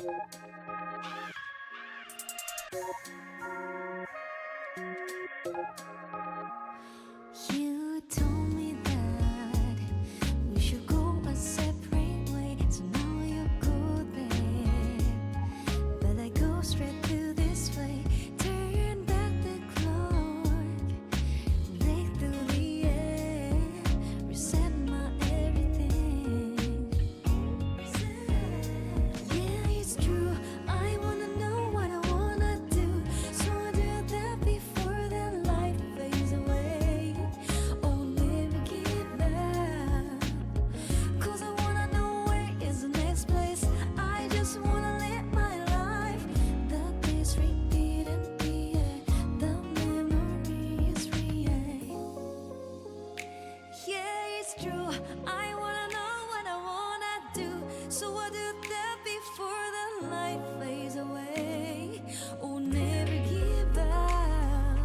You told me that we should go a separate way, so now you go there, but I go straight to this way. Turn back the clock, break through the air, reset my everything. Yeah, it's true. I wanna know what I wanna do, so I do that before the light fades away. Oh, never give up, 'cause I wanna know where is the next place. I just wanna live my life. The days repeat and the memory is real. Yeah, it's true. I wanna know what I wanna do, so I do that before the light fades away. Oh, never give up,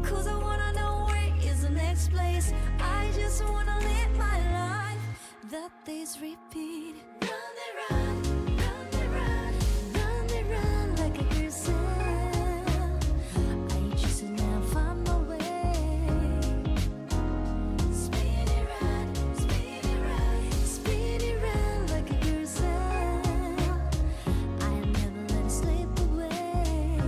'cause I wanna know where is the next place. I just wanna live my life. The days repeat. Run and run, run and run, run and run like a gazelle. I just now find my way. Spin it round, spin it round, spin it round like a gazelle. I never let it slip away.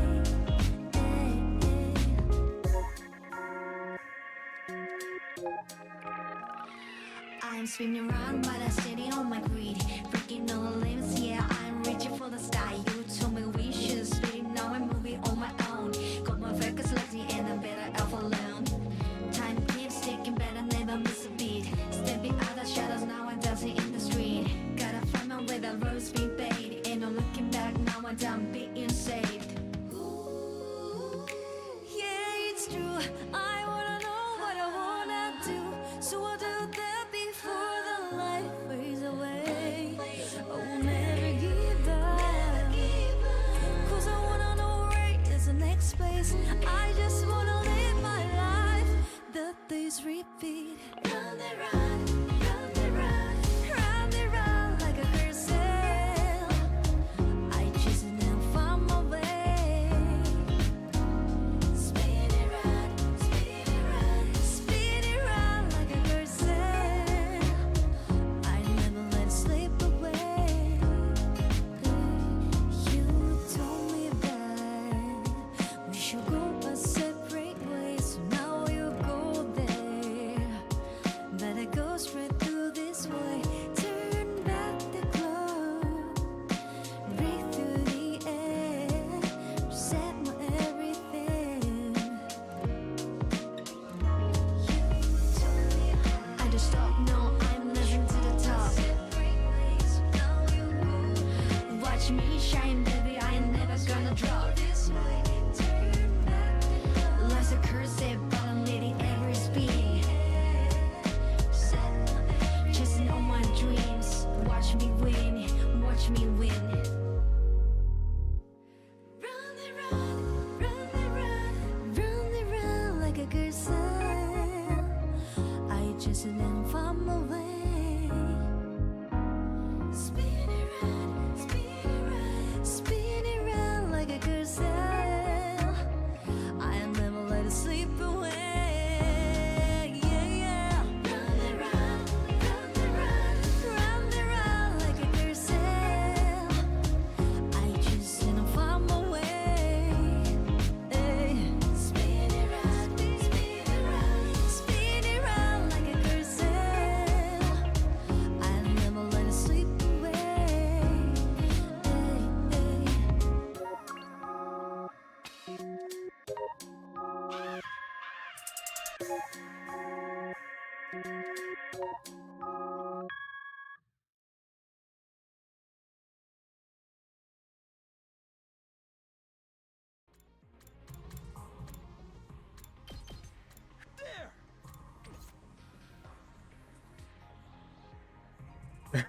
I'm spinning around, but I'm standing on my feet, breaking all the limits. Yeah, I'm reaching for the sky. You told me we should split. Now I'm moving on my own. Got my focus lazy and I'm better off alone. Time keeps ticking, but I never miss a beat. Stepping out the shadows, now I'm dancing in the street. Gotta find my way, the road's been paid. Ain't no looking back, now I'm done being saved. Yeah, it's true. I wanna know what I wanna do, so I'll do that before the light fades away. I will never give up, 'cause I wanna know where is the next place. I just wanna live my life. The days repeat. Run and run, run and run, run and run like a gazelle. I just now find my way. Spin it round, spin it round, spin it round like a gazelle. I never let it slip away. You told me that we should go a separate way, so now you go there, but I go straight through this way. Turn back the clock, break through the air, reset my everything. I just stop, no, I'm living to the top. Watch me shine, baby, I ain't never gonna drop. Life's a curse, but I'm leading every speed. Chasing all my dreams, watch me win, watch me win. Run and run, run and run, run and run like a gazelle. I just then find my way. Spin it round, spin it round, spin it round like a gazelle. I never let it slip away. Yeah, yeah. Run and run, run and run, run and run like a gazelle. I just now find my way. Spin it round, spin it round, spin it round like a gazelle. I never let it slip away.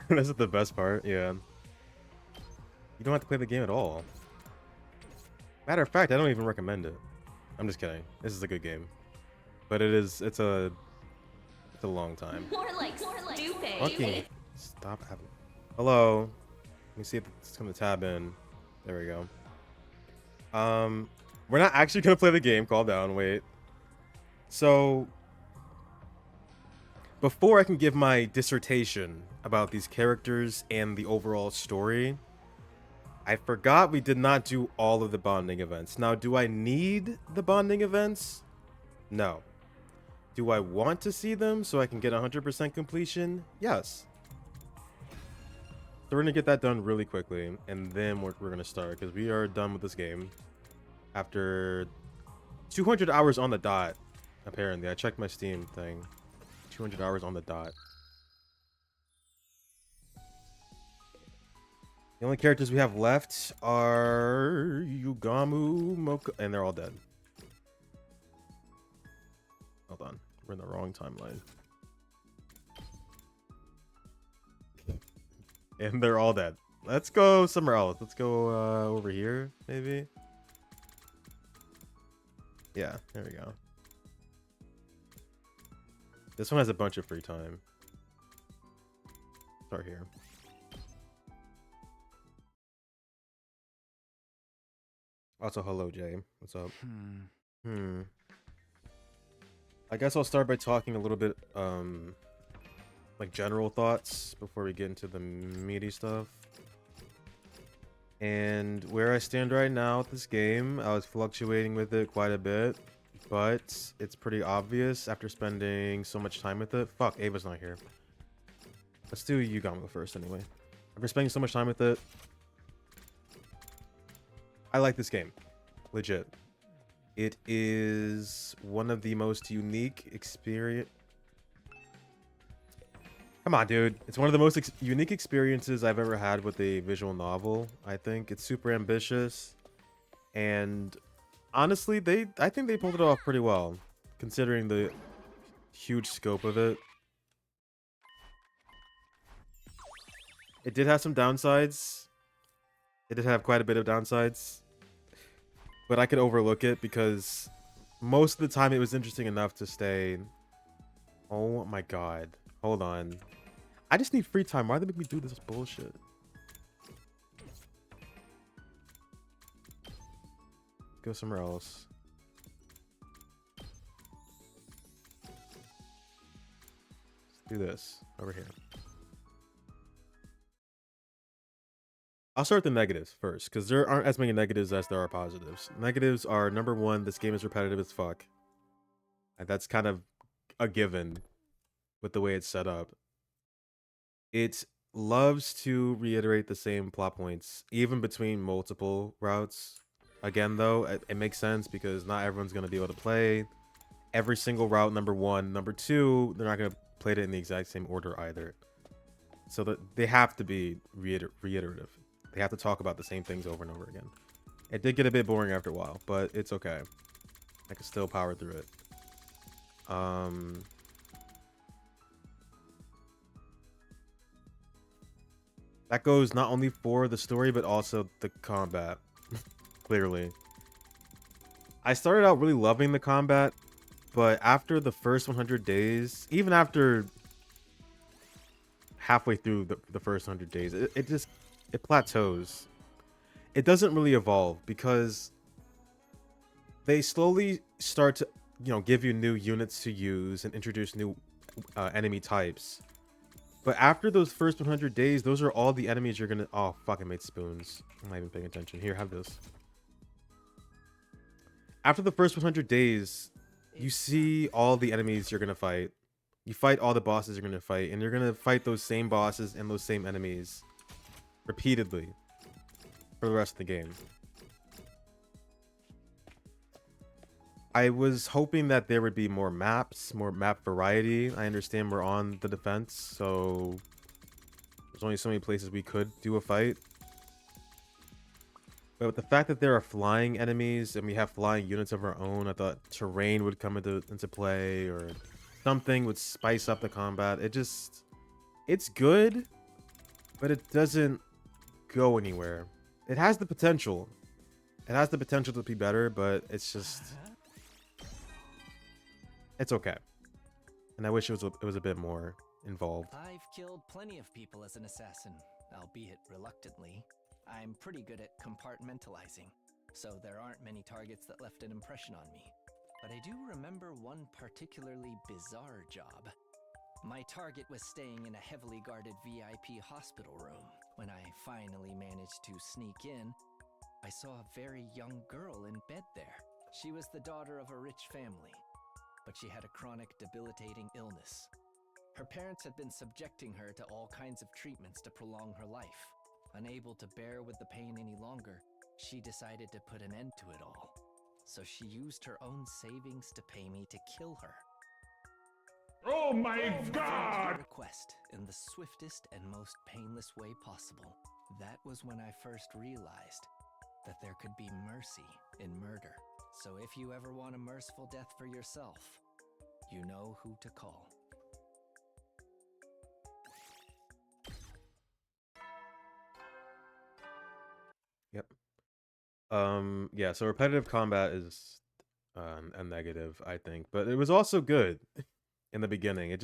This is the best part, yeah. You don't have to play the game at all. Matter of fact, I don't even recommend it. I'm just kidding. This is a good game. But it's a long time. More like stupid. Fucking stop having. Hello. Let me see if it's gonna tab in. There we go. We're not actually gonna play the game. Calm down. Wait. So, before I can give my dissertation about these characters and the overall story, I forgot we did not do all of the bonding events. Now, do I need the bonding events? No. Do I want to see them so I can get 100% completion? Yes. So we're going to get that done really quickly, and then we're going to start, because we are done with this game. After 200 hours on the dot, apparently. I checked my Steam thing. 200 hours on the dot. The only characters we have left are Yugamu, Moka, and they're all dead. Hold on. We're in the wrong timeline. And they're all dead. Let's go somewhere else. Let's go over here, maybe. Yeah, there we go. This one has a bunch of free time. Start here. Also, hello, Jay. What's up? I guess I'll start by talking a little bit, like general thoughts before we get into the meaty stuff. And where I stand right now with this game, I was fluctuating with it quite a bit, but it's pretty obvious after spending so much time with it. Fuck, Ava's not here. Let's do Yugamo first anyway. After spending so much time with it, I like this game. Legit. It is one of the most unique experience. Come on, dude. It's one of the most unique experiences I've ever had with a visual novel. I think it's super ambitious, and honestly, I think they pulled it off pretty well, considering the huge scope of it. It did have some downsides. It did have quite a bit of downsides, but I could overlook it because most of the time it was interesting enough to stay. Oh my god. Hold on. I just need free time. Why do they make me do this bullshit? Go somewhere else. Let's do this over here. I'll start with the negatives first, because there aren't as many negatives as there are positives. Negatives are, number one, this game is repetitive as fuck. And that's kind of a given with the way it's set up. It loves to reiterate the same plot points, even between multiple routes. Again, though, it makes sense because not everyone's going to be able to play every single route, number one. Number two, they're not going to play it in the exact same order either. So that they have to be reiterative. They have to talk about the same things over and over again. It did get a bit boring after a while, but it's okay. I can still power through it. That goes not only for the story, but also the combat. Clearly. I started out really loving the combat, but after the first 100 days, even after halfway through the first 100 days, it plateaus. It doesn't really evolve because they slowly start to, give you new units to use and introduce new enemy types. But after those first 100 days, those are all the enemies you're gonna... Oh, fuck, I made spoons. I'm not even paying attention. Here, have this. After the first 100 days, you see all the enemies you're gonna fight. You fight all the bosses you're gonna fight, and you're gonna fight those same bosses and those same enemies repeatedly for the rest of the game. I was hoping that there would be more maps, more map variety. I understand we're on the defense, so there's only so many places we could do a fight. But with the fact that there are flying enemies and we have flying units of our own, I thought terrain would come into play or something would spice up the combat. It's good, but it doesn't go anywhere. It has the potential. It has the potential to be better, but it's okay. And I wish it was a bit more involved. I've killed plenty of people as an assassin. albeit reluctantly. I'm pretty good at compartmentalizing, so there aren't many targets that left an impression on me. But I do remember one particularly bizarre job. My target was staying in a heavily guarded VIP hospital room. When I finally managed to sneak in, I saw a very young girl in bed there. She was the daughter of a rich family, but she had a chronic, debilitating illness. Her parents had been subjecting her to all kinds of treatments to prolong her life. Unable to bear with the pain any longer, she decided to put an end to it all. So she used her own savings to pay me to kill her. Oh my Your god! request in the swiftest and most painless way possible. That was when I first realized that there could be mercy in murder. So if you ever want a merciful death for yourself, you know who to call. Yep. Yeah, so repetitive combat is a negative, I think, but it was also good in the beginning. It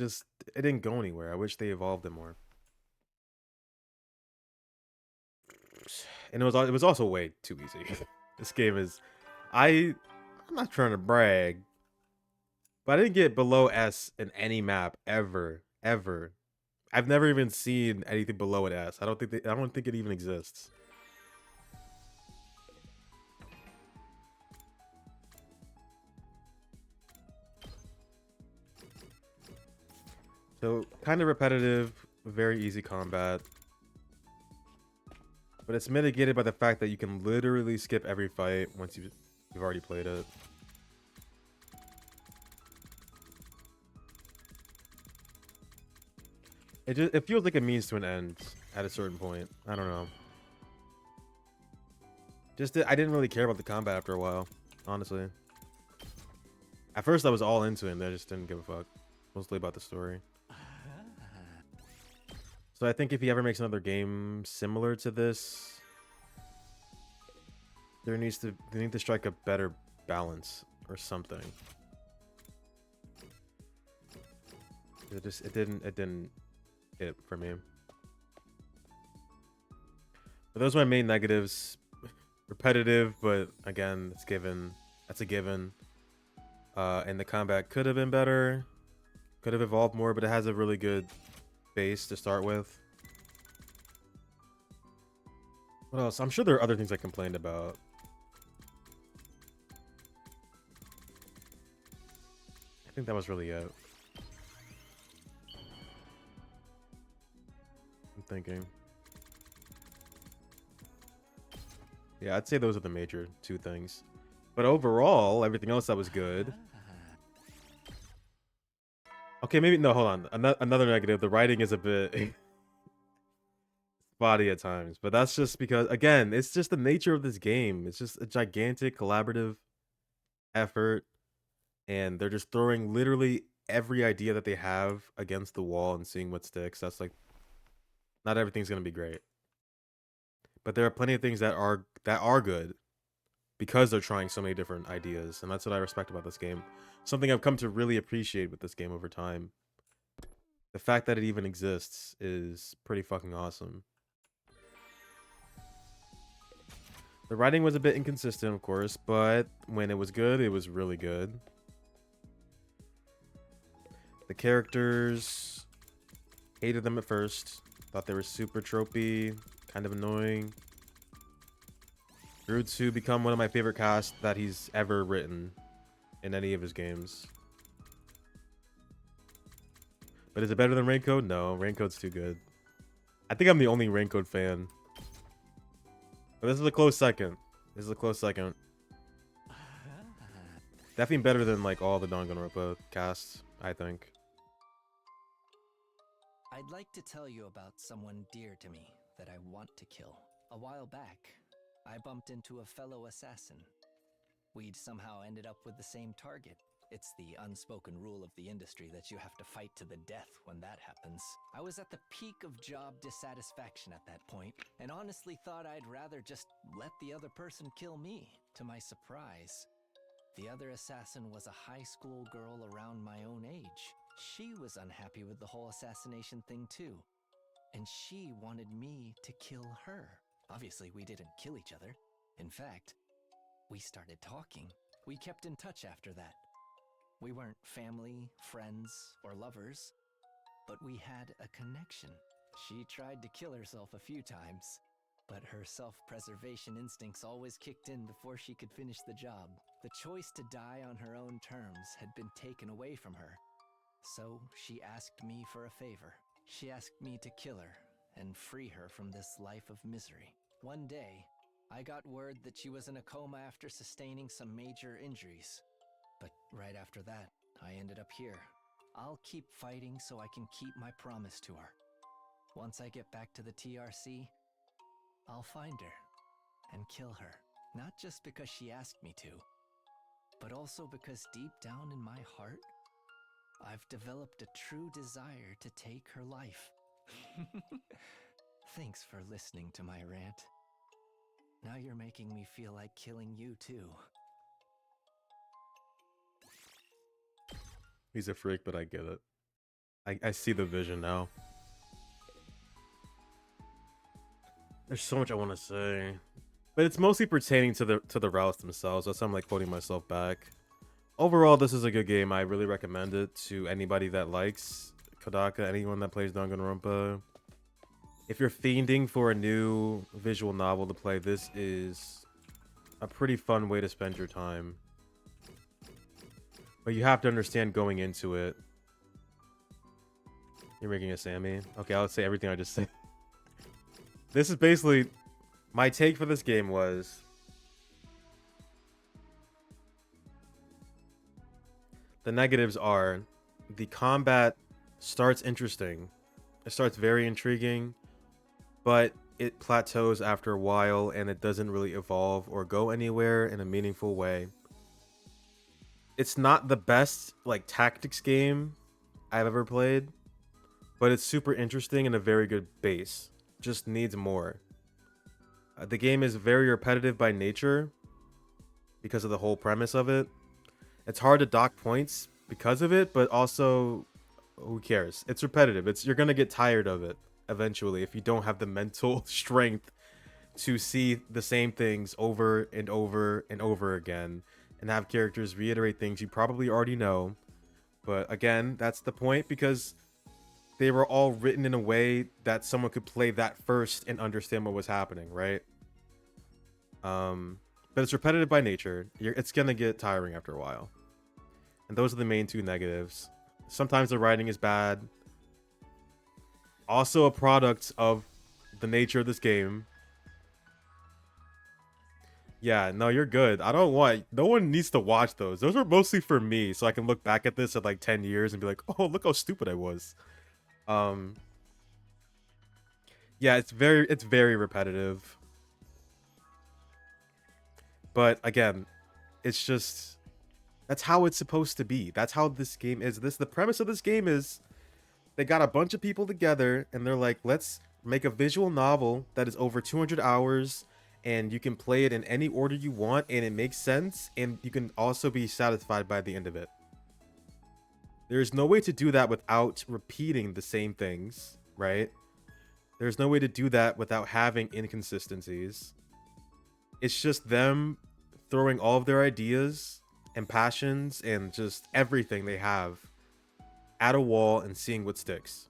didn't go anywhere. I wish they evolved it more. And it was also way too easy. This game is I'm not trying to brag, but I didn't get below S in any map ever. I've never even seen anything below an S. I don't think it even exists. So kind of repetitive, very easy combat. But it's mitigated by the fact that you can literally skip every fight once you've already played it. It feels like a means to an end at a certain point. I don't know. I didn't really care about the combat after a while, honestly. At first I was all into it and I just didn't give a fuck. Mostly about the story. So I think if he ever makes another game similar to this, they need to strike a better balance or something. It didn't hit for me. But those are my main negatives. Repetitive, but again, that's a given. And the combat could have been better. Could have evolved more, but it has a really good base to start with. What else? I'm sure there are other things I complained about. I think that was really it. I'm thinking. Yeah, I'd say those are the major two things. But overall, everything else that was good. Okay, maybe no, hold on. Another negative, the writing is a bit spotty at times, but that's just because, again, it's just the nature of this game. It's just a gigantic collaborative effort, and they're just throwing literally every idea that they have against the wall and seeing what sticks. That's like, not everything's gonna be great, but there are plenty of things that are good because they're trying so many different ideas, and that's what I respect about this game. Something I've come to really appreciate with this game over time. The fact that it even exists is pretty fucking awesome. The writing was a bit inconsistent, of course, but when it was good, it was really good. The characters, hated them at first. Thought they were super tropey, kind of annoying. Grew to become one of my favorite casts that he's ever written in any of his games. But is it better than Raincoat? No, Raincoat's too good. I think I'm the only Raincoat fan. But this is a close second. This is a close second. Definitely better than like all the Danganronpa casts, I think. I'd like to tell you about someone dear to me that I want to kill. A while back, I bumped into a fellow assassin. We'd somehow ended up with the same target. It's the unspoken rule of the industry that you have to fight to the death when that happens. I was at the peak of job dissatisfaction at that point, and honestly thought I'd rather just let the other person kill me. To my surprise, the other assassin was a high school girl around my own age. She was unhappy with the whole assassination thing too. and she wanted me to kill her. Obviously, we didn't kill each other. In fact, we started talking. We kept in touch after that. We weren't family, friends, or lovers, but we had a connection. She tried to kill herself a few times, but her self-preservation instincts always kicked in before she could finish the job. The choice to die on her own terms had been taken away from her, so she asked me for a favor. She asked me to kill her and free her from this life of misery. One day, I got word that she was in a coma after sustaining some major injuries. But right after that, I ended up here. I'll keep fighting so I can keep my promise to her. Once I get back to the TRC, I'll find her and kill her. Not just because she asked me to, but also because deep down in my heart, I've developed a true desire to take her life. Thanks for listening to my rant. Now you're making me feel like killing you too. He's a freak, but I get it. I see the vision now. There's so much I want to say, but it's mostly pertaining to the routes themselves. That's why I'm like quoting myself back. Overall, this is a good game. I really recommend it to anybody that likes Kodaka, anyone that plays Danganronpa. If you're fiending for a new visual novel to play, this is a pretty fun way to spend your time. But you have to understand going into it. You're making a Sammy? Okay, I'll say everything I just said. This is basically... My take for this game was... The negatives are... The combat starts interesting. It starts very intriguing. But it plateaus after a while and it doesn't really evolve or go anywhere in a meaningful way. It's not the best like tactics game I've ever played, but it's super interesting and a very good base. Just needs more. The game is very repetitive by nature because of the whole premise of it. It's hard to dock points because of it, but also who cares? It's repetitive. You're gonna get tired of it eventually if you don't have the mental strength to see the same things over and over and over again and have characters reiterate things you probably already know. But again, that's the point, because they were all written in a way that someone could play that first and understand what was happening, right? But it's repetitive by nature. It's gonna get tiring after a while. And those are the main two negatives. Sometimes the writing is bad. Also a product of the nature of this game. Yeah, no, you're good. I don't want... No one needs to watch those. Those are mostly for me, so I can look back at this at like 10 years and be like, oh, look how stupid I was. Yeah, it's very repetitive. But again, it's just... That's how it's supposed to be. That's how this game is. The premise of this game is... They got a bunch of people together, and they're like, let's make a visual novel that is over 200 hours... and you can play it in any order you want, and it makes sense, and you can also be satisfied by the end of it. There's no way to do that without repeating the same things, right? There's no way to do that without having inconsistencies. It's just them throwing all of their ideas and passions and just everything they have at a wall and seeing what sticks.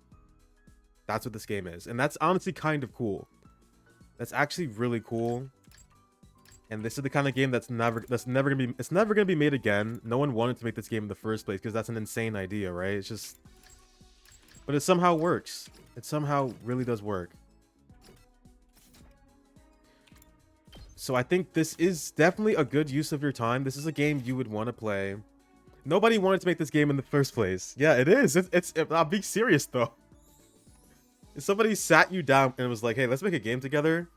That's what this game is, and that's honestly kind of cool. That's actually really cool. And this is the kind of game it's never gonna be made again. No one wanted to make this game in the first place because that's an insane idea, right? It's just, but it somehow works. It somehow really does work. So I think this is definitely a good use of your time. This is a game you would want to play. Nobody wanted to make this game in the first place. Yeah, it is. I'm being serious though. If somebody sat you down and was like, hey, let's make a game together.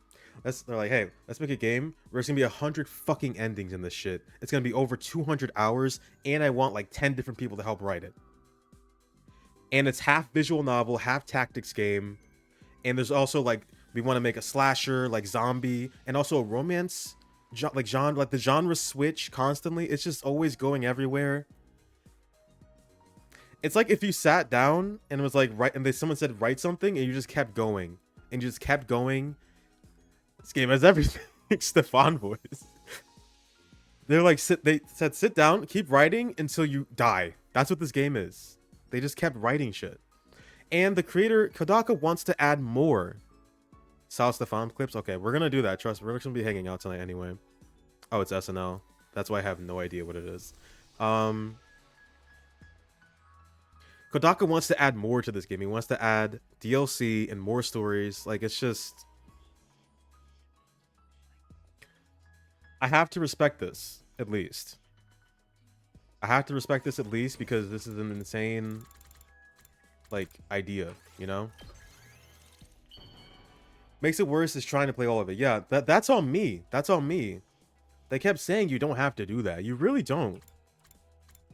They're like, hey, let's make a game. There's gonna be 100 fucking endings in this shit. It's gonna be over 200 hours, and I want like 10 different people to help write it. And it's half visual novel, half tactics game. And there's also like, we want to make a slasher, like zombie, and also a romance, like the genre switch constantly. It's just always going everywhere. It's like if you sat down and it was like someone said write something and you just kept going and you just kept going. This game has everything. Stefan voice. They're like they said sit down, keep writing until you die. That's what this game is. They just kept writing shit. And the creator Kodaka wants to add more Sal Stefan clips. Okay, we're gonna do that. Trust me, we're gonna be hanging out tonight anyway. Oh, it's SNL. That's why I have no idea what it is. Kodaka wants to add more to this game. He wants to add DLC and more stories. Like, it's just... I have to respect this, at least. I have to respect this at least because this is an insane, like, idea, you know? Makes it worse is trying to play all of it. Yeah, that's on me. That's on me. They kept saying you don't have to do that. You really don't.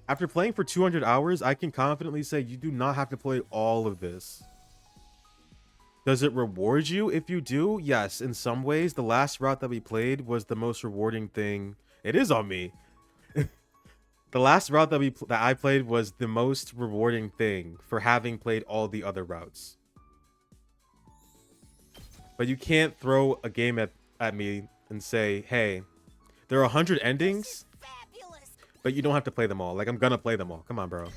After playing for 200 hours, I can confidently say you do not have to play all of this. Does it reward you if you do? Yes, in some ways. The last route that we played was the most rewarding thing. It is on me. The last route that I played was the most rewarding thing for having played all the other routes. But you can't throw a game at me and say, hey, there are 100 endings, but you don't have to play them all. Like, I'm gonna play them all. Come on, bro.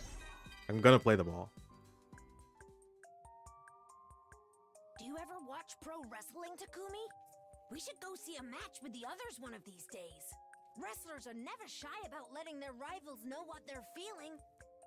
I'm gonna play them all. Do you ever watch pro wrestling, Takumi? We should go see a match with the others one of these days. Wrestlers are never shy about letting their rivals know what they're feeling,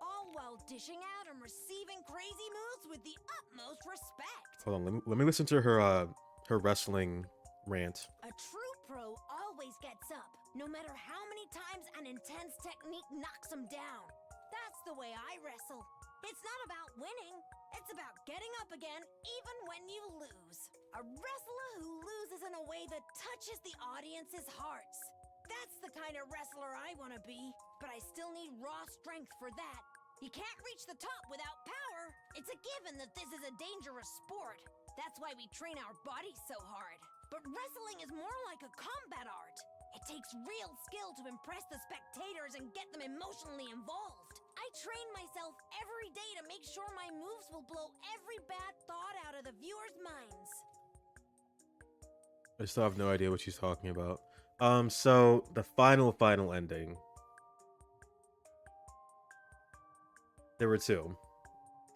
all while dishing out and receiving crazy moves with the utmost respect. Hold on, let me listen to her wrestling rant. A true pro always gets up, no matter how many times an intense technique knocks them down. That's the way I wrestle. It's not about winning, it's about getting up again even when you lose. A wrestler who loses in a way that touches the audience's hearts. That's the kind of wrestler I want to be, but I still need raw strength for that. You can't reach the top without power. It's a given that this is a dangerous sport. That's why we train our bodies so hard. But wrestling is more like a combat art. It takes real skill to impress the spectators and get them emotionally involved. I train myself every day to make sure my moves will blow every bad thought out of the viewers' minds. I still have no idea what she's talking about. So the final ending. There were two.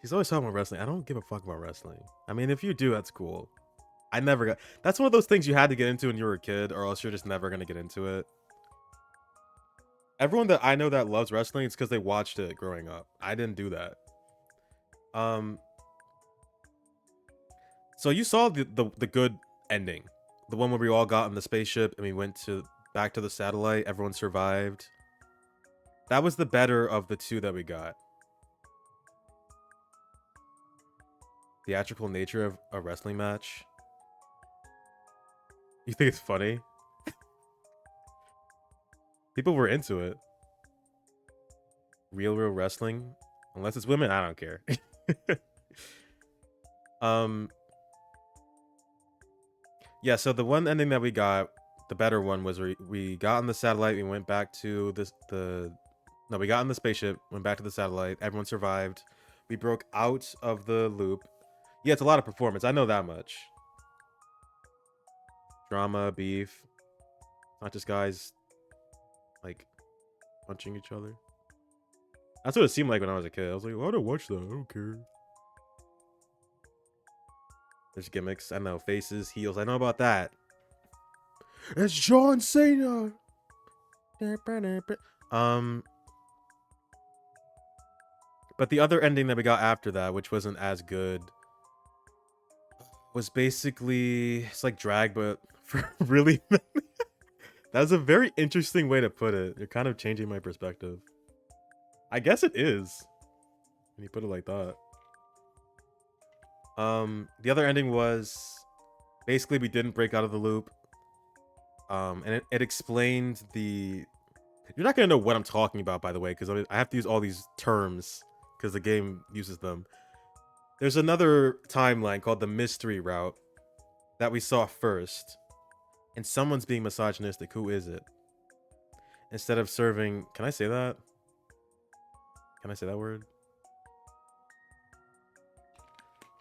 He's always talking about wrestling. I don't give a fuck about wrestling. I mean, if you do, that's cool. I never got... That's one of those things you had to get into when you were a kid, or else you're just never going to get into it. Everyone that I know that loves wrestling, it's because they watched it growing up. I didn't do that. So you saw the good ending. The one where we all got in the spaceship and we went back to the satellite. Everyone survived. That was the better of the two that we got. Theatrical nature of a wrestling match. You think it's funny? People were into it. Real wrestling. Unless it's women, I don't care. Yeah, so the one ending that we got, the better one, was we got on the satellite, we went back to no, we got on the spaceship, went back to the satellite, everyone survived. We broke out of the loop. Yeah, it's a lot of performance, I know that much. Drama, beef. Not just guys, like, punching each other. That's what it seemed like when I was a kid. I was like, why do I watch that? I don't care. There's gimmicks. I know. Faces, heels. I know about that. It's John Cena. But the other ending that we got after that, which wasn't as good, was basically... It's like drag, but for really... That's a very interesting way to put it. You're kind of changing my perspective. I guess it is. When you put it like that. The other ending was basically we didn't break out of the loop. And it explained the... You're not gonna know what I'm talking about, by the way, because I have to use all these terms because the game uses them. There's another timeline called the mystery route that we saw first. And someone's being misogynistic. Who is it? Instead of serving... Can I say that? Can I say that word?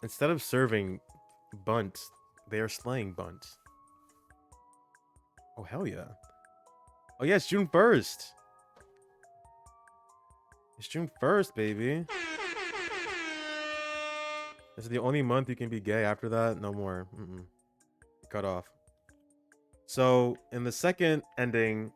Instead of serving bunt, they are slaying bunt. Oh, hell yeah. Oh, yeah, it's June 1st. It's June 1st, baby. This is the only month you can be gay. After that, no more. Cut off. So, in the second ending,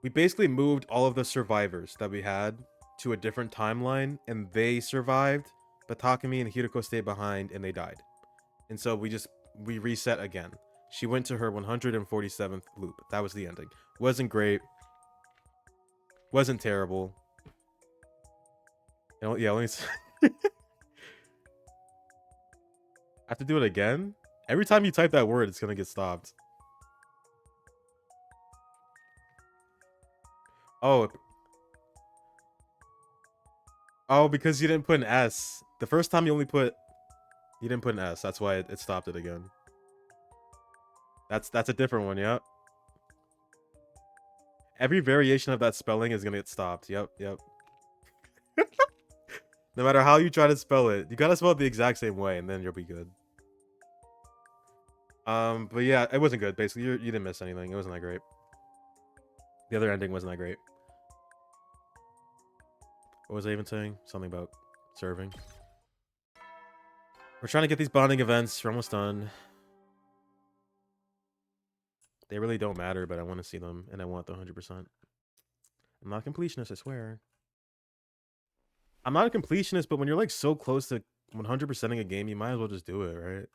we basically moved all of the survivors that we had to a different timeline, and they survived, but Takumi and Hiroko stayed behind, and they died. And so we reset again. She went to her 147th loop. That was the ending. Wasn't great. Wasn't terrible. Yeah, let me... I have to do it again? Every time you type that word, it's gonna get stopped. Oh, because you didn't put an S. The first time you didn't put an S. That's why it stopped it again. That's a different one, yep. Every variation of that spelling is gonna get stopped. Yep. No matter how you try to spell it, you gotta spell it the exact same way, and then you'll be good. But yeah, it wasn't good. Basically, you didn't miss anything. It wasn't that great. The other ending wasn't that great. What was I even saying? Something about serving. We're trying to get these bonding events. We're almost done. They really don't matter, but I want to see them, and I want the 100%. I'm not a completionist, I swear. I'm not a completionist, but when you're like so close to 100%ing a game, you might as well just do it, right?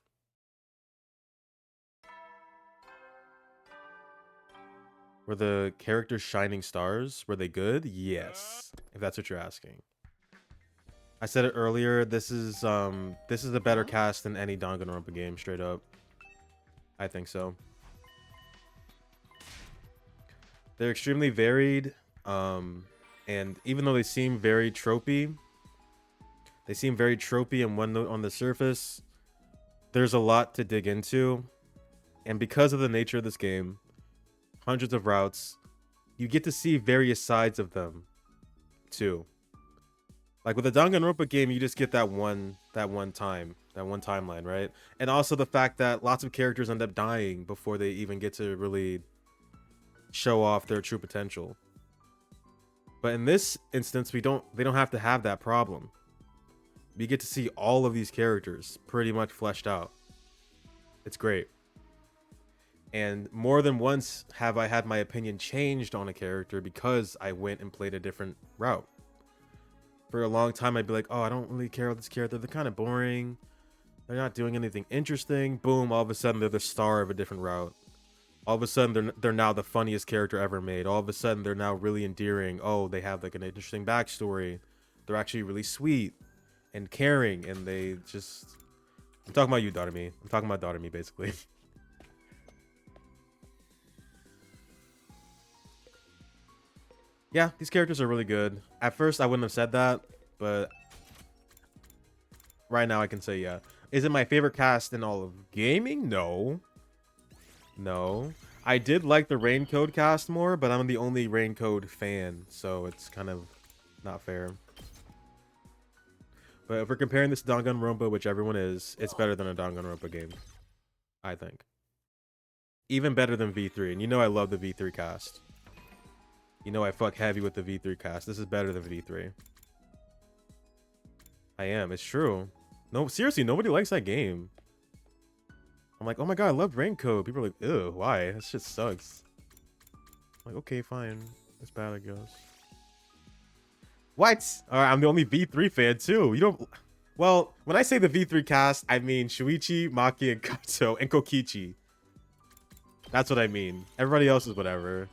Were the characters shining stars? Were they good? Yes. If that's what you're asking. I said it earlier, this is a better cast than any Danganronpa game, straight up. I think so. They're extremely varied, and even though they seem very tropey, and one note on the surface, there's a lot to dig into. And because of the nature of this game, hundreds of routes, you get to see various sides of them too. Like with a Danganronpa game, you just get that one timeline, right? And also the fact that lots of characters end up dying before they even get to really show off their true potential. But in this instance, they don't have to have that problem. We get to see all of these characters pretty much fleshed out. It's great. And more than once have I had my opinion changed on a character because I went and played a different route. For a long time, I'd be like, oh, I don't really care about this character. They're kind of boring. They're not doing anything interesting. Boom, all of a sudden, they're the star of a different route. All of a sudden, they're now the funniest character ever made. All of a sudden, they're now really endearing. Oh, they have like an interesting backstory. They're actually really sweet and caring. And they just... I'm talking about you, Daughter-Me. I'm talking about Daughter-Me, basically. Yeah, these characters are really good. At first, I wouldn't have said that, but right now I can say yeah. Is it my favorite cast in all of gaming? No. No. I did like the Raincode cast more, but I'm the only Raincode fan, so it's kind of not fair. But if we're comparing this to Danganronpa, which everyone is, it's better than a Danganronpa game, I think. Even better than V3, and you know I love the V3 cast. You know I fuck heavy with the V3 cast. This is better than V3. I am. It's true. No, seriously, nobody likes that game. I'm like, oh my god, I love Raincode. People are like, ew, why? That shit sucks. I'm like, okay, fine. It's bad, I guess. What? Alright, I'm the only V3 fan too. You don't... Well, when I say the V3 cast, I mean Shuichi, Maki, and Kato, and Kokichi. That's what I mean. Everybody else is whatever.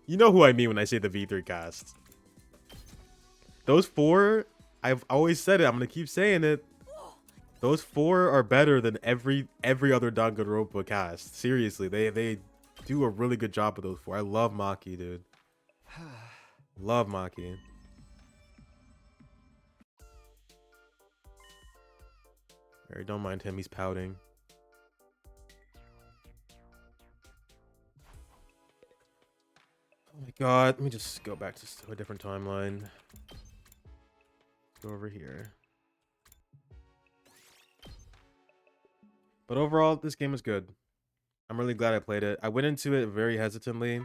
You know who I mean when I say the V3 cast. Those four, I've always said it. I'm gonna keep saying it. Those four are better than every other Danganronpa cast. Seriously, they do a really good job with those four. I love Maki, dude. Love Maki. Alright, don't mind him. He's pouting. Oh my god, let me just go back to a different timeline. Go over here. But overall, this game is good. I'm really glad I played it. I went into it very hesitantly,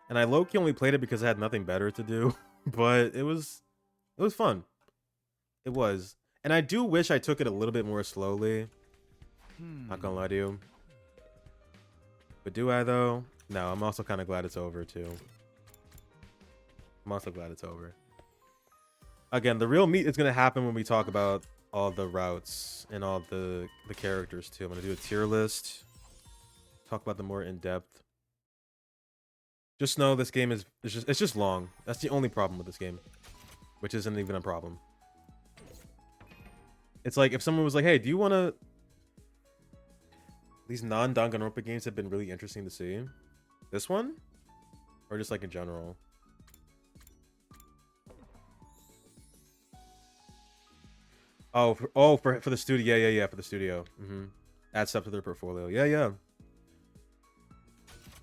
and I low-key only played it because I had nothing better to do. But it was fun. It was. And I do wish I took it a little bit more slowly. Not gonna lie to you. But do I though? No, I'm also kind of glad it's over too. I'm also glad it's over. Again, the real meat is gonna happen when we talk about all the routes and all the characters too. I'm gonna do a tier list. Talk about them more in depth. Just know this game is it's just long. That's the only problem with this game, which isn't even a problem. It's like if someone was like, "Hey, do you want to?" These non-Danganronpa games have been really interesting to see. This one, or just like in general. Oh, for the studio. Yeah, for the studio. Add stuff to their portfolio. Yeah.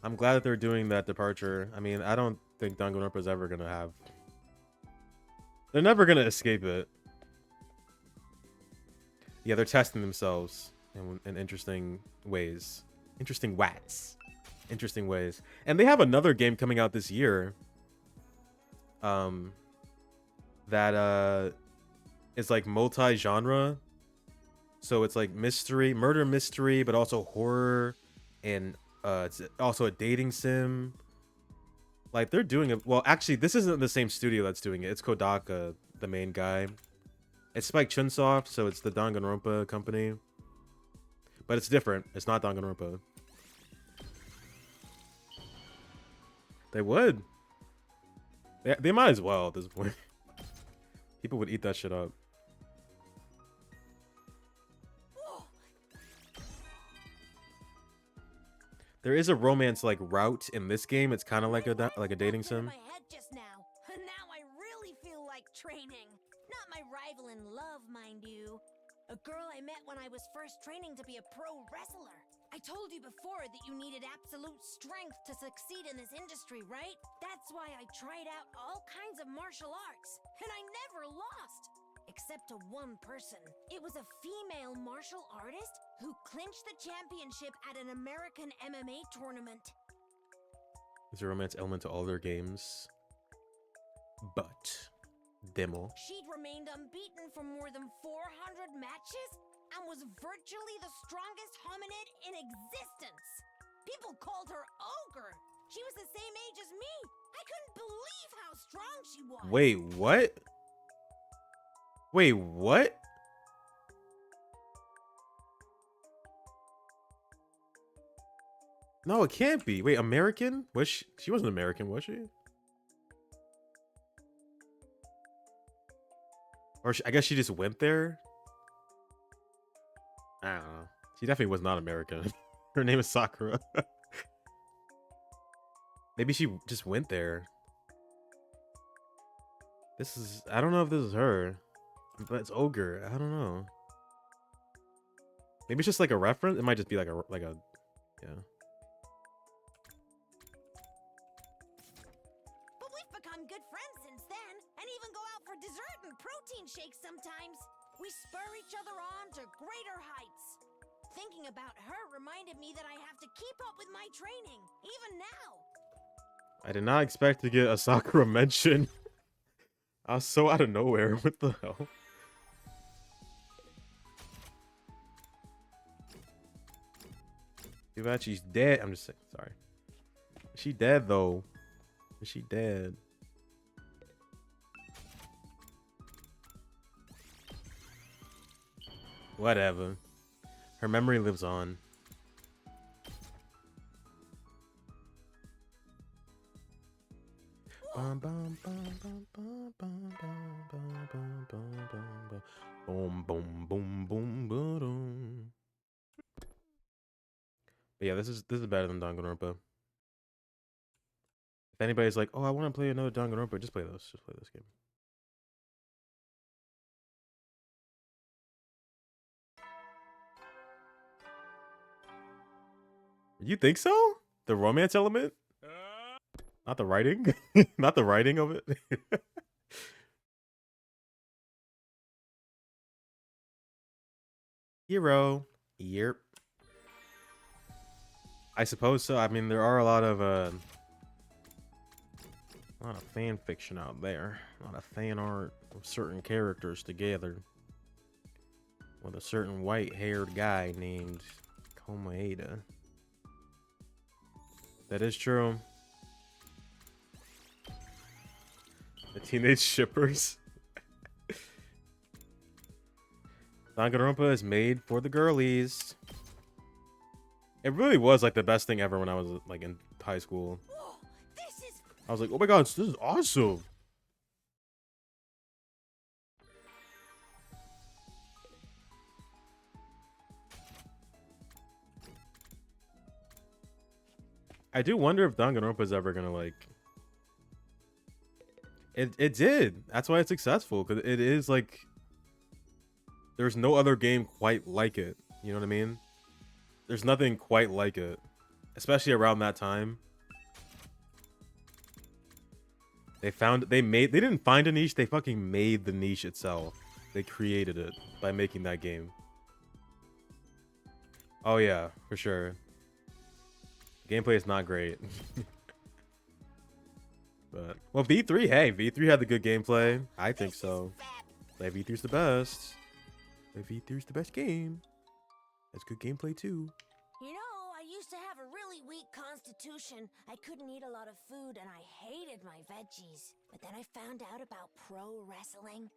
I'm glad that they're doing that departure. I mean, I don't think Danganronpa is ever gonna have. They're never gonna escape it. Yeah, they're testing themselves in interesting ways. Interesting ways. And they have another game coming out this year. That is like multi-genre. So it's like murder mystery, but also horror, and it's also a dating sim. Like they're doing it. Well, actually, this isn't the same studio that's doing it. It's Kodaka, the main guy. It's Spike Chunsoft, so it's the Danganronpa company. But it's different. It's not Danganronpa. They would. They might as well at this point. People would eat that shit up. There is a romance like route in this game. It's kind of like a dating sim. My head just now. Now I really feel like training. Not my rival in love, mind you. A girl I met when I was first training to be a pro wrestler. I told you before that you needed absolute strength to succeed in this industry, right? That's why I tried out all kinds of martial arts, and I never lost. Except to one person. It was a female martial artist who clinched the championship at an American MMA tournament. There's a romance element to all their games. But demo. She'd remained unbeaten for more than 400 matches and was virtually the strongest hominid in existence. People called her Ogre. She was the same age as me. I couldn't believe how strong she was. Wait, what? Wait, what? No, it can't be. Wait, American? Was she? She wasn't American, was she? Or I guess she just went there? I don't know. She definitely was not American. Her name is Sakura. Maybe she just went there. This is... I don't know if this is her. But it's Ogre. I don't know. Maybe it's just like a reference. It might just be like a yeah. But we've become good friends since then, and even go out for dessert and protein shakes sometimes. We spur each other on to greater heights. Thinking about her reminded me that I have to keep up with my training, even now. I did not expect to get a Sakura mention. I was so out of nowhere. What the hell? Too bad she's dead. I'm just saying. Sorry. Is she dead though? Is she dead? Whatever. Her memory lives on. Boom, boom, boom, boom, boom. But yeah, this is better than Danganronpa. If anybody's like, "Oh, I want to play another Danganronpa," just play this. Just play this game. You think so? The romance element? Not the writing? Not the writing of it? Hero. Yep. I suppose so. I mean, there are a lot of fan fiction out there. A lot of fan art of certain characters together. With a certain white-haired guy named Komaeda. That is true. The teenage shippers. Danganronpa is made for the girlies. It really was like the best thing ever when I was like in high school. Whoa, this is I was like, oh my god, this is awesome. I do wonder if Danganronpa is ever gonna like. It did. That's why it's successful, because it is like. There's no other game quite like it. You know what I mean? There's nothing quite like it, especially around that time. They didn't find a niche. They fucking made the niche itself. They created it by making that game. Oh yeah, for sure. Gameplay is not great. But well, V3, hey, V3 had the good gameplay. I think so. Like V3's the best. Like V3's the best game. That's good gameplay too. You know, I used to have a really weak constitution. I couldn't eat a lot of food and I hated my veggies. But then I found out about pro wrestling.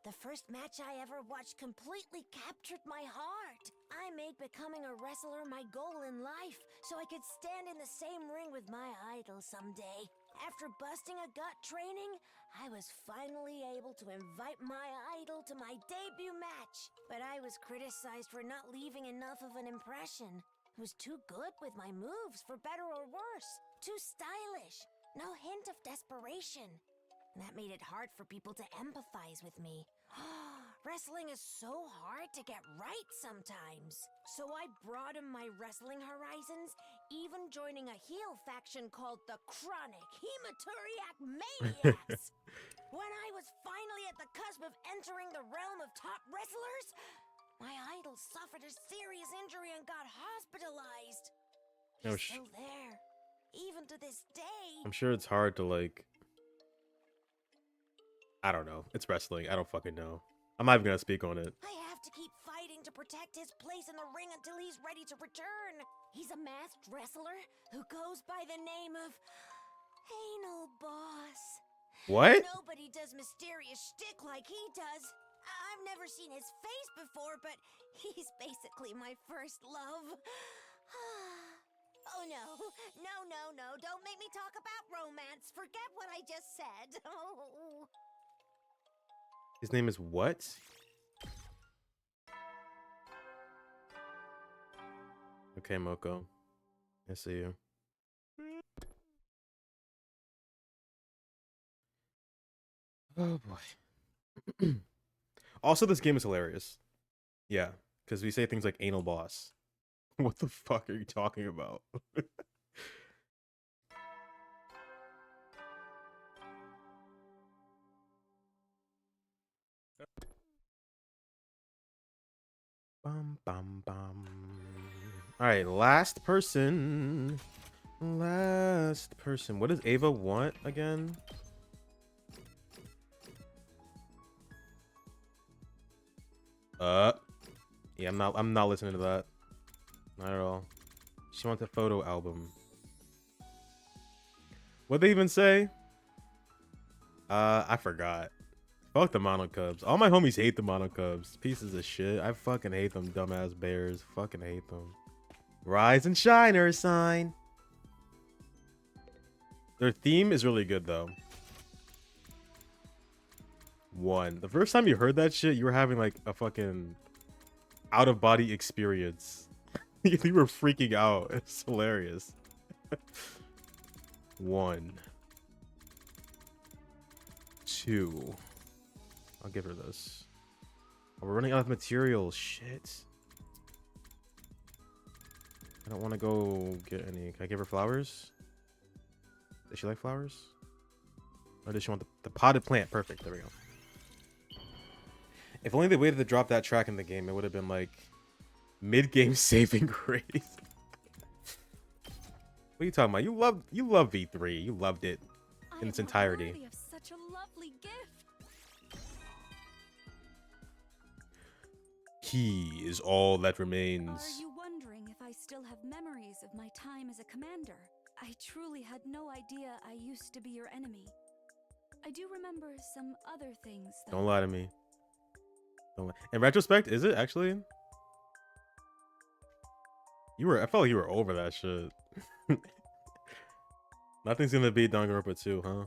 The first match I ever watched completely captured my heart. I made becoming a wrestler my goal in life so I could stand in the same ring with my idol someday. After busting a gut training, I was finally able to invite my idol to my debut match. But I was criticized for not leaving enough of an impression. I was too good with my moves, for better or worse. Too stylish. No hint of desperation. And that made it hard for people to empathize with me. Wrestling is so hard to get right sometimes. So I broadened my wrestling horizons, even joining a heel faction called the Chronic Hematuriac Maniacs. When I was finally at the cusp of entering the realm of top wrestlers, my idol suffered a serious injury and got hospitalized. Oh, He's still there, even to this day. I'm sure it's hard to like. I don't know. It's wrestling. I don't fucking know. I'm not even gonna speak on it. I have to keep fighting to protect his place in the ring until he's ready to return. He's a masked wrestler who goes by the name of Anal Boss. What? Nobody does mysterious shtick like he does. I've never seen his face before, but he's basically my first love. Oh no, no, don't make me talk about romance. Forget what I just said. Oh. His name is what? Okay, Moko. I see you. Oh boy. Also, this game is hilarious. Yeah, because we say things like anal boss. What the fuck are you talking about? Bum bum bum. All right, last person. Last person. What does Ava want again? Yeah, I'm not listening to that. Not at all. She wants a photo album. What'd they even say? I forgot. Fuck the Mono Cubs. All my homies hate the Mono Cubs. Pieces of shit. I fucking hate them, dumbass bears. Fucking hate them. Rise and shine, Ursine. Their theme is really good, though. The first time you heard that shit, you were having like a fucking out-of-body experience. You were freaking out. It's hilarious. 1, 2. I'll give her this. Oh, we're running out of material. Shit. I don't want to go get any. Can I give her flowers? Does she like flowers? Or does she want the potted plant? Perfect. There we go. If only they waited to drop that track in the game, it would have been like mid-game saving grace. What are you talking about? You love V3. You loved it I in its am not entirety. worthy of such a lovely gift. He is all that Are remains. you wondering if I still have memories of my time as a commander? I truly had no idea I used to be your enemy. I do remember some other things, though. Don't lie to me. Don't lie. In retrospect, is it actually? I felt like you were over that shit. Nothing's gonna beat Danganronpa 2, huh?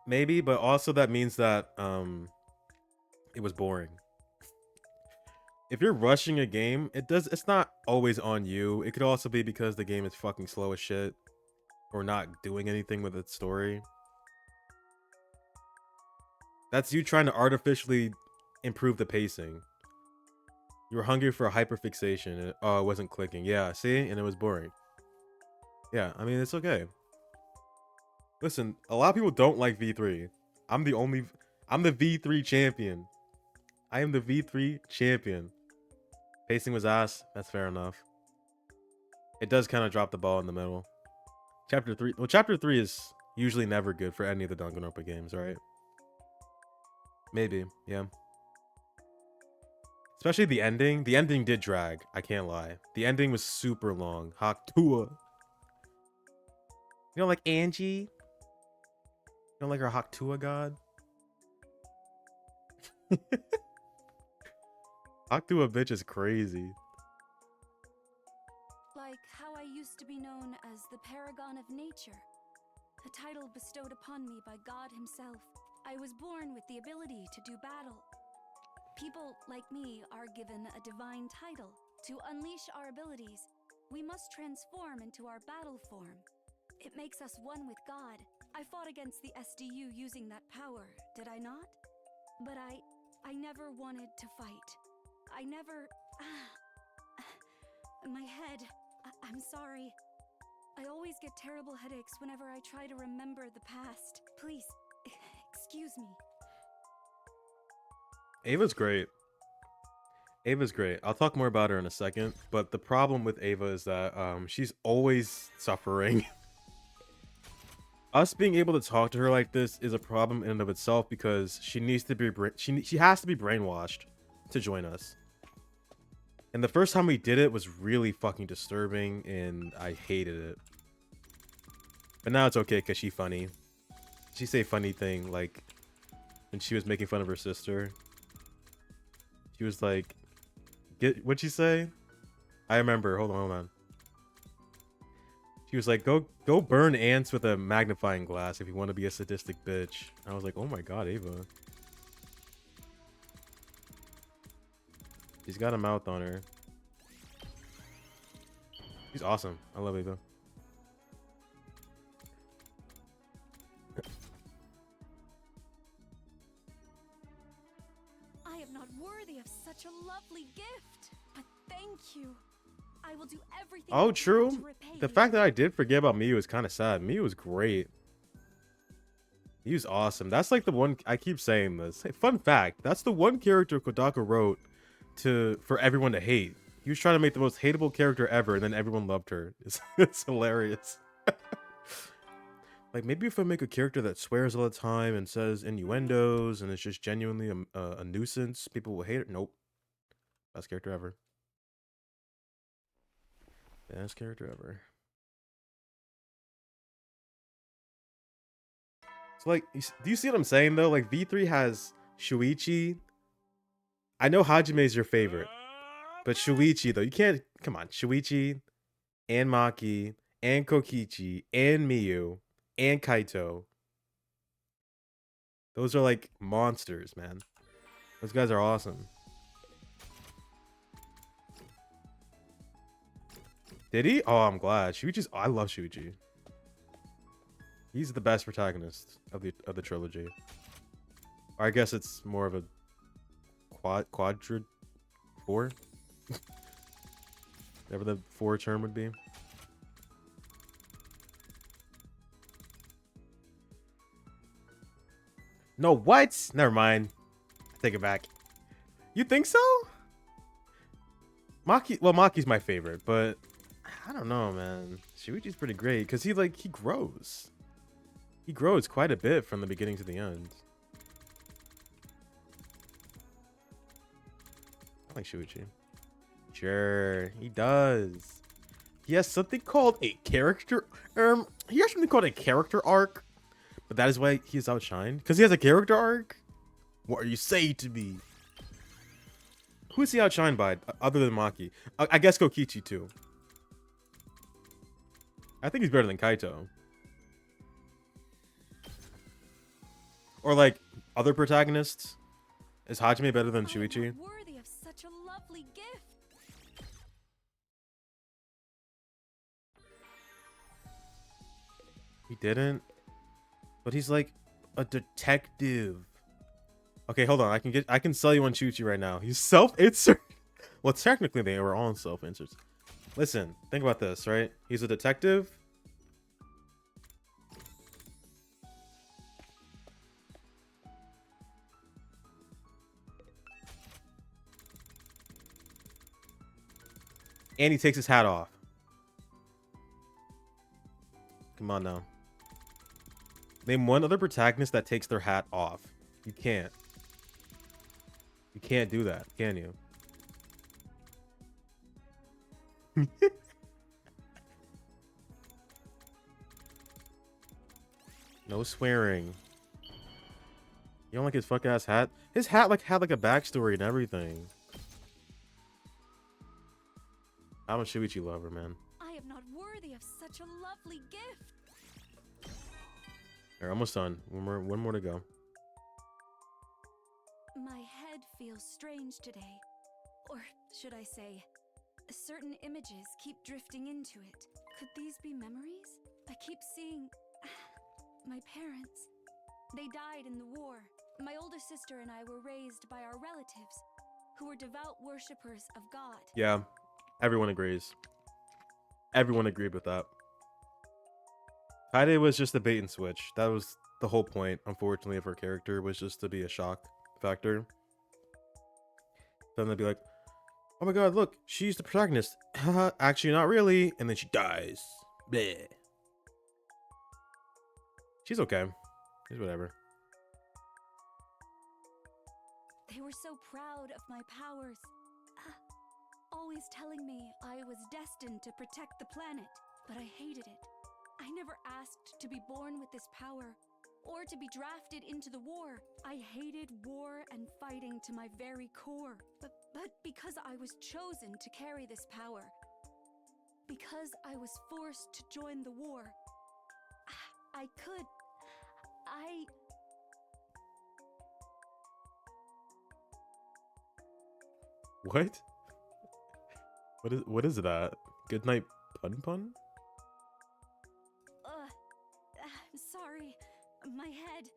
Maybe, but also that means that it was boring. If you're rushing a game, it's not always on you. It could also be because the game is fucking slow as shit or not doing anything with its story. That's you trying to artificially improve the pacing. You were hungry for a hyperfixation and it wasn't clicking. Yeah, see? And it was boring. Yeah, I mean, it's okay. Listen, a lot of people don't like V3. I'm the V3 champion. I am the V3 champion. Pacing was ass. That's fair enough. It does kind of drop the ball in the middle. Chapter 3. Well, Chapter 3 is usually never good for any of the Danganronpa games, right? Maybe, yeah. Especially the ending. The ending did drag. I can't lie. The ending was super long. Haktua. You don't like Angie? You don't like her Haktua god? Haktua bitch is crazy. Like how I used to be known as the Paragon of Nature, a title bestowed upon me by God himself. I was born with the ability to do battle. People like me are given a divine title. To unleash our abilities, we must transform into our battle form. It makes us one with God. I fought against the SDU using that power, did I not? But I never wanted to fight. I never... My head... I'm sorry. I always get terrible headaches whenever I try to remember the past. Please, excuse me. Ava's great. Ava's great. I'll talk more about her in a second, but the problem with Ava is that she's always suffering. Us being able to talk to her like this is a problem in and of itself because she needs to be she has to be brainwashed to join us. And the first time we did it was really fucking disturbing and I hated it. But now it's okay because she's funny. She say funny thing like when she was making fun of her sister. She was like, what'd she say? I remember. Hold on. She was like, go burn ants with a magnifying glass if you want to be a sadistic bitch. I was like, oh my god, Ava. She's got a mouth on her. She's awesome. I love Ava. I am not worthy of such a lovely gift, but thank you. I will do everything I Oh, can true. to repay The you. fact that I did forget about Miyu is kind of sad. Miyu was great. He was awesome. That's like the one I keep saying this. Hey, fun fact, that's the one character Kodaka wrote for everyone to hate. He was trying to make the most hateable character ever, and then everyone loved her. It's hilarious. Like, maybe if I make a character that swears all the time and says innuendos and it's just genuinely a nuisance, people will hate it. Nope. Best character ever. Best character ever. So, like, do you see what I'm saying, though? Like, V3 has Shuichi. I know Hajime is your favorite. But Shuichi, though, you can't... Come on. Shuichi and Maki and Kokichi and Miyu and Kaito. Those are, like, monsters, man. Those guys are awesome. Did he? Oh, I'm glad. Shuichi's... Oh, I love Shuichi. He's the best protagonist of the trilogy. Or I guess it's more of a quadrant 4. Whatever the 4 term would be. No, what? Never mind. Take it back. You think so? Maki, well, Maki's my favorite, but I don't know, man. Shuichi's pretty great because he grows. He grows quite a bit from the beginning to the end. I like Shuichi. Sure, he does. He has something called a character. He has something called a character arc, but that is why he's outshined because he has a character arc. What are you saying to me? Who's he outshined by other than Maki? I guess Kokichi too. I think he's better than Kaito. Or like other protagonists. Is Hajime better than Shuichi? I am not worthy of such a lovely gift. He didn't. But he's like a detective. Okay, hold on. I can sell you on Shuichi right now. He's self-insert. Well, technically they were all self-inserts. Listen, think about this, right? He's a detective. And he takes his hat off. Come on now. Name one other protagonist that takes their hat off. You can't. You can't do that, can you? No swearing. You don't like his fuck ass hat? His hat had like a backstory and everything. I'm a Shuichi lover, man. I am not worthy of such a lovely gift. Alright, almost done. One more to go. My head feels strange today. Or should I say, certain images keep drifting into it. Could these be memories? I keep seeing my parents. They died in the war. My older sister and I were raised by our relatives, who were devout worshippers of God. Yeah, everyone agrees. Everyone agreed with that. Kaede was just a bait and switch. That was the whole point, unfortunately, of her character, was just to be a shock factor. Then they'd be like, oh my god, look, she's the protagonist. Actually, not really. And then she dies. Bleh. She's okay. She's whatever. They were so proud of my powers. Always telling me I was destined to protect the planet, but I hated it. I never asked to be born with this power, or to be drafted into the war. I hated war and fighting to my very core. But because I was chosen to carry this power, because I was forced to join the war, What? What is that? Good night pun? sorry, my head.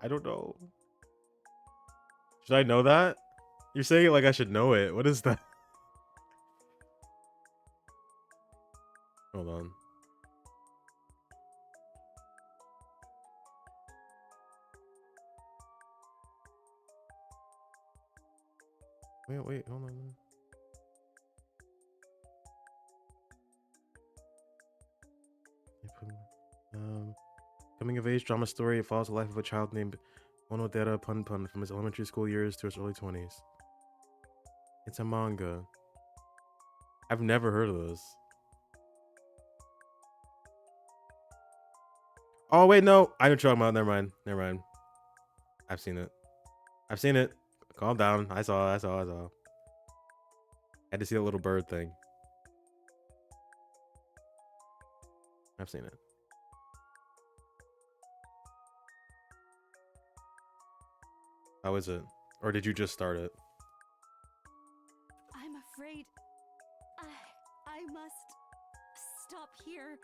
I don't know. Should I know that? You're saying it like I should know it. What is that? Hold on. Wait, hold on. Coming of age drama story. It follows the life of a child named Onodera Pun from his elementary school years to his early 20s. It's a manga. I've never heard of this. Oh wait, no, I know what you're talking about. Never mind. I've seen it. Calm down. I saw. Had to see that little bird thing. I've seen it. How is it? Or did you just start it? I'm afraid I must stop here.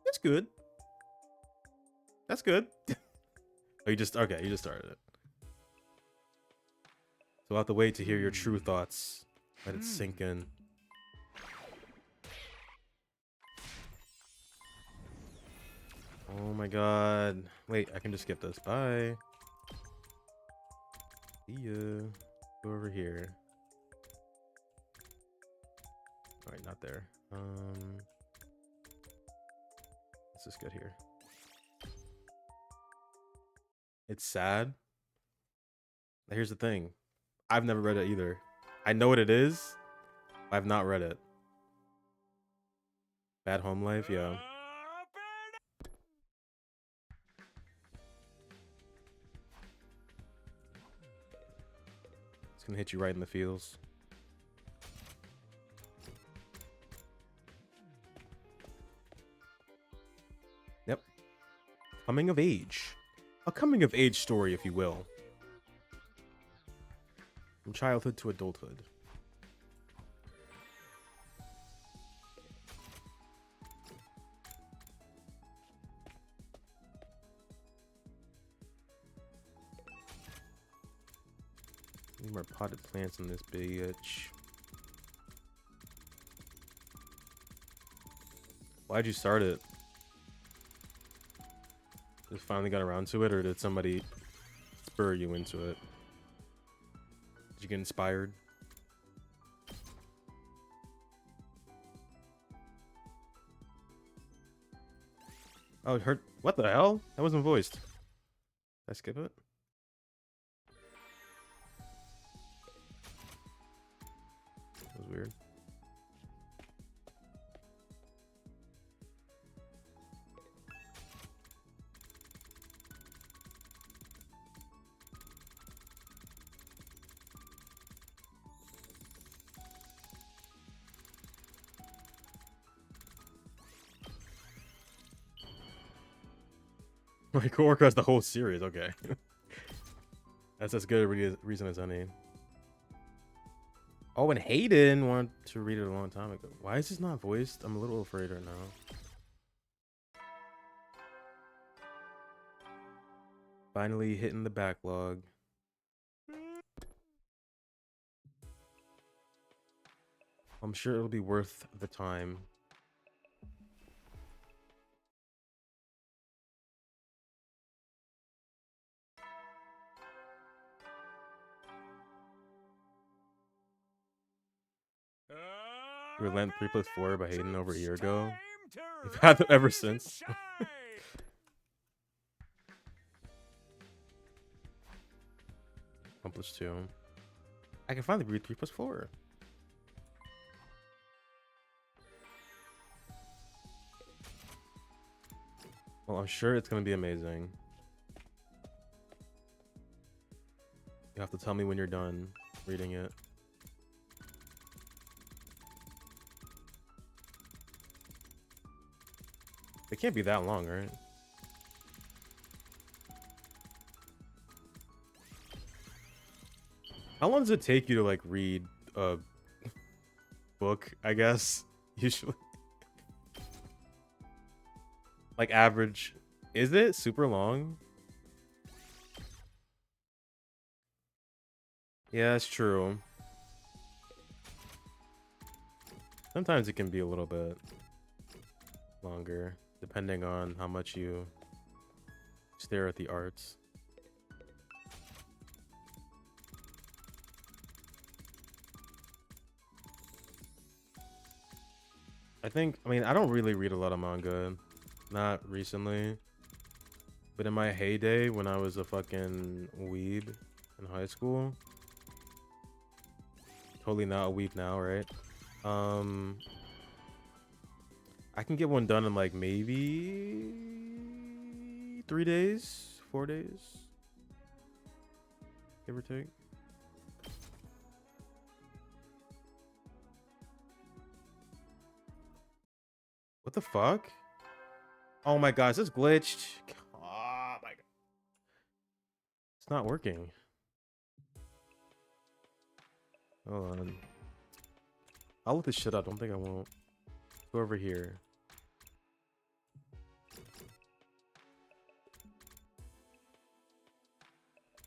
That's good. That's good. Oh, you just started it. So I'll have to wait to hear your true thoughts. Let it sink in. god. Wait, I can just skip this. Bye. See ya. Go over here. Alright, not there. Let's just get here. It's sad. Here's the thing. I've never read it either. I know what it is. I've not read it. Bad Home Life, yeah. It's gonna hit you right in the feels. Yep. Coming of age. A coming of age story, if you will. From childhood to adulthood. Need more potted plants in this bitch. Why'd you start it? Just finally got around to it, or did somebody spur you into it? Did you get inspired? Oh, it hurt. What the hell? That wasn't voiced. Did I skip it? That was weird. My coworker has the whole series. Okay. That's as good a reason as any. Oh, and Hayden wanted to read it a long time ago. Why is this not voiced? I'm a little afraid right now. Finally hitting the backlog. I'm sure it'll be worth the time. We lent 3+4 by Hayden over a year ago. We've had them ever since. 1+2. I can finally read 3+4. Well, I'm sure it's gonna be amazing. You have to tell me when you're done reading it. It can't be that long, right? How long does it take you to like read a book, I guess? Usually. Like average. Is it super long? Yeah, that's true. Sometimes it can be a little bit longer, depending on how much you stare at the arts. I mean, I don't really read a lot of manga. Not recently. But in my heyday, when I was a fucking weeb in high school. Totally not a weeb now, right? I can get one done in like maybe 3 days, 4 days. Give or take. What the fuck? Oh my gosh, this glitched. Oh my god. It's not working. Hold on. I'll look this shit up. Don't think I won't. Go over here.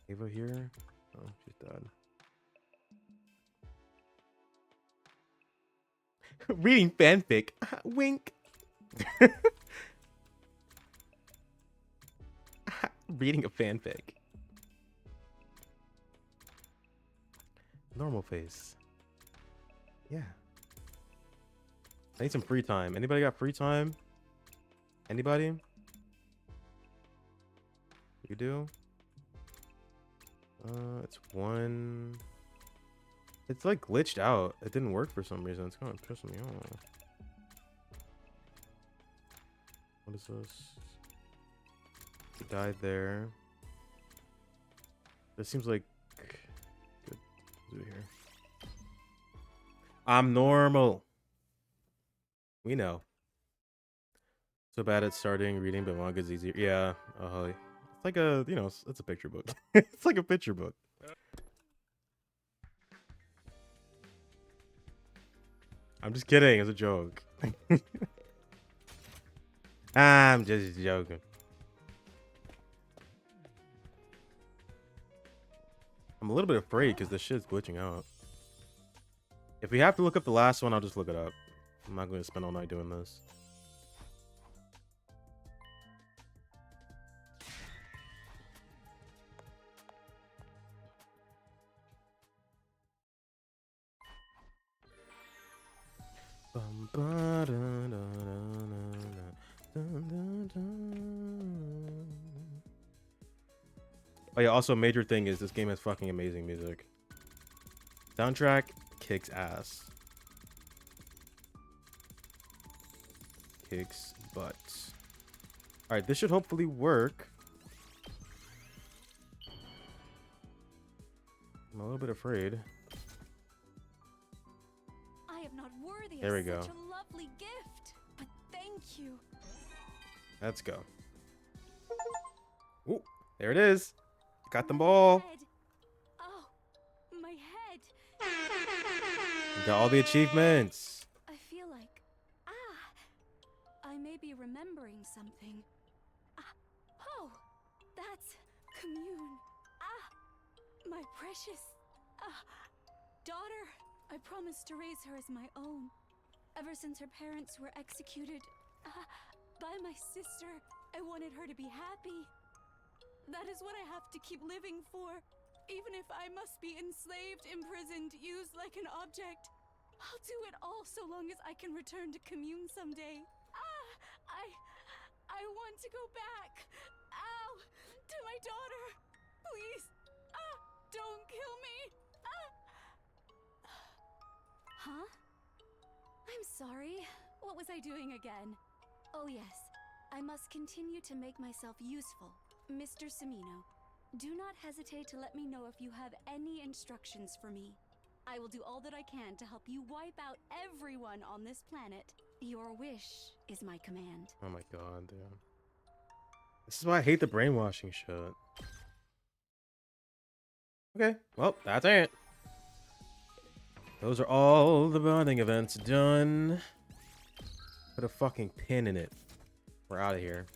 Ava here? Oh, she's dead. Reading fanfic. Wink. Reading a fanfic. Normal face. Yeah. I need some free time. Anybody got free time? Anybody? You do? It's one. It's like glitched out. It didn't work for some reason. It's kind of pissing me off. What is this? He died there. This seems like good. What's here? I'm normal. We know. So bad at starting reading, but manga's easier. Yeah. It's like a, you know, it's a picture book. It's like a picture book. I'm just kidding. It's a joke. I'm just joking. I'm a little bit afraid because this shit's glitching out. If we have to look up the last one, I'll just look it up. I'm not going to spend all night doing this. Oh yeah, also a major thing is this game has fucking amazing music. Soundtrack kicks ass. Kicks butt. Alright, this should hopefully work. I'm a little bit afraid. I am not worthy There we of go. such a lovely gift, but thank you. Let's go. Ooh, there it is. Got them all. Head. Oh, my head. Got all the achievements. I feel like, I may be remembering something. Oh, that's Commune. My precious, daughter. I promised to raise her as my own. Ever since her parents were executed, by my sister, I wanted her to be happy. That is what I have to keep living for. Even if I must be enslaved, imprisoned, used like an object, I'll do it all so long as I can return to Commune someday. I want to go back. Ow! To my daughter. Please. Don't kill me. Huh? I'm sorry. What was I doing again? Oh yes. I must continue to make myself useful. Mr. Semino, do not hesitate to let me know if you have any instructions for me. I will do all that I can to help you wipe out everyone on this planet. Your wish is my command. Oh my god, dude. This is why I hate the brainwashing shit. Okay, well, that's it. Those are all the bonding events done. Put a fucking pin in it. We're out of here.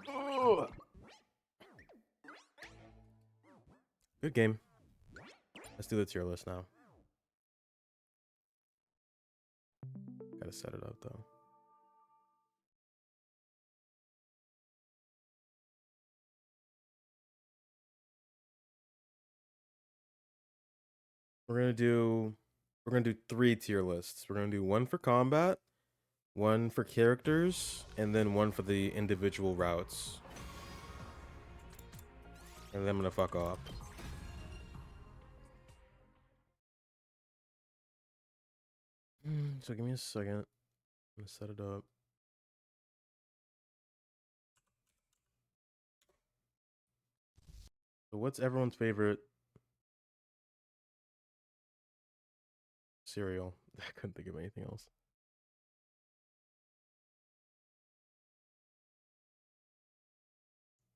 Oh. Good game. Let's do the tier list now. Gotta set it up though. We're gonna do 3 tier lists. We're gonna do one for combat, one for characters, and then one for the individual routes. And then I'm gonna fuck off. So give me a second. I'm gonna set it up. So what's everyone's favorite cereal? I couldn't think of anything else.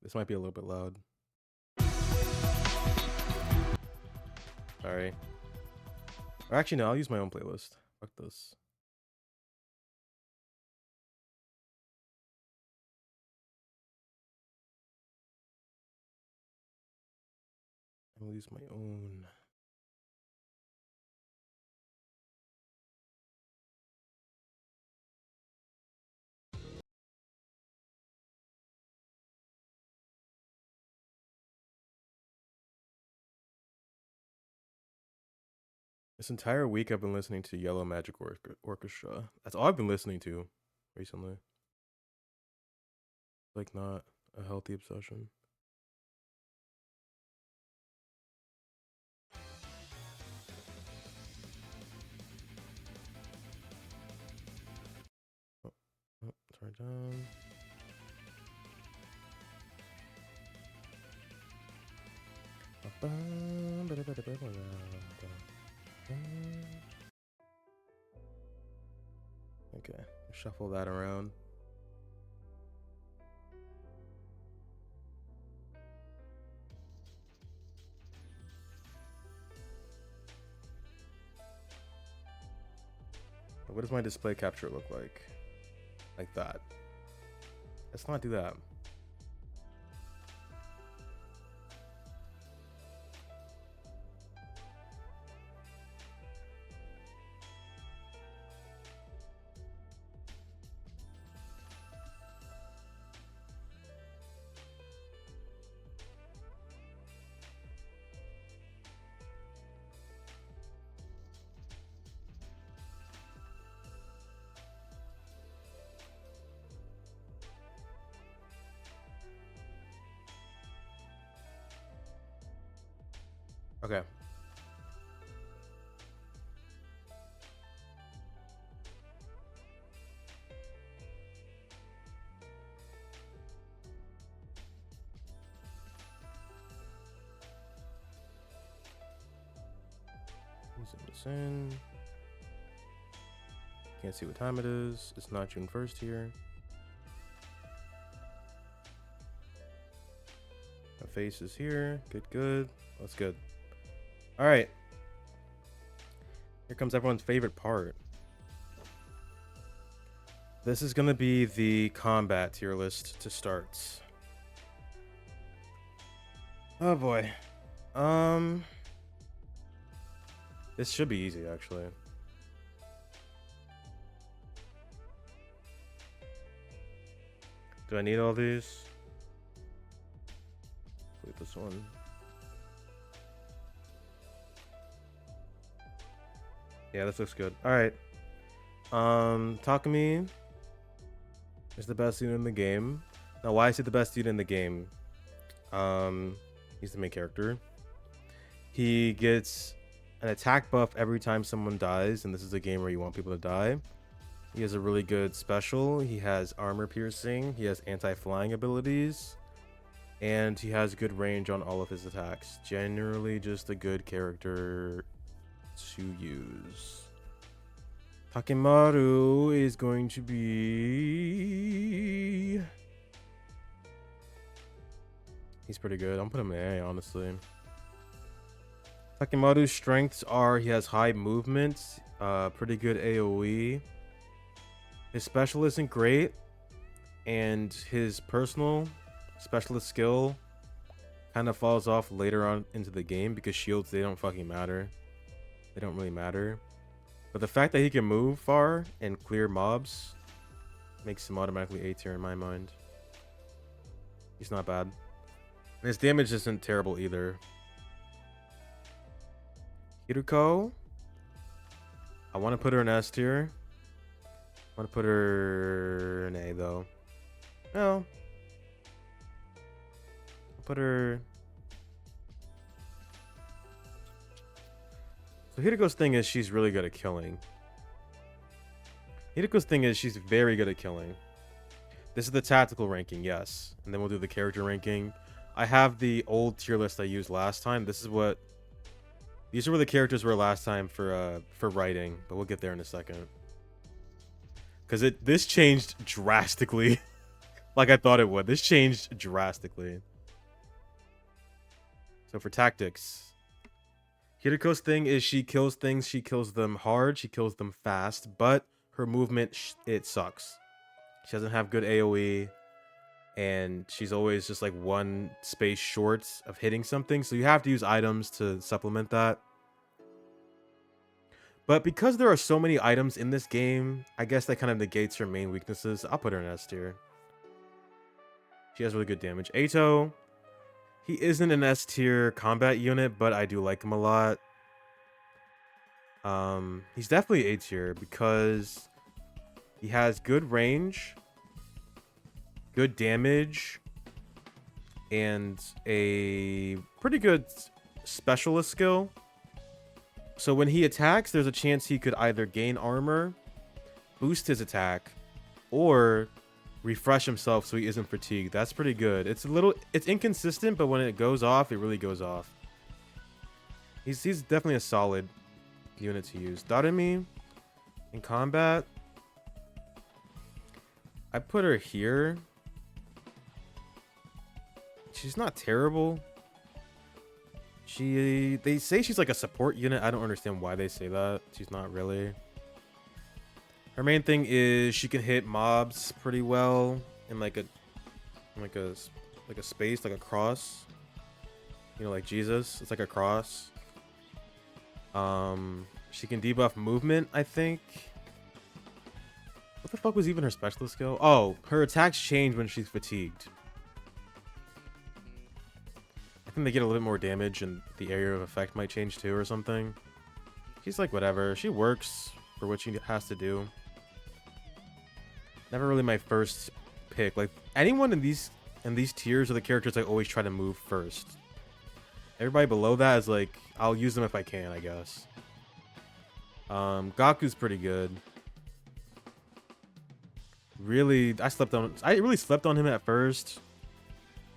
This might be a little bit loud. Sorry. Or actually, no, I'll use my own playlist. Fuck this. I'll use my own. This entire week I've been listening to Yellow Magic Orchestra. That's all I've been listening to recently. Like not a healthy obsession. Oh, turn it down. Okay, shuffle that around. What does my display capture look like? Like that. Let's not do that. Okay. Zoom this in. Can't see what time it is. It's not June 1st here. My face is here. Good, good. That's good. All right. Here comes everyone's favorite part. This is going to be the combat tier list to start. Oh boy. This should be easy actually. Do I need all these? Delete this one. Yeah, this looks good. All right. Takumi is the best unit in the game. Now, why is he the best unit in the game? He's the main character. He gets an attack buff every time someone dies, and this is a game where you want people to die. He has a really good special. He has armor piercing. He has anti-flying abilities. And he has good range on all of his attacks. Generally just a good character to use. Takemaru is going to be... He's pretty good. I'm putting him in A, honestly. Takemaru's strengths are he has high movement, pretty good AoE. His special isn't great, and his personal specialist skill kind of falls off later on into the game because shields, they don't fucking matter. They don't really matter. But the fact that he can move far and clear mobs makes him automatically A tier in my mind. He's not bad. And his damage isn't terrible either. Hiruko, I want to put her in S tier. I want to put her in A though. No. I'll put her... So Hiruko's thing is she's really good at killing. Hiruko's thing is she's very good at killing. This is the tactical ranking, yes. And then we'll do the character ranking. I have the old tier list I used last time. This is what... These are where the characters were last time for writing, but we'll get there in a second. Because this changed drastically. Like I thought it would. This changed drastically. So for tactics... Hiruko's thing is she kills things. She kills them hard. She kills them fast. But her movement, it sucks. She doesn't have good AoE. And she's always just like one space short of hitting something. So you have to use items to supplement that. But because there are so many items in this game, I guess that kind of negates her main weaknesses. I'll put her in S tier. She has really good damage. Ato. He isn't an S tier combat unit, but I do like him a lot. He's definitely A tier because he has good range, good damage, and a pretty good specialist skill. So when he attacks, there's a chance he could either gain armor, boost his attack, or refresh himself so he isn't fatigued. That's pretty good. It's inconsistent, but when it goes off, it really goes off. He's definitely a solid unit to use. Darumi in combat, I put her here. She's not terrible. They say she's like a support unit. I don't understand why they say that. She's not really. Her main thing is she can hit mobs pretty well in like a space, like a cross. You know, like Jesus. It's like a cross. She can debuff movement, I think. What the fuck was even her specialist skill? Oh, her attacks change when she's fatigued. I think they get a little bit more damage and the area of effect might change too or something. She's like whatever. She works for what she has to do. Never really my first pick. Like anyone in these tiers are the characters I always try to move first. Everybody below that is like, I'll use them if I can, I guess. Gaku's pretty good. Really, I really slept on him at first.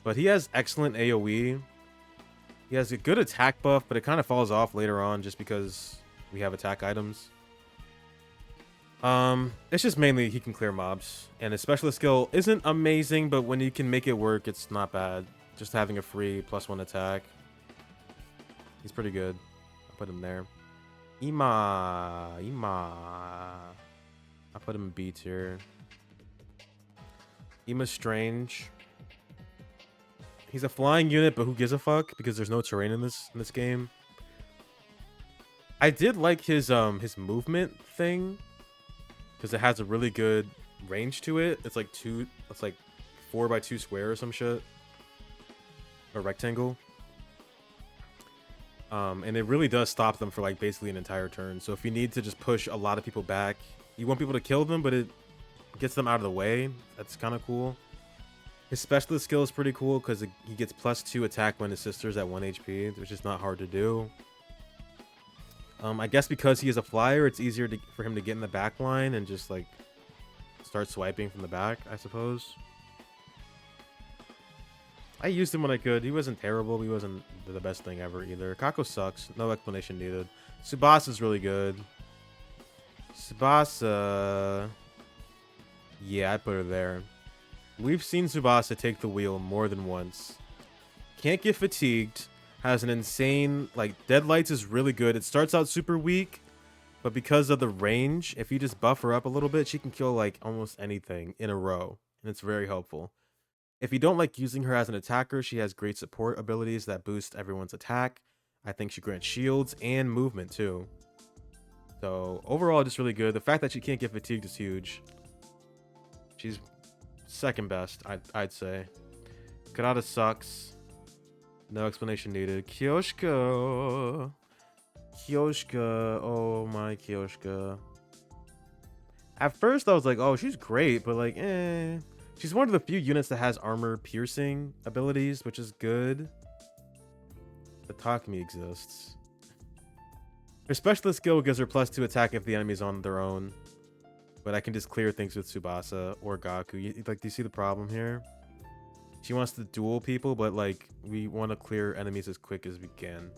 But he has excellent AoE. He has a good attack buff, but it kind of falls off later on just because we have attack items. It's just mainly he can clear mobs. And his specialist skill isn't amazing, but when you can make it work, it's not bad. Just having a free +1 attack. He's pretty good. I'll put him there. Ima. I'll put him in B tier. Ima's strange. He's a flying unit, but who gives a fuck? Because there's no terrain in this game. I did like his movement thing. Because it has a really good range to it. It's like 4x2 square or some shit. A rectangle. And it really does stop them for like basically an entire turn. So if you need to just push a lot of people back, you want people to kill them, but it gets them out of the way. That's kind of cool. His specialist skill is pretty cool because he gets +2 attack when his sister's at 1 HP, which is not hard to do. I guess because he is a flyer, it's easier for him to get in the back line and just like start swiping from the back, I suppose. I used him when I could. He wasn't terrible. He wasn't the best thing ever either. Kako sucks. No explanation needed. Tsubasa's really good. Tsubasa... Yeah, I put her there. We've seen Tsubasa take the wheel more than once. Can't get fatigued. Has an insane... Like, Deadlights is really good. It starts out super weak, but because of the range, if you just buff her up a little bit, she can kill, like, almost anything in a row. And it's very helpful. If you don't like using her as an attacker, she has great support abilities that boost everyone's attack. I think she grants shields and movement too. So overall, just really good. The fact that she can't get fatigued is huge. She's second best, I'd say. Karada sucks. No explanation needed. Kyoshka. Oh my Kyoshka. At first I was like, oh, she's great, but like, eh. She's one of the few units that has armor piercing abilities, which is good. The Takumi exists. Her specialist skill gives her +2 attack if the enemy's on their own. But I can just clear things with Tsubasa or Gaku. Like, do you see the problem here? She wants to duel people, but like, we want to clear enemies as quick as we can.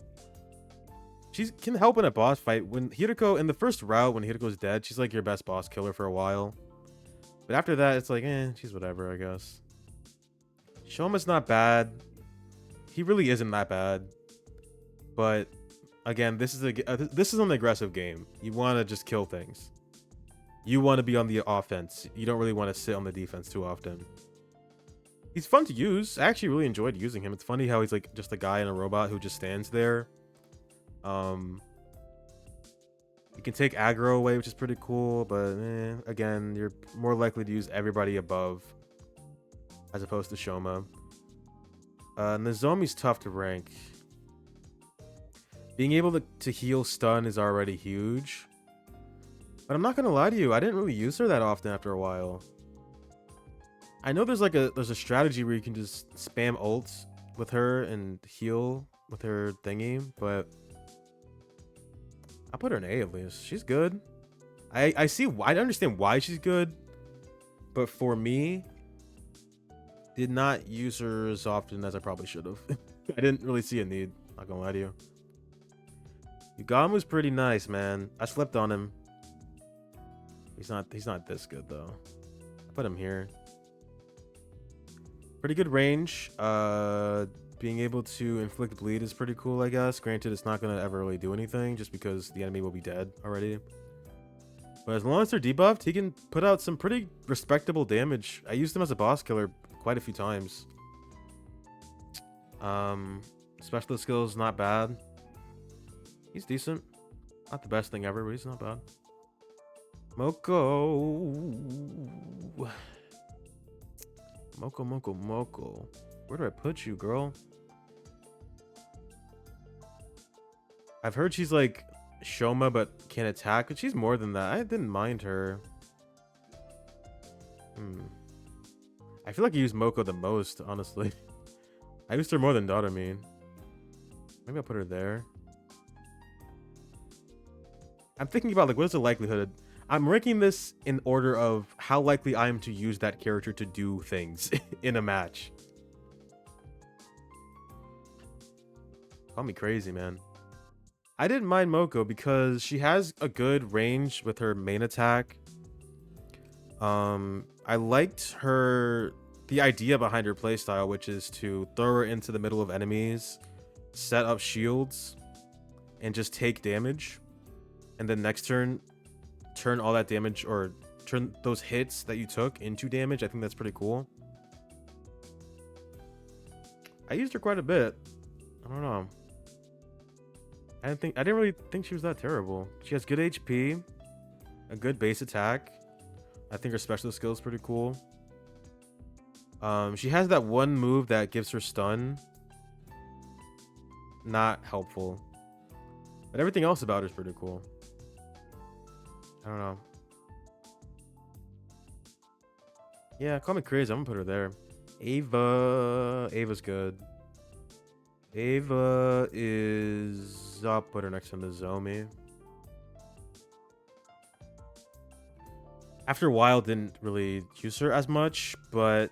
She can help in a boss fight. When Hiriko, in the first route, when Hiriko's dead, she's like your best boss killer for a while. But after that, it's like, she's whatever, I guess. Shoma's not bad. He really isn't that bad. But again, this is an aggressive game. You want to just kill things. You want to be on the offense. You don't really want to sit on the defense too often. He's fun to use. I actually really enjoyed using him. It's funny how he's like just a guy in a robot who just stands there. You can take aggro away, which is pretty cool, but again, you're more likely to use everybody above as opposed to Shoma. Nozomi's tough to rank. Being able to heal stun is already huge. But I'm not gonna lie to you, I didn't really use her that often after a while. I know there's a strategy where you can just spam ults with her and heal with her thingy, but I put her in A at least. She's good. I understand why she's good, but for me, did not use her as often as I probably should have. I didn't really see a need, not gonna lie to you. Yugan was pretty nice, man. I slept on him. He's not this good though. I put him here. Pretty good range. Being able to inflict bleed is pretty cool, I guess. Granted, it's not gonna ever really do anything just because the enemy will be dead already. But as long as they're debuffed, he can put out some pretty respectable damage. I used him as a boss killer quite a few times. Specialist skills, not bad. He's decent. Not the best thing ever, but he's not bad. Moko. Moko. Where do I put you, girl? I've heard she's like Shoma, but can't attack. But she's more than that. I didn't mind her. I feel like I use Moko the most, honestly. I used her more than Daughter-Me. Maybe I'll put her there. I'm thinking about like what is the likelihood. I'm ranking this in order of how likely I am to use that character to do things in a match. Call me crazy, man. I didn't mind Moko because she has a good range with her main attack. I liked the idea behind her playstyle, which is to throw her into the middle of enemies, set up shields, and just take damage. And then next turn, turn all that damage or turn those hits that you took into damage. I think that's pretty cool. I used her quite a bit. I don't know. I didn't really think she was that terrible. She has good HP, a good base attack. I think her specialist skill is pretty cool. She has that one move that gives her stun. Not helpful. But everything else about her is pretty cool. I don't know. Yeah, call me crazy. I'm gonna put her there. Ava's good. Ava is... I'll put her next to Nozomi. After a while, didn't really use her as much, but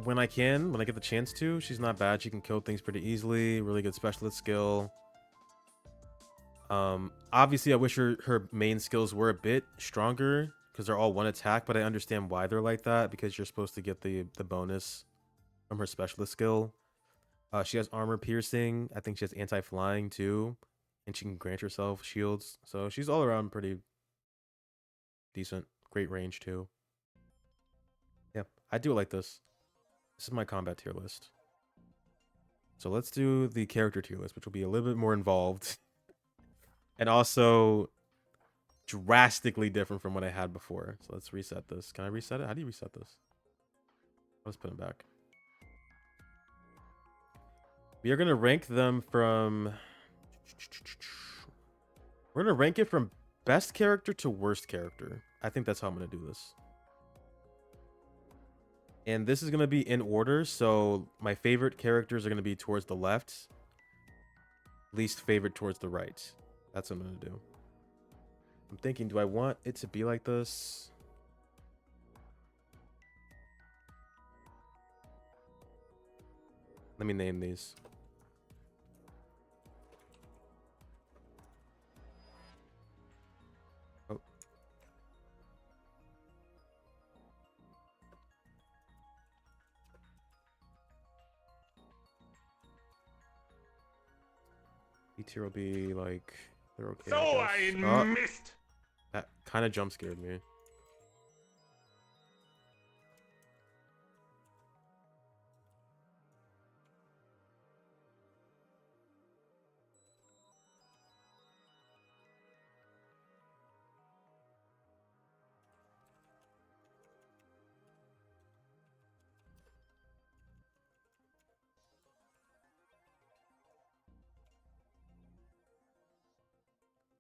when I get the chance to, she's not bad. She can kill things pretty easily. Really good specialist skill. Obviously, I wish her main skills were a bit stronger because they're all one attack, but I understand why they're like that because you're supposed to get the bonus from her specialist skill. She has armor piercing. I think she has anti-flying too, and she can grant herself shields. So she's all around pretty decent. Great range too. Yeah, I do it like this. This is my combat tier list. So let's do the character tier list, which will be a little bit more involved. And also drastically different from what I had before. So let's reset this. Can I reset it? How do you reset this? Let's put them back. We are going to rank them from... We're going to rank it from best character to worst character. I think that's how I'm going to do this. And this is going to be in order. So my favorite characters are going to be towards the left. Least favorite towards the right. That's what I'm going to do. I'm thinking, do I want it to be like this? Let me name these. Oh. B tier will be like... They're okay. So I missed. That kind of jump scared me.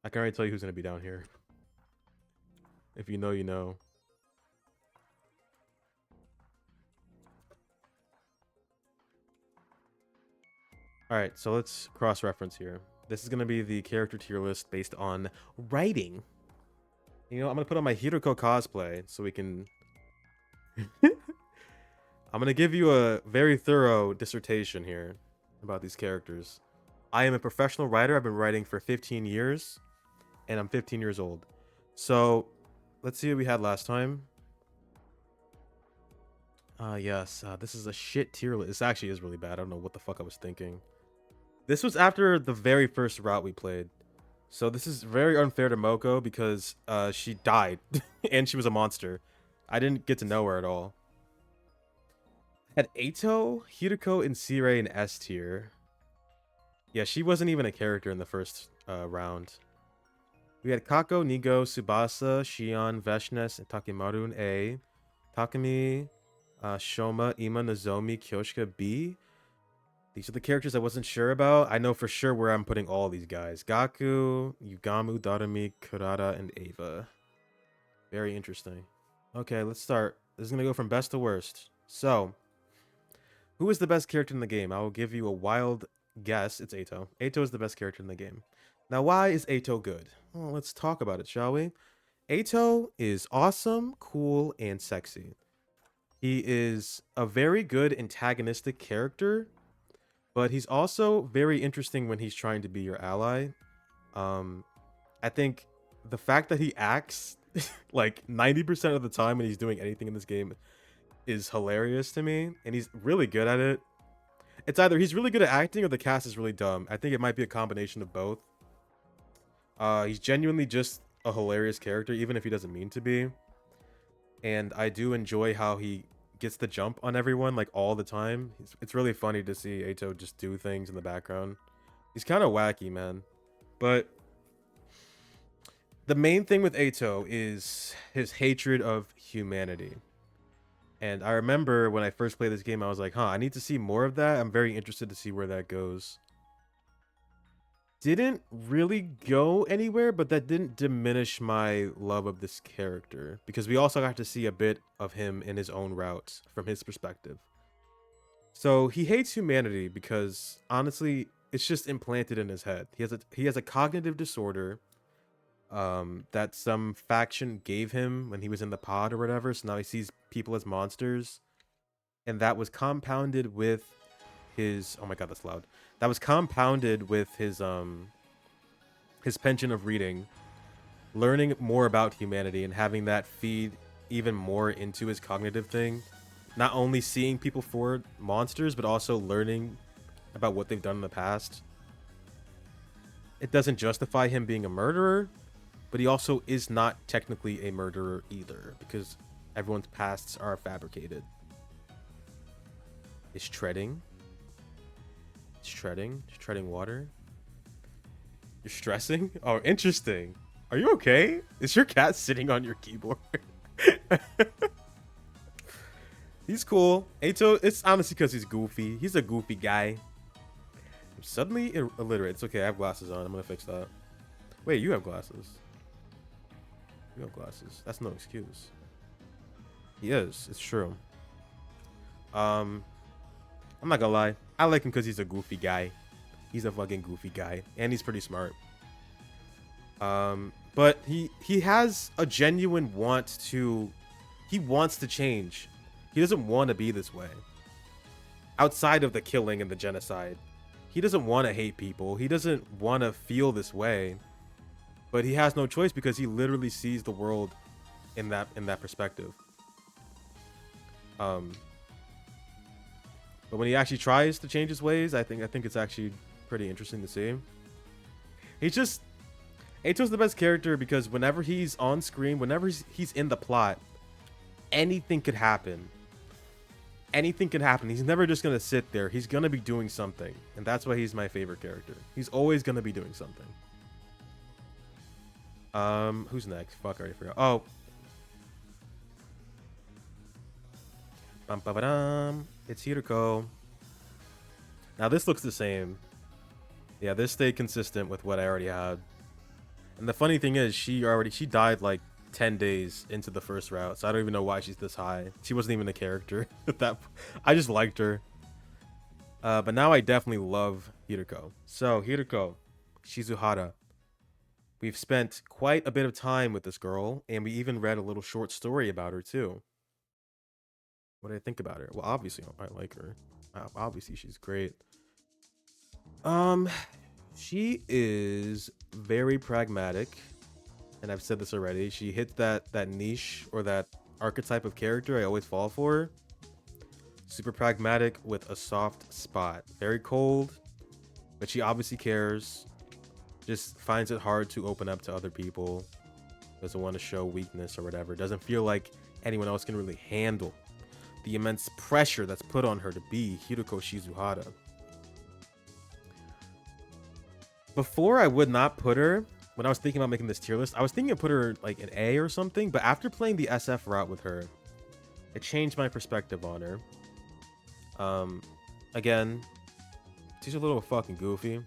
I can already tell you who's gonna be down here. If you know, you know. Alright, so let's cross-reference here. This is gonna be the character tier list based on writing. You know, I'm gonna put on my Hiroko cosplay so we can... I'm gonna give you a very thorough dissertation here about these characters. I am a professional writer. I've been writing for 15 years, and I'm 15 years old. So, let's see what we had last time. Yes, this is a shit tier list. This actually is really bad. I don't know what the fuck I was thinking. This was after the very first route we played. So this is very unfair to Moko because she died and she was a monster. I didn't get to know her at all. Had Eito, Hiroko, and Sirei in S tier. Yeah, she wasn't even a character in the first round. We had Kako, Nigo, Tsubasa, Shion, Veshnes, and Takemaru in A. Takumi, Shoma, Ima, Nozomi, Kyoshika B. These are the characters I wasn't sure about. I know for sure where I'm putting all these guys. Gaku, Yugamu, Darumi, Kurata, and Ava. Very interesting. Okay, let's start. This is going to go from best to worst. So, who is the best character in the game? I will give you a wild guess. It's Eito. Eito is the best character in the game. Now, why is Eito good? Well, let's talk about it, shall we? Eito is awesome, cool, and sexy. He is a very good antagonistic character, but he's also very interesting when he's trying to be your ally. I think the fact that he acts like 90% of the time when he's doing anything in this game is hilarious to me, and he's really good at it. It's either he's really good at acting or the cast is really dumb. I think it might be a combination of both. He's genuinely just a hilarious character, even if he doesn't mean to be. And I do enjoy how he gets the jump on everyone like all the time. It's really funny to see Eito just do things in the background. He's kind of wacky, man. But the main thing with Eito is his hatred of humanity. And I remember when I first played this game, I was like, I need to see more of that. I'm very interested to see where that goes. Didn't really go anywhere, but that didn't diminish my love of this character, because we also got to see a bit of him in his own route from his perspective. So he hates humanity because honestly, it's just implanted in his head. He has a cognitive disorder that some faction gave him when he was in the pod or whatever. So now he sees people as monsters, and that was compounded with his, oh my god, that's loud. That was compounded with his penchant of reading, learning more about humanity, and having that feed even more into his cognitive thing. Not only seeing people for monsters, but also learning about what they've done in the past. It doesn't justify him being a murderer, but he also is not technically a murderer either, because everyone's pasts are fabricated. Is treading. It's treading. It's treading water. You're stressing? Oh, interesting. Are you okay? Is your cat sitting on your keyboard? He's cool. Eito, it's honestly because he's goofy. He's a goofy guy. I'm suddenly illiterate. It's okay. I have glasses on. I'm going to fix that. Wait, you have glasses. You have glasses. That's no excuse. He is. It's true. I'm not gonna lie. I like him because he's a goofy guy. He's a fucking goofy guy. And he's pretty smart. But he has a genuine want to... He wants to change. He doesn't want to be this way. Outside of the killing and the genocide. He doesn't want to hate people. He doesn't want to feel this way. But he has no choice because he literally sees the world in that perspective. But when he actually tries to change his ways, I think it's actually pretty interesting to see. Eito's the best character because whenever he's on screen, whenever he's in the plot, anything could happen. Anything can happen. He's never just gonna sit there. He's gonna be doing something, and that's why he's my favorite character. He's always gonna be doing something. Who's next? Fuck, I already forgot. Oh. It's Hiroko. Now this looks the same. Yeah, this stayed consistent with what I already had. And the funny thing is, she died like 10 days into the first route, so I don't even know why she's this high. She wasn't even a character. I just liked her. But now I definitely love Hiroko. So Hiroko Shizuhara. We've spent quite a bit of time with this girl, and we even read a little short story about her too. What do I think about her? Well, obviously I like her. Obviously she's great. She is very pragmatic, and I've said this already. She hits that niche or that archetype of character I always fall for. Super pragmatic with a soft spot. Very cold, but she obviously cares. Just finds it hard to open up to other people. Doesn't want to show weakness or whatever. Doesn't feel like anyone else can really handle the immense pressure that's put on her to be Hiroko Shizuhara. Before, I would not put her, when I was thinking about making this tier list, I was thinking of put her like an A or something, but after playing the SF route with her, it changed my perspective on her. Again, she's a little fucking goofy.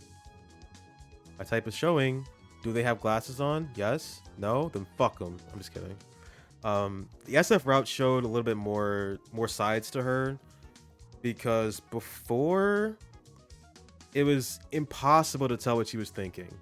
My type is showing. Do they have glasses on? Yes. No? Then fuck them. I'm just kidding. The SF route showed a little bit more sides to her, because before it was impossible to tell what she was thinking.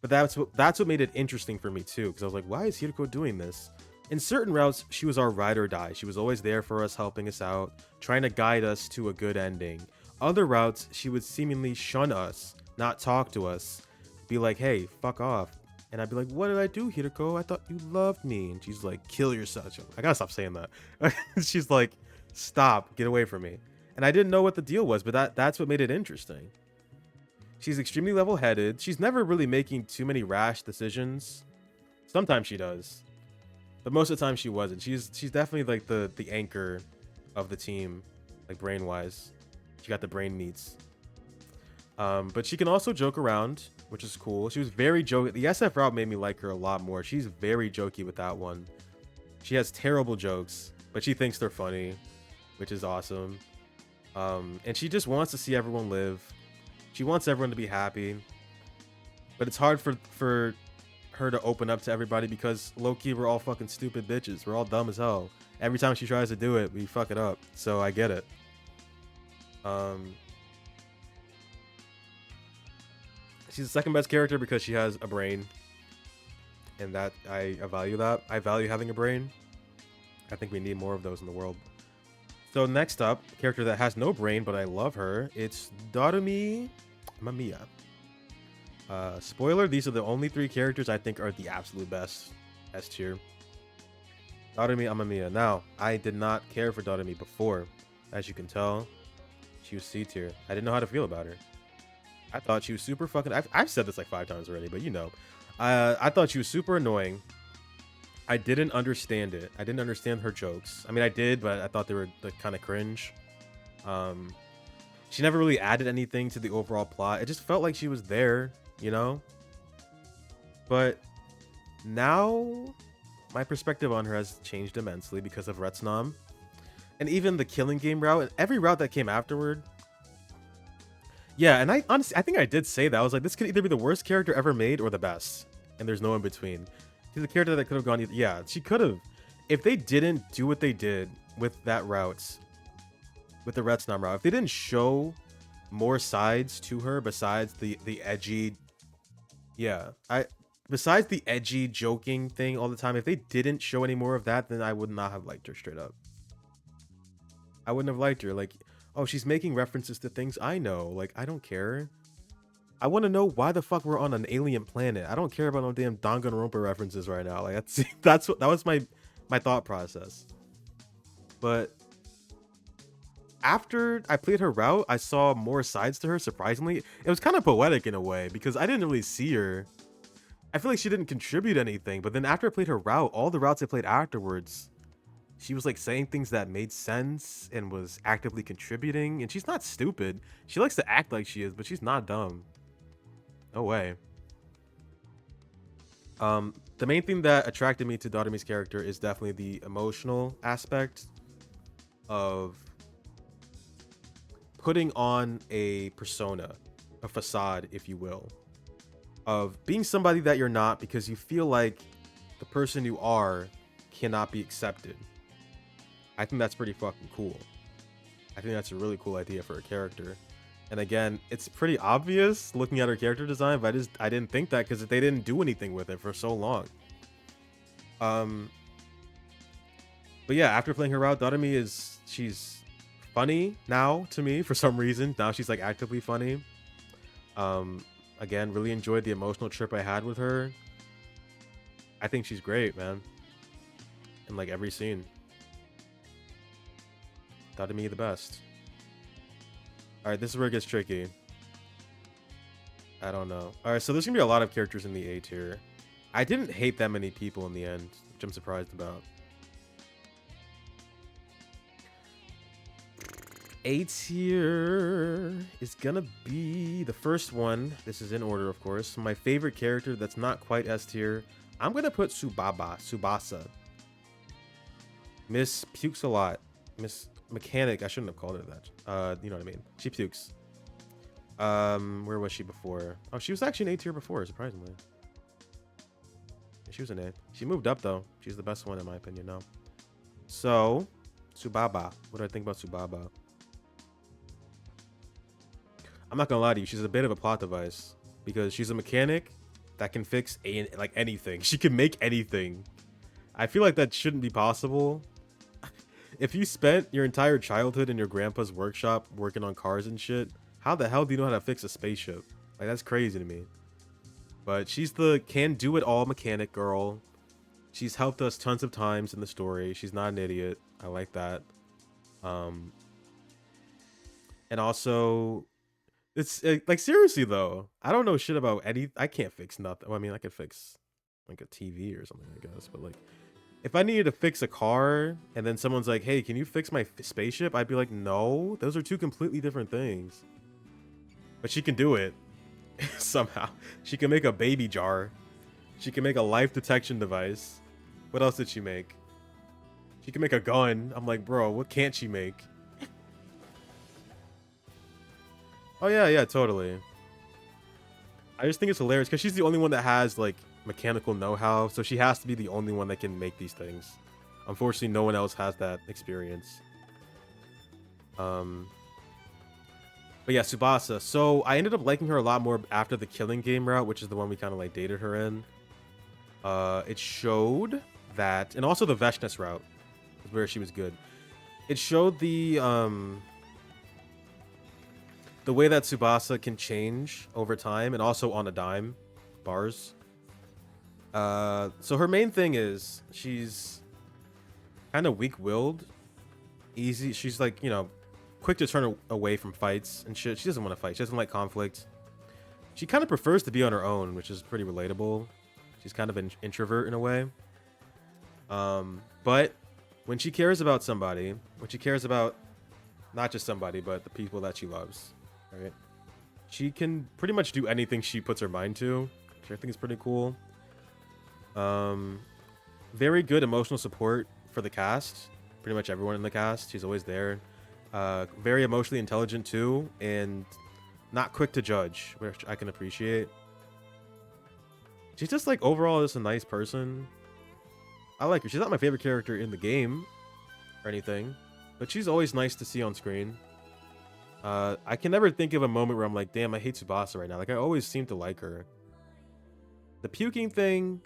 But that's what made it interesting for me too, because I was like, why is Hiroko doing this? In certain routes, she was our ride or die. She was always there for us, helping us out, trying to guide us to a good ending. Other routes, she would seemingly shun us, not talk to us, be like, hey, fuck off. And I'd be like, what did I do, Hiroko? I thought you loved me. And she's like, kill yourself. I gotta stop saying that. She's like, stop, get away from me. And I didn't know what the deal was, but that's what made it interesting. She's extremely level-headed. She's never really making too many rash decisions. Sometimes she does, but most of the time she wasn't. She's definitely like the anchor of the team, like brain-wise. She got the brain meats. But she can also joke around, which is cool. She was very jokey. The SF route made me like her a lot more. She's very jokey with that one. She has terrible jokes, but she thinks they're funny, which is awesome. And she just wants to see everyone live. She wants everyone to be happy, but it's hard for her to open up to everybody, because low-key we're all fucking stupid bitches. We're all dumb as hell. Every time she tries to do it, we fuck it up. So I get it. She's the second best character because she has a brain, and that I value that. I value having a brain. I think we need more of those in the world. So next up, a character that has no brain, but I love her. It's Doremi Mamiya. Spoiler, these are the only 3 characters I think are the absolute best S tier. Doremi Amamiya. Now, I did not care for Doremi before. As you can tell, she was C tier. I didn't know how to feel about her. I thought she was super fucking... I've said this like 5 times already, but you know. I thought she was super annoying. I didn't understand it. I didn't understand her jokes. I mean, I did, but I thought they were like kind of cringe. She never really added anything to the overall plot. It just felt like she was there, you know? But now my perspective on her has changed immensely because of Retsnam. And even the killing game route, and every route that came afterward. Yeah, and I honestly, I think I did say that. I was like, this could either be the worst character ever made or the best. And there's no in between. She's a character that could have gone either. Yeah, she could have. If they didn't do what they did with that route, with the Retsnam route, if they didn't show more sides to her besides the edgy, besides the edgy joking thing all the time, if they didn't show any more of that, then I would not have liked her straight up. I wouldn't have liked her. Like, oh, she's making references to things I know. Like, I don't care. I want to know why the fuck we're on an alien planet. I don't care about no damn Danganronpa references right now. Like, that was my thought process. But after I played her route, I saw more sides to her, surprisingly. It was kind of poetic in a way, because I didn't really see her. I feel like she didn't contribute anything, but then after I played her route, all the routes I played afterwards, she was like saying things that made sense and was actively contributing. And she's not stupid. She likes to act like she is, but she's not dumb. No way. The main thing that attracted me to Doremi's character is definitely the emotional aspect of putting on a persona, a facade, if you will. of being somebody that you're not because you feel like the person you are cannot be accepted. I think that's pretty fucking cool. I think that's a really cool idea for a character. And again, it's pretty obvious looking at her character design, but I didn't think that because they didn't do anything with it for so long. But yeah, after playing her route, Doremi she's funny now to me for some reason. Now she's like actively funny. Again, really enjoyed the emotional trip I had with her. I think she's great, man. In like every scene. Doremi the best. Alright, this is where it gets tricky. I don't know. Alright, so there's gonna be a lot of characters in the A tier. I didn't hate that many people in the end, which I'm surprised about. A tier is gonna be the first one. This is in order, of course. My favorite character that's not quite S tier. I'm gonna put Tsubasa. Miss pukes a lot. Miss Mechanic. I shouldn't have called her that. You know what I mean. She pukes. Where was she before? Oh, she was actually an A tier before, surprisingly. She was an A. She moved up though. She's the best one in my opinion now. So, Tsubaba. What do I think about Tsubaba? I'm not gonna lie to you, she's a bit of a plot device because she's a mechanic that can fix like anything. She can make anything. I feel like that shouldn't be possible. If you spent your entire childhood in your grandpa's workshop working on cars and shit, how the hell do you know how to fix a spaceship? Like, that's crazy to me. But she's the can-do-it-all mechanic girl. She's helped us tons of times in the story. She's not an idiot. I like that. And also, it's like, seriously though, I don't know shit about I can't fix nothing. Well, I mean, I could fix like a TV or something, I guess, but like if I needed to fix a car and then someone's like, hey, can you fix my spaceship? I'd be like, no, those are two completely different things. But she can do it somehow. She can make a baby jar. She can make a life detection device. What else did she make? She can make a gun. I'm like, bro, what can't she make? Oh yeah, totally. I just think it's hilarious because she's the only one that has like mechanical know-how, so she has to be the only one that can make these things. Unfortunately, no one else has that experience. But yeah, Tsubasa. So I ended up liking her a lot more after the killing game route, which is the one we kind of like dated her in. It showed that, and also the Veshness route is where she was good. It showed the way that Tsubasa can change over time and also on a dime, bars. So her main thing is she's kind of weak-willed, easy. She's like, you know, quick to turn away from fights and shit. She doesn't want to fight. She doesn't like conflict. She kind of prefers to be on her own, which is pretty relatable. She's kind of an introvert in a way. But when she cares about somebody, when she cares about not just somebody, but the people that she loves, right? She can pretty much do anything she puts her mind to, which I think is pretty cool. Very good emotional support for the cast. Pretty much everyone in the cast. She's always there. Very emotionally intelligent too, and not quick to judge, which I can appreciate. She's just like overall just a nice person. I like her. She's not my favorite character in the game or anything, but she's always nice to see on screen. I can never think of a moment where I'm like, damn, I hate Tsubasa right now. Like, I always seem to like her. The puking thing,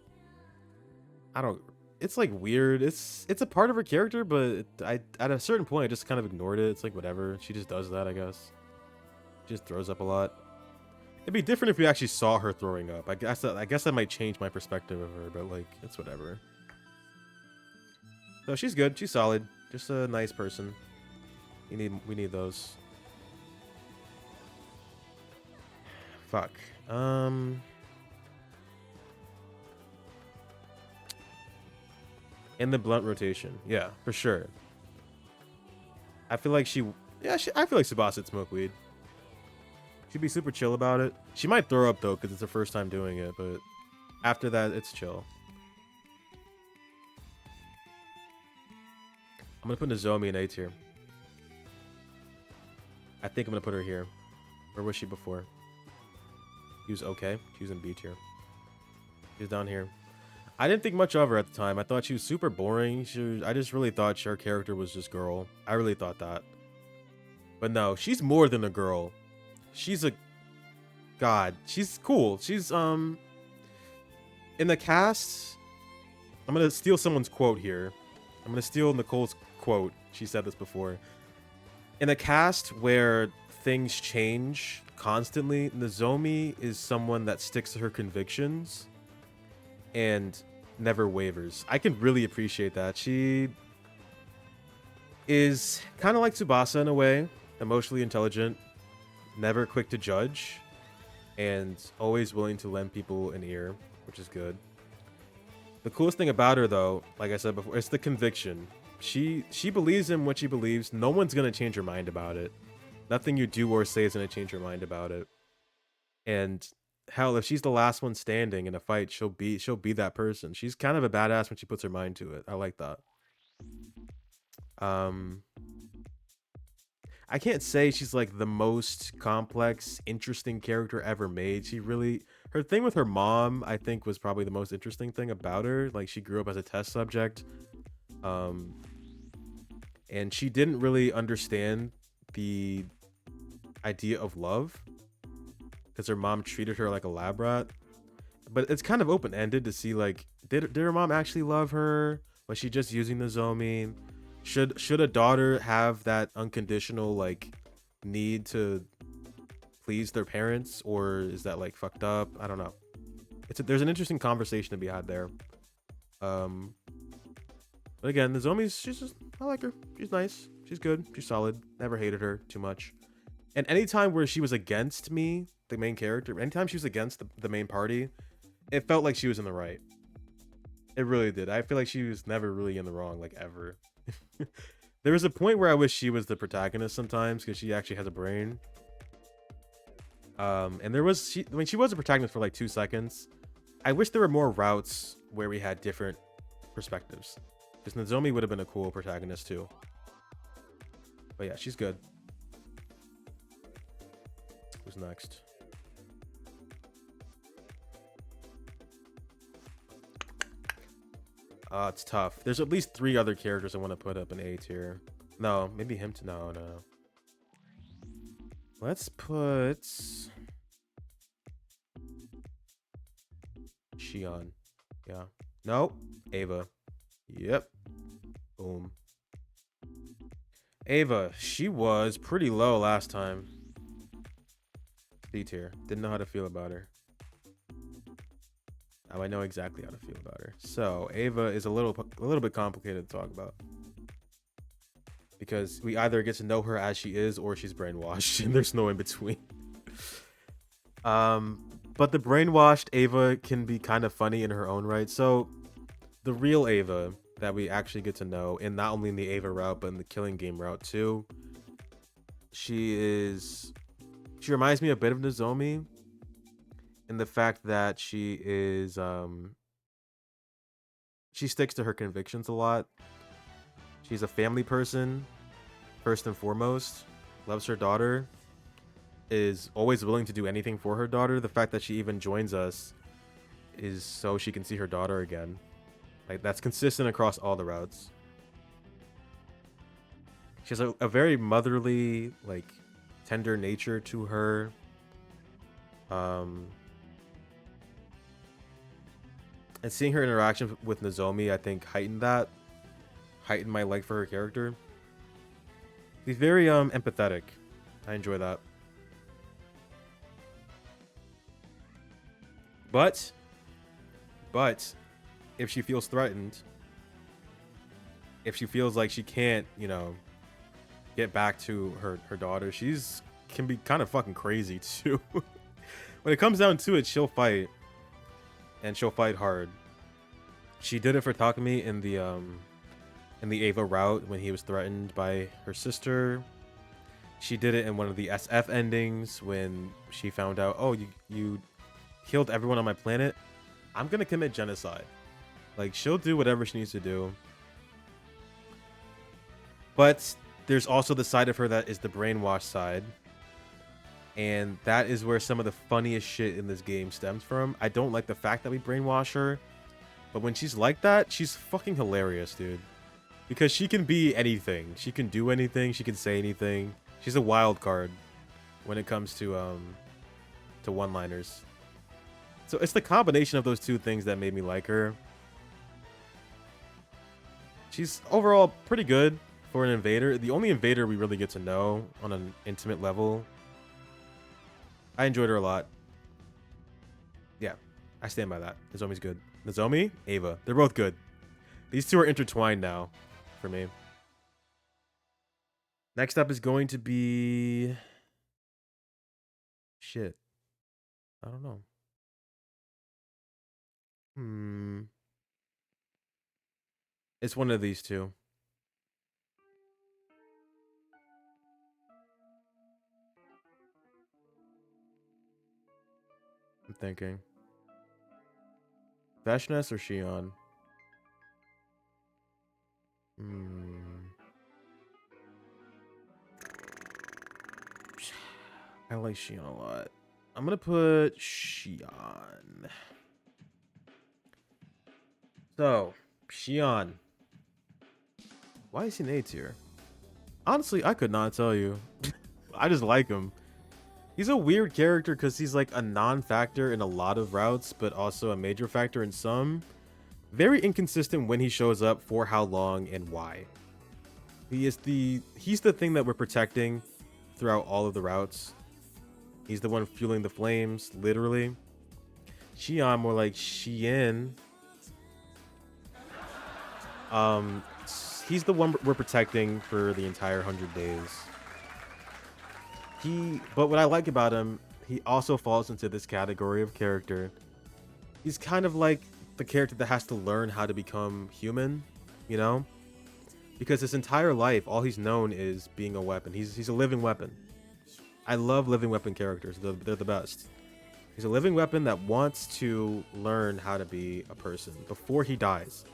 I don't, it's like weird. It's a part of her character, but at a certain point I just kind of ignored it. It's like whatever. She just does that, I guess. She just throws up a lot. It'd be different if we actually saw her throwing up. I guess that might change my perspective of her, but like, it's whatever. So she's good. She's solid. Just a nice person. We need those. Fuck. In the blunt rotation. Yeah, for sure. I feel like I feel like Tsubasa would smoke weed. She'd be super chill about it. She might throw up though, because it's her first time doing it, but after that, it's chill. I'm gonna put Nozomi in A tier. I think I'm gonna put her here. Where was she before? She was okay. She was in B tier. She was down here. I didn't think much of her at the time. I thought she was super boring. I just really thought her character was just girl. I really thought that. But no, she's more than a girl. She's a god. She's cool. She's in the cast. I'm gonna steal someone's quote here. I'm gonna steal Nicole's quote. She said this before. In a cast where things change constantly, Nozomi is someone that sticks to her convictions and never wavers. I can really appreciate that. She is kind of like Tsubasa in a way, emotionally intelligent, never quick to judge, and always willing to lend people an ear, which is good. The coolest thing about her, though, like I said before, it's the conviction. She believes in what she believes. No one's gonna change her mind about it. Nothing you do or say is gonna change her mind about it. And hell, if she's the last one standing in a fight, she'll be that person. She's kind of a badass when she puts her mind to it. I like that. I can't say she's like the most complex, interesting character ever made. Her thing with her mom, I think, was probably the most interesting thing about her. Like, she grew up as a test subject. And she didn't really understand the idea of love because her mom treated her like a lab rat. But it's kind of open-ended to see, like, did her mom actually love her? Was she just using Nozomi? Should a daughter have that unconditional, like, need to please their parents, or is that, like, fucked up? I don't know. There's an interesting conversation to be had there. But again, I like her. She's nice. She's good. She's solid. Never hated her too much. And anytime where she was against me, the main character, anytime she was against the main party, it felt like she was in the right. It really did. I feel like she was never really in the wrong, like, ever. There was a point where I wish she was the protagonist sometimes, because she actually has a brain. And she was a protagonist for like 2 seconds. I wish there were more routes where we had different perspectives. Because Nozomi would have been a cool protagonist too. But yeah, she's good. Who's next? It's tough. There's at least 3 other characters I want to put up in A tier. No, maybe him to no. Let's put Shion. Yeah. Nope. Ava. Yep. Boom. Ava, she was pretty low last time. D tier. Didn't know how to feel about her. Now I know exactly how to feel about her. So Ava is a little bit complicated to talk about, because we either get to know her as she is or she's brainwashed, and there's no in between. But the brainwashed Ava can be kind of funny in her own right. So the real Ava that we actually get to know, and not only in the Ava route but in the killing game route too, she reminds me a bit of Nozomi in the fact that she sticks to her convictions a lot. She's a family person first and foremost, loves her daughter, is always willing to do anything for her daughter. The fact that she even joins us is so she can see her daughter again. Like, that's consistent across all the routes. She has a very motherly, like, tender nature to her. And seeing her interaction with Nozomi, I think, heightened my like for her character. She's very empathetic. I enjoy that. But if she feels threatened, if she feels like she can't, get back to her daughter, can be kind of fucking crazy too. When it comes down to it, she'll fight, and she'll fight hard. She did it for Takumi in the Ava route when he was threatened by her sister. She did it in one of the SF endings when she found out, oh, you killed everyone on my planet, I'm gonna commit genocide. Like, she'll do whatever she needs to do. But there's also the side of her that is the brainwashed side. And that is where some of the funniest shit in this game stems from. I don't like the fact that we brainwash her, but when she's like that, she's fucking hilarious, dude. Because she can be anything. She can do anything. She can say anything. She's a wild card when it comes to one-liners. So it's the combination of those two things that made me like her. She's overall pretty good for an invader. The only invader we really get to know on an intimate level. I enjoyed her a lot. Yeah, I stand by that. Nozomi's good. Nozomi, Ava. They're both good. These two are intertwined now for me. Next up is going to be... Shit. I don't know. It's one of these two. I'm thinking. Veshness or Shion? I like Shion a lot. I'm gonna put Shion. So, Shion. Why is he an A tier? Honestly, I could not tell you. I just like him. He's a weird character because he's like a non-factor in a lot of routes, but also a major factor in some. Very inconsistent when he shows up, for how long and why. He's the thing that we're protecting throughout all of the routes. He's the one fueling the flames, literally. Shion, more like Shien. He's the one we're protecting for the entire 100 days. But what I like about him, he also falls into this category of character. He's kind of like the character that has to learn how to become human, you know? Because his entire life, all he's known is being a weapon. He's a living weapon. I love living weapon characters. They're the best. He's a living weapon that wants to learn how to be a person before he dies.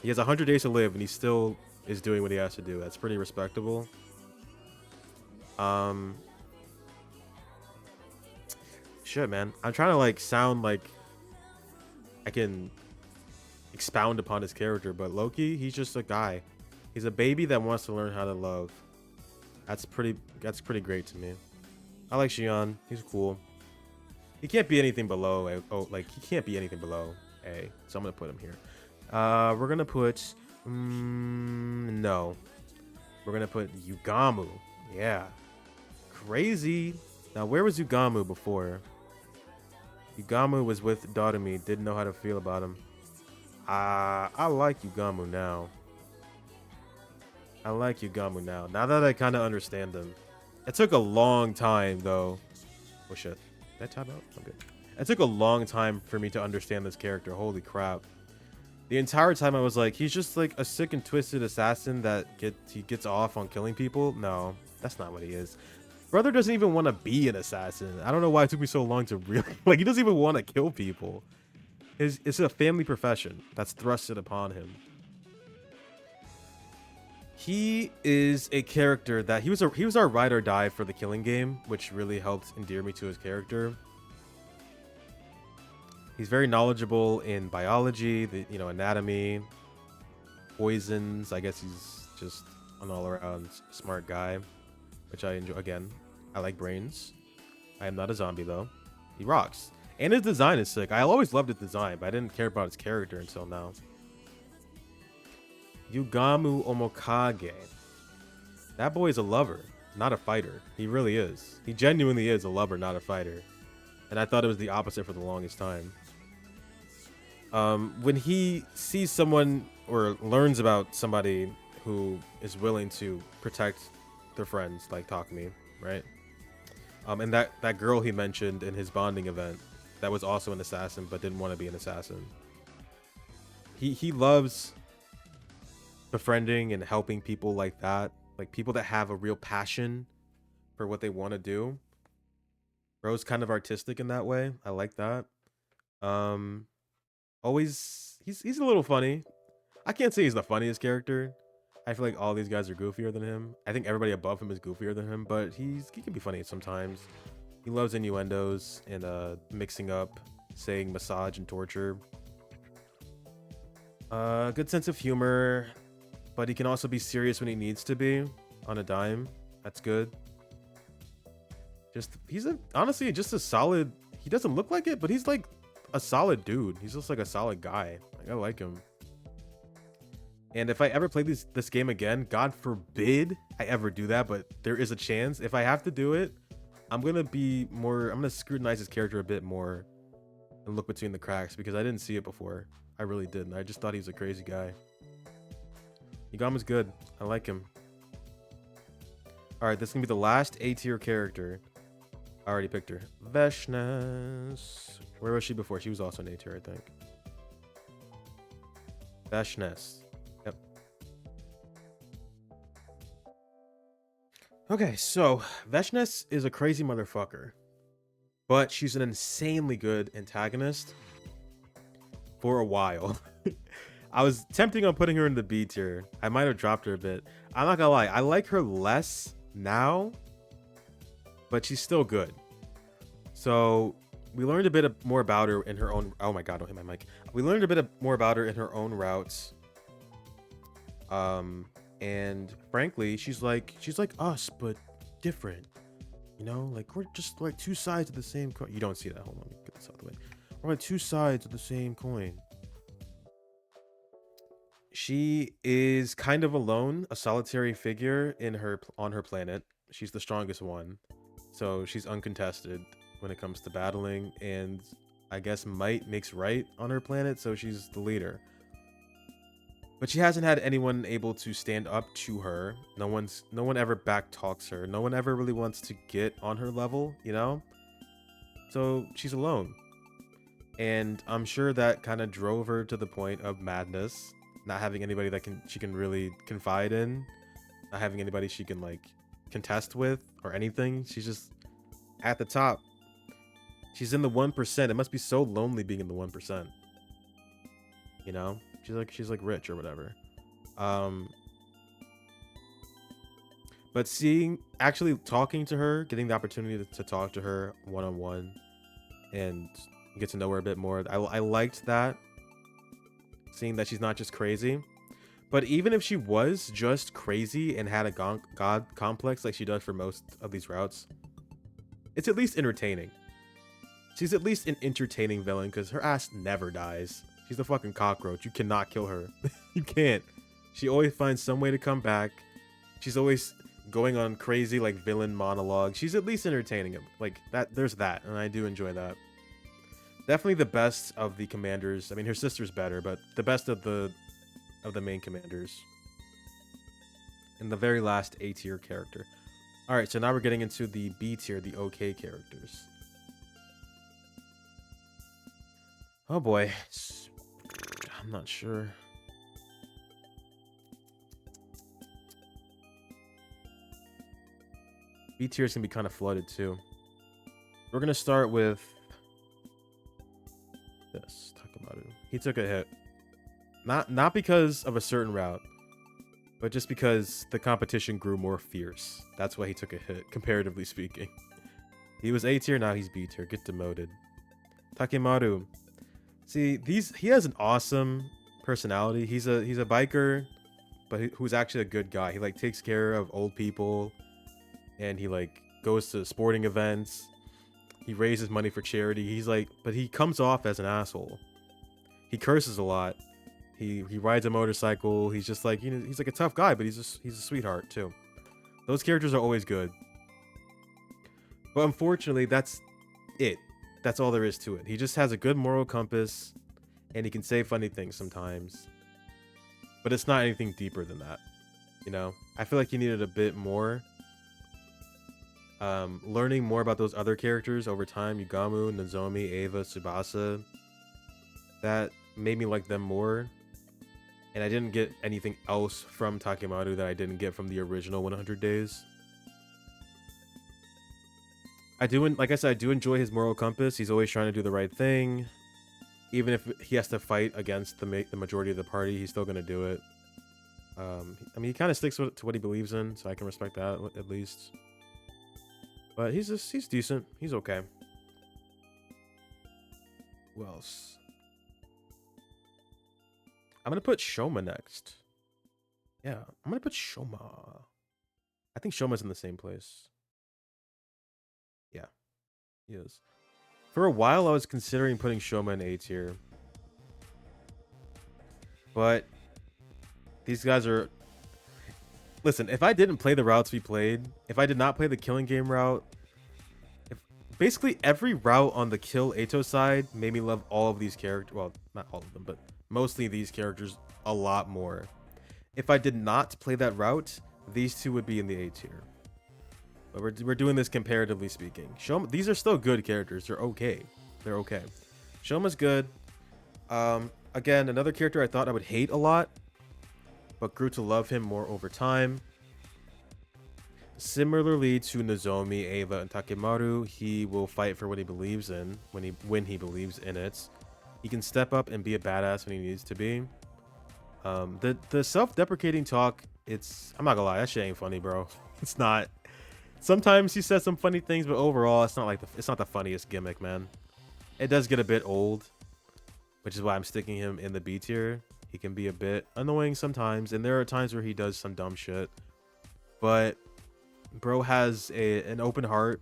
He has 100 days to live, and he still is doing what he has to do. That's pretty respectable. Shit, man. I'm trying to like sound like I can expound upon his character, but Loki, he's just a guy. He's a baby that wants to learn how to love. That's pretty great to me. I like Shion. He's cool. He can't be anything below he can't be anything below A. So I'm gonna put him here. We're gonna put no. We're gonna put Yugamu. Yeah. Crazy. Now where was Yugamu before? Yugamu was with Darumi, didn't know how to feel about him. I like Yugamu now. I like Yugamu now. Now that I kind of understand him. It took a long time, though. Oh, shit. Did I time out? I'm good. It took a long time for me to understand this character. Holy crap. The entire time I was like, he's just like a sick and twisted assassin that he gets off on killing people. No, that's not what he is. Brother doesn't even want to be an assassin. I don't know why it took me so long to really... Like, he doesn't even want to kill people. It's a family profession that's thrusted upon him. He is a character that he was our ride or die for the killing game, which really helped endear me to his character. He's very knowledgeable in biology, anatomy, poisons. I guess he's just an all-around smart guy, which I enjoy. Again, I like brains. I am not a zombie though. He rocks, and his design is sick. I always loved his design, but I didn't care about his character until now. Yugamu Omokage. That boy is a lover, not a fighter. He really is. He genuinely is a lover, not a fighter. And I thought it was the opposite for the longest time. When he sees someone or learns about somebody who is willing to protect their friends, like Takumi, right? And that girl he mentioned in his bonding event, that was also an assassin but didn't want to be an assassin. He loves befriending and helping people like that, like people that have a real passion for what they want to do. Bro's kind of artistic in that way. I like that. Always he's a little funny. I can't say he's the funniest character, I feel like all these guys are goofier than him. I think everybody above him is goofier than him, but he can be funny sometimes. He loves innuendos and mixing up saying massage and torture. Good sense of humor, but he can also be serious when he needs to be on a dime. That's good. He's honestly just a solid. He doesn't look like it, but he's like a solid dude. He's just like a solid guy. Like, I like him. And if I ever play this game again, God forbid I ever do that, but there is a chance. If I have to do it, I'm gonna scrutinize his character a bit more and look between the cracks, because I didn't see it before. I really didn't. I just thought he was a crazy guy. Yagama's good. I like him. Alright, this is gonna be the last A tier character. I already picked her. Veshness. Where was she before? She was also an A tier, I think. Veshness. Yep. Okay, so Veshness is a crazy motherfucker, but she's an insanely good antagonist for a while. I was tempting on putting her in the B tier. I might have dropped her a bit. I'm not gonna lie, I like her less now, but she's still good. So we learned a bit more about her in her own. Oh my god, don't hit my mic. We learned a bit more about her in her own routes. And frankly, she's like us, but different. You know, like we're just like two sides of the same coin. You don't see that. Hold on, let me get this out of the way. We're like two sides of the same coin. She is kind of alone, a solitary figure on her planet. She's the strongest one, so she's uncontested when it comes to battling, and I guess might makes right on her planet, so she's the leader. But she hasn't had anyone able to stand up to her. No one ever back talks her. No one ever really wants to get on her level, you know? So she's alone. And I'm sure that kind of drove her to the point of madness. Not having anybody that she can really confide in. Not having anybody she can like contest with or anything. She's just at the top. She's in the 1%. It must be so lonely being in the 1%. You know? She's like rich or whatever. But actually talking to her, getting the opportunity to talk to her one-on-one and get to know her a bit more. I liked that. Seeing that she's not just crazy. But even if she was just crazy and had a god complex like she does for most of these routes, it's at least entertaining. She's at least an entertaining villain because her ass never dies. She's a fucking cockroach. You cannot kill her. You can't. She always finds some way to come back. She's always going on crazy like villain monologue. She's at least entertaining him. Like that. There's that, and I do enjoy that. Definitely the best of the commanders. I mean, her sister's better, but the best of the main commanders. And the very last A tier character. All right, so now we're getting into the B tier, the okay characters. Oh boy, I'm not sure. B tier is gonna be kind of flooded too. We're gonna start with this. Talk about it. He took a hit, not because of a certain route, but just because the competition grew more fierce. That's why he took a hit, comparatively speaking. He was A tier, now he's B tier. Get demoted. Takemaru. See, he has an awesome personality. He's a biker, but who's actually a good guy. He like takes care of old people, and he like goes to sporting events. He raises money for charity. But he comes off as an asshole. He curses a lot. He rides a motorcycle. He's just like, you know, he's like a tough guy, but he's a sweetheart too. Those characters are always good. But unfortunately, that's it. That's all there is to it. He just has a good moral compass, and he can say funny things sometimes. But it's not anything deeper than that. You know? I feel like he needed a bit more. Learning more about those other characters over time, Yugamu, Nozomi, Eva, Tsubasa, that made me like them more. And I didn't get anything else from Takemaru that I didn't get from the original 100 Days. Like I said, I do enjoy his moral compass. He's always trying to do the right thing. Even if he has to fight against the majority of the party, he's still going to do it. I mean, he kind of sticks to what he believes in, so I can respect that at least. But he's decent. He's okay. Who else? I'm gonna put Shoma next. Yeah, I'm gonna put Shoma. I think Shoma's in the same place. Yeah, he is. For a while, I was considering putting Shoma in A tier. But these guys are... Listen, if I didn't play the routes we played, if I did not play the killing game route, if basically every route on the kill Ato side made me love all of these characters. Well, not all of them, but mostly these characters a lot more. If I did not play that route, these two would be in the A tier. But we're doing this comparatively speaking. Shoma, these are still good characters. They're okay. They're okay. Shoma's good. Again, another character I thought I would hate a lot, but grew to love him more over time. Similarly to Nozomi, Eva, and Takemaru, he will fight for what he believes in when he believes in it. He can step up and be a badass when he needs to be. The self-deprecating talk, I'm not gonna lie, that shit ain't funny, bro. It's not. Sometimes he says some funny things, but overall, it's not the funniest gimmick, man. It does get a bit old, which is why I'm sticking him in the B tier. He can be a bit annoying sometimes, and there are times where he does some dumb shit. But bro has an open heart.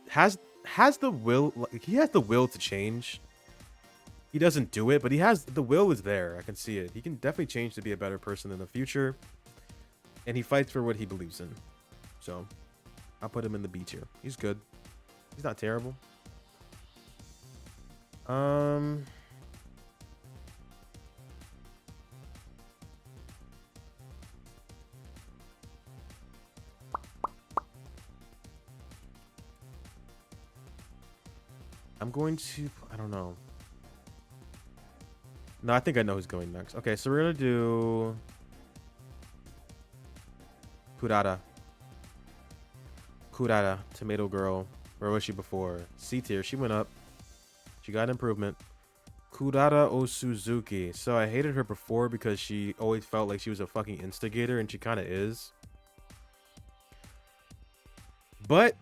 Has the will. Like, he has the will to change. He doesn't do it, but the will is there. I can see it. He can definitely change to be a better person in the future, and he fights for what he believes in. So I'll put him in the B tier. He's good. He's not terrible. I'm going to... I don't know. No, I think I know who's going next. Okay, so we're going to do... Kurata. Kurata, Tomato Girl. Where was she before? C tier. She went up. She got an improvement. Kurata Osuzuki. So I hated her before because she always felt like she was a fucking instigator, and she kind of is. But...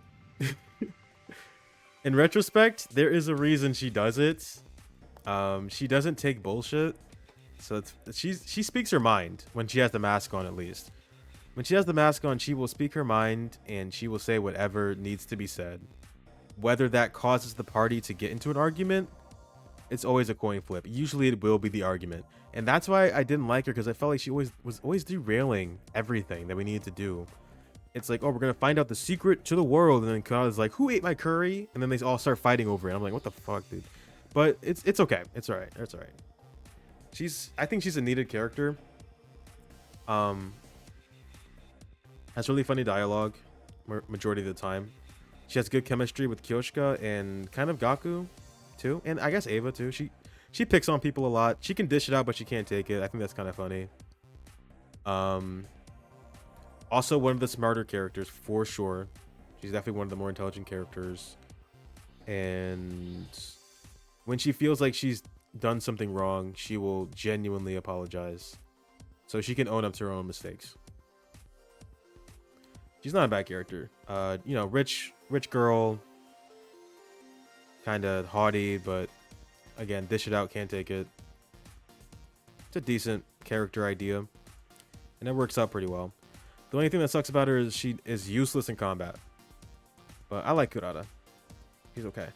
in retrospect, there is a reason she does it. She doesn't take bullshit. So she speaks her mind when she has the mask on, at least. When she has the mask on, she will speak her mind and she will say whatever needs to be said. Whether that causes the party to get into an argument, it's always a coin flip. Usually it will be the argument. And that's why I didn't like her, because I felt like she was always derailing everything that we needed to do. It's like, oh, we're going to find out the secret to the world. And then Kanata's like, who ate my curry? And then they all start fighting over it. I'm like, what the fuck, dude? But it's okay. It's all right. It's all right. I think she's a needed character. Has really funny dialogue majority of the time. She has good chemistry with Kyoshika and kind of Gaku too. And I guess Ava too. She picks on people a lot. She can dish it out, but she can't take it. I think that's kind of funny. Also one of the smarter characters for sure. She's definitely one of the more intelligent characters. And when she feels like she's done something wrong, she will genuinely apologize. So she can own up to her own mistakes. She's not a bad character. You know, rich girl. Kind of haughty, but again, dish it out, can't take it. It's a decent character idea. And it works out pretty well. The only thing that sucks about her is she is useless in combat. But I like Kurata. He's okay.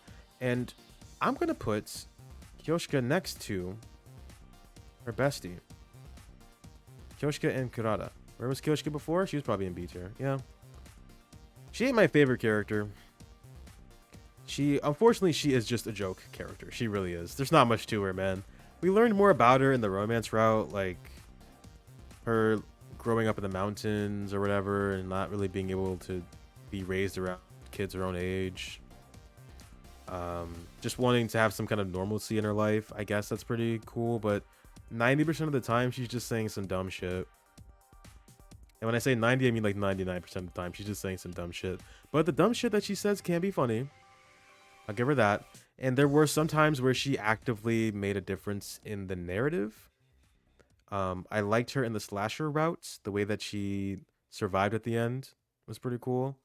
And I'm going to put Kyoshika next to her bestie. Kyoshika and Kurata. Where was Kyoshika before? She was probably in B tier. Yeah. She ain't my favorite character. Unfortunately, she is just a joke character. She really is. There's not much to her, man. We learned more about her in the romance route, like her growing up in the mountains or whatever, and not really being able to be raised around kids her own age. Just wanting to have some kind of normalcy in her life. I guess that's pretty cool, but 90% of the time, she's just saying some dumb shit. And when I say 90, I mean like 99% of the time. She's just saying some dumb shit. But the dumb shit that she says can be funny. I'll give her that. And there were some times where she actively made a difference in the narrative. I liked her in the slasher routes. The way that she survived at the end was pretty cool.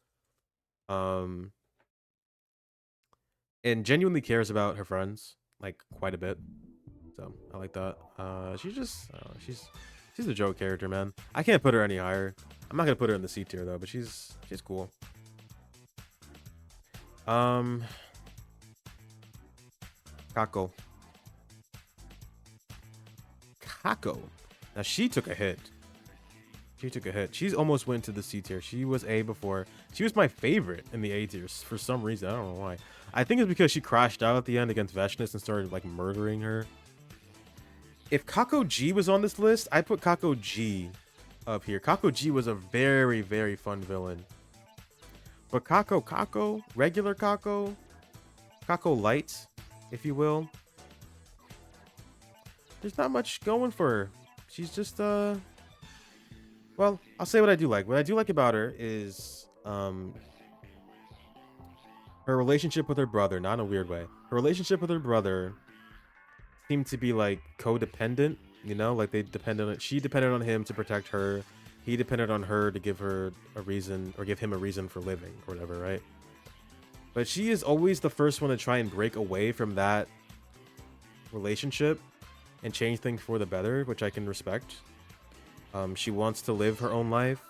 Um, and genuinely cares about her friends like quite a bit. So I like that. She's just she's a joke character, man. I can't put her any higher. I'm not gonna put her in the C tier though, but she's cool. Um, Kako. Kako. Now she took a hit. She took a hit. She's almost went to the C tier. She was A before. She was my favorite in the A tiers for some reason. I don't know why. I think it's because she crashed out at the end against Veshness and started like murdering her. If Kako G was on this list, I'd put Kako G up here. Kako G was a very, very fun villain. But Kako, regular Kako Light, if you will, there's not much going for her. She's just, well, I'll say what I do like. What I do like about her is, her relationship with her brother, not in a weird way. Her relationship with her brother seemed to be like codependent, you know, like they depended on, she depended on him to protect her. He depended on her to give her a reason or give him a reason for living or whatever, right? But she is always the first one to try and break away from that relationship and change things for the better, which I can respect. She wants to live her own life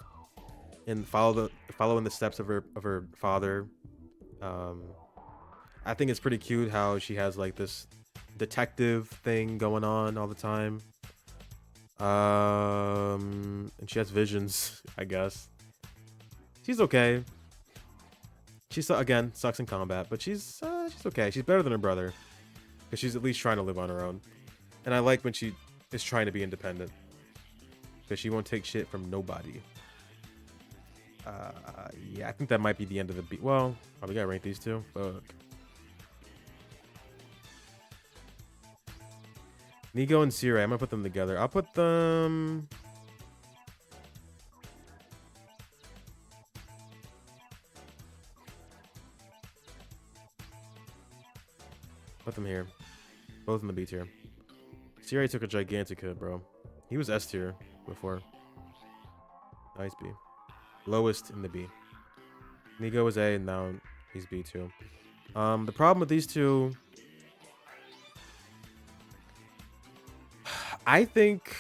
and follow in the steps of her father. I think it's pretty cute how she has like this detective thing going on all the time. And she has visions, I guess. She's okay. She's again sucks in combat, but she's okay. She's better than her brother because she's at least trying to live on her own. And I like when she is trying to be independent because she won't take shit from nobody. Yeah, I think that might be the end of the beat. Well, we gotta rank these two. Fuck. Nigo and Sirai, I'm gonna put them together. I'll put them. Put them here. Both in the B tier. Sirai took a gigantic hit, bro. He was S tier before. Nice B. Lowest in the B. Nigo was A and now he's B too. The problem with these two, I think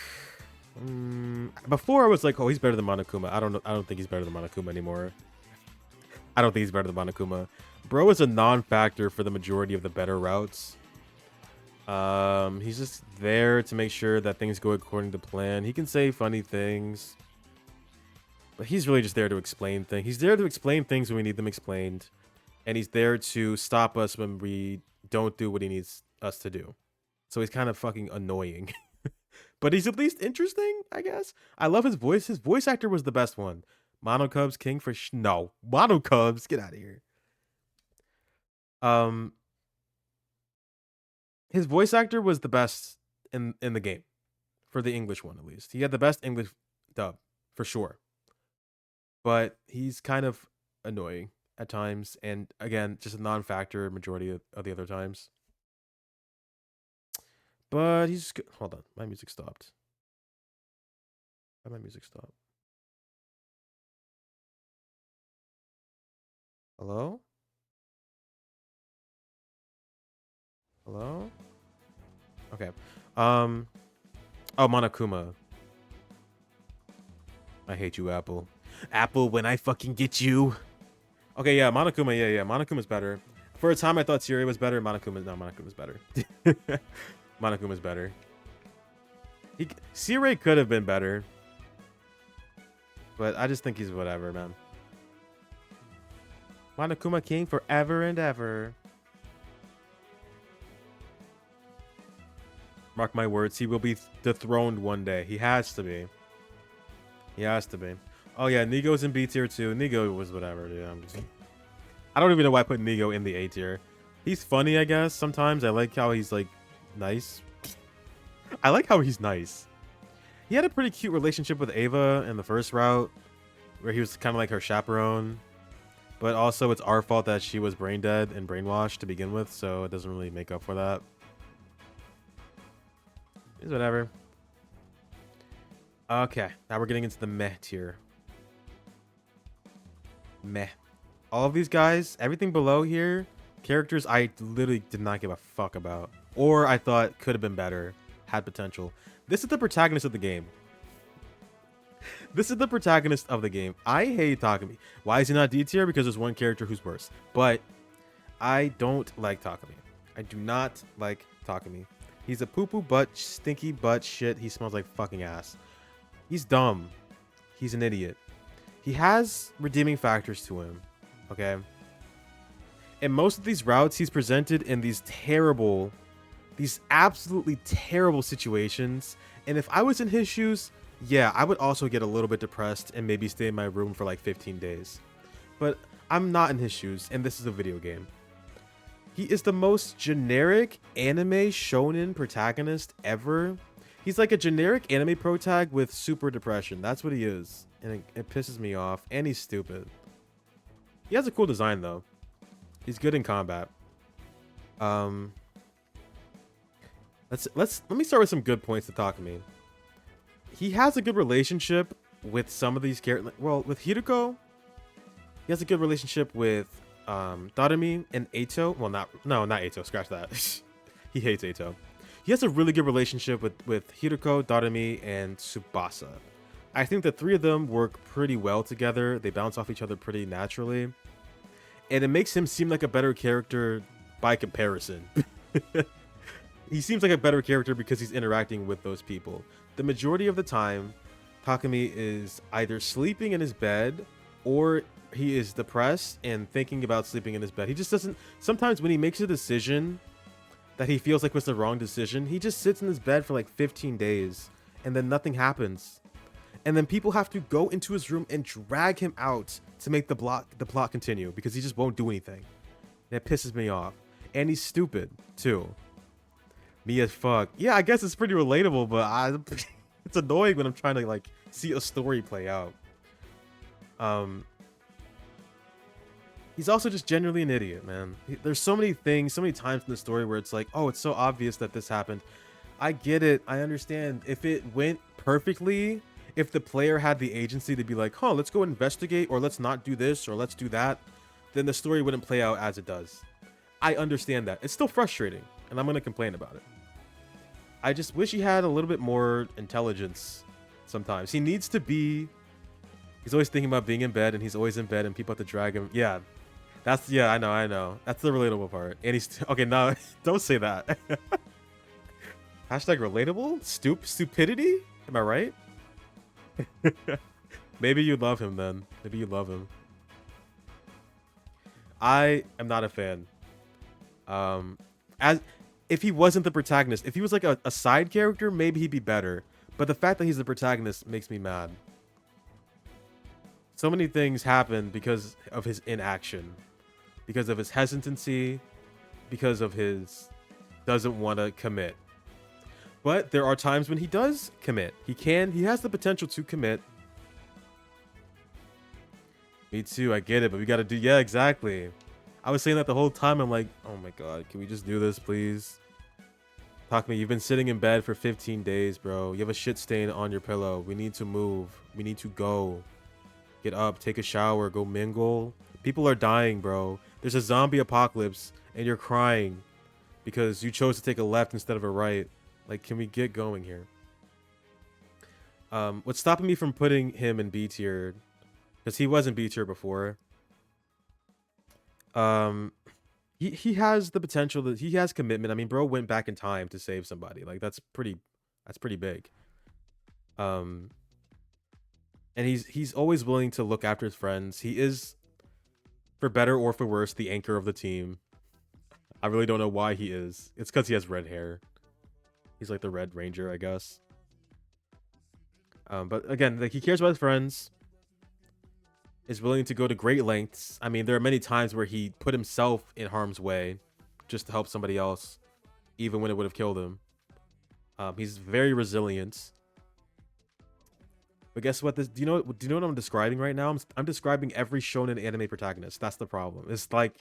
before I was like, oh, he's better than Monokuma. I don't think he's better than Monokuma anymore. I don't think he's better than Monokuma. Bro is a non-factor for the majority of the better routes. He's just there to make sure that things go according to plan. He can say funny things, but he's really just there to explain things. He's there to explain things when we need them explained, and he's there to stop us when we don't do what he needs us to do. So he's kind of fucking annoying. But he's at least interesting, I guess. I love his voice. His voice actor was the best one. Mono Cubs King for no. Mono Cubs, get out of here. His voice actor was the best in the game. For the English one, at least. He had the best English dub, for sure. But he's kind of annoying at times. And again, just a non-factor majority of the other times. But he's good. Hold on, my music stopped. Why my music stop? Hello? Hello? Okay. Oh, Monokuma. I hate you, Apple. Apple, when I fucking get you. Okay, yeah, Monokuma, yeah. Monokuma's better. For a time, I thought Siri was better. Monokuma's better. Monokuma's better. Siri could have been better. But I just think he's whatever, man. Monokuma King forever and ever. Mark my words, he will be dethroned one day. He has to be. He has to be. Oh yeah, Nigo's in B tier too. Nigo was whatever, dude. I don't even know why I put Nigo in the A tier. He's funny, I guess, sometimes. I like how he's, like, nice. I like how he's nice. He had a pretty cute relationship with Ava in the first route, where he was kind of like her chaperone. But also, it's our fault that she was brain dead and brainwashed to begin with, so it doesn't really make up for that. It's whatever. Okay, now we're getting into the meh tier. Meh. All of these guys, everything below here, characters I literally did not give a fuck about. Or I thought could have been better, had potential. This is the protagonist of the game. This is the protagonist of the game. I hate Takumi. Why is he not D tier? Because there's one character who's worse. But I don't like Takumi. I do not like Takumi. He's a poo-poo butt, stinky butt shit. He smells like fucking ass. He's dumb. He's an idiot. He has redeeming factors to him. Okay. In most of these routes, he's presented in these absolutely terrible situations. And if I was in his shoes, yeah, I would also get a little bit depressed and maybe stay in my room for like 15 days. But I'm not in his shoes, and this is a video game. He is the most generic anime shonen protagonist ever. He's like a generic anime protag with super depression. That's what he is. And it pisses me off. And he's stupid. He has a cool design, though. He's good in combat. Let me start with some good points to Takumi. He has a good relationship with some of these characters. Well, with Hiroko, he has a good relationship with Darumi and Eito. Well, not Eito. Scratch that. He hates Eito. He has a really good relationship with Hiroko, Darumi, and Tsubasa. I think the three of them work pretty well together. They bounce off each other pretty naturally. And it makes him seem like a better character by comparison. He seems like a better character because he's interacting with those people. The majority of the time, Takumi is either sleeping in his bed or he is depressed and thinking about sleeping in his bed. He just doesn't... Sometimes when he makes a decision that he feels like was the wrong decision, he just sits in his bed for like 15 days and then nothing happens. And then people have to go into his room and drag him out to make the plot continue because he just won't do anything. And it pisses me off. And he's stupid too. Me as fuck. Yeah, I guess it's pretty relatable, but it's annoying when I'm trying to like see a story play out. He's also just generally an idiot, man. There's so many things, so many times in the story where it's like, oh, it's so obvious that this happened. I get it. I understand. If it went perfectly, if the player had the agency to be like, huh, let's go investigate, or let's not do this, or let's do that, then the story wouldn't play out as it does. I understand that. It's still frustrating, and I'm going to complain about it. I just wish he had a little bit more intelligence sometimes. He needs to be... He's always thinking about being in bed, and he's always in bed, and people have to drag him. Yeah. Yeah, I know. That's the relatable part. And he's... Okay, no, don't say that. Hashtag relatable? Stupidity? Am I right? Maybe you love him then. Maybe you love him. I am not a fan. If he wasn't the protagonist, if he was like a side character, maybe he'd be better. But the fact that he's the protagonist makes me mad. So many things happen because of his inaction, because of his hesitancy, because of his doesn't want to commit. But there are times when he does commit. He has the potential to commit. Me too, I get it, but we gotta do, yeah, exactly. I was saying that the whole time. I'm like, oh my god, can we just do this, please? Takumi, you've been sitting in bed for 15 days, bro. You have a shit stain on your pillow. We need to move. We need to go. Get up, take a shower, go mingle. People are dying, bro. There's a zombie apocalypse, and you're crying because you chose to take a left instead of a right. Like, can we get going here? What's stopping me from putting him in B tier, because he wasn't B tier before. He has the potential that he has commitment. I mean, bro went back in time to save somebody. Like, that's pretty big. And he's always willing to look after his friends. He is, for better or for worse, the anchor of the team. I really don't know why he is. It's because he has red hair. He's like the Red Ranger, I guess. But again, like, he cares about his friends. Is willing to go to great lengths. I mean, there are many times where he put himself in harm's way just to help somebody else, even when it would have killed him. He's very resilient. But guess what? Do you know what I'm describing right now? I'm describing every shonen anime protagonist. That's the problem. It's like,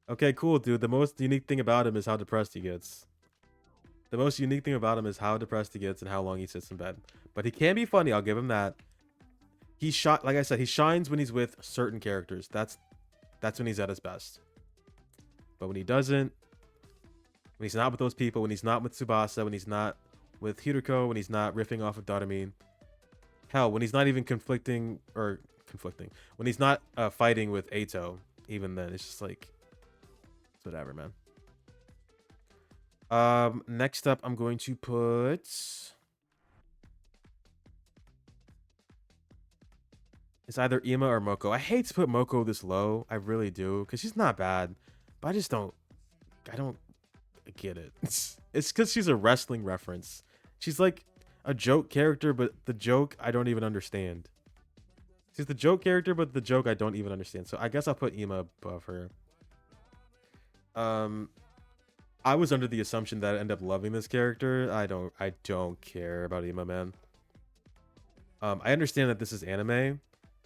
okay, cool, dude. The most unique thing about him is how depressed he gets. The most unique thing about him is how depressed he gets and how long he sits in bed. But he can be funny. I'll give him that. Like I said, he shines when he's with certain characters. That's when he's at his best. But when he doesn't, when he's not with those people, when he's not with Tsubasa, when he's not with Hiruko, when he's not riffing off of Daramin, hell, when he's not even conflicting, when he's not fighting with Eito, even then, it's just like, it's whatever, man. Next up, I'm going to put... It's either Ima or Moko. I hate to put Moko this low. I really do. Because she's not bad. But I just don't... I don't get it. It's because she's a wrestling reference. She's like a joke character, but the joke I don't even understand. She's the joke character, but the joke I don't even understand. So I guess I'll put Ima above her. I was under the assumption that I end up loving this character. I don't care about Ima, man. I understand that this is anime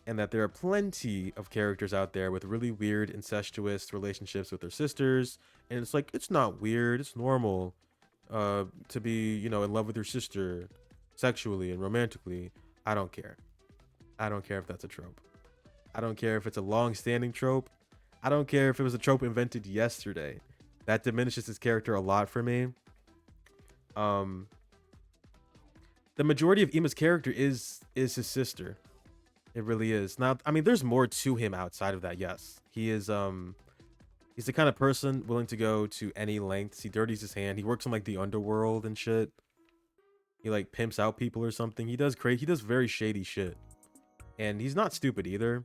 and that there are plenty of characters out there with really weird incestuous relationships with their sisters, and it's like, it's not weird, it's normal to be, you know, in love with your sister sexually and romantically. I don't care. I don't care if that's a trope. I don't care if it's a long-standing trope. I don't care if it was a trope invented yesterday. That diminishes his character a lot for me. The majority of Ima's character is his sister. It really is. Now, I mean, there's more to him outside of that. Yes, he is. He's the kind of person willing to go to any lengths. He dirties his hand. He works in like the underworld and shit. He like pimps out people or something. He does very shady shit. And he's not stupid either.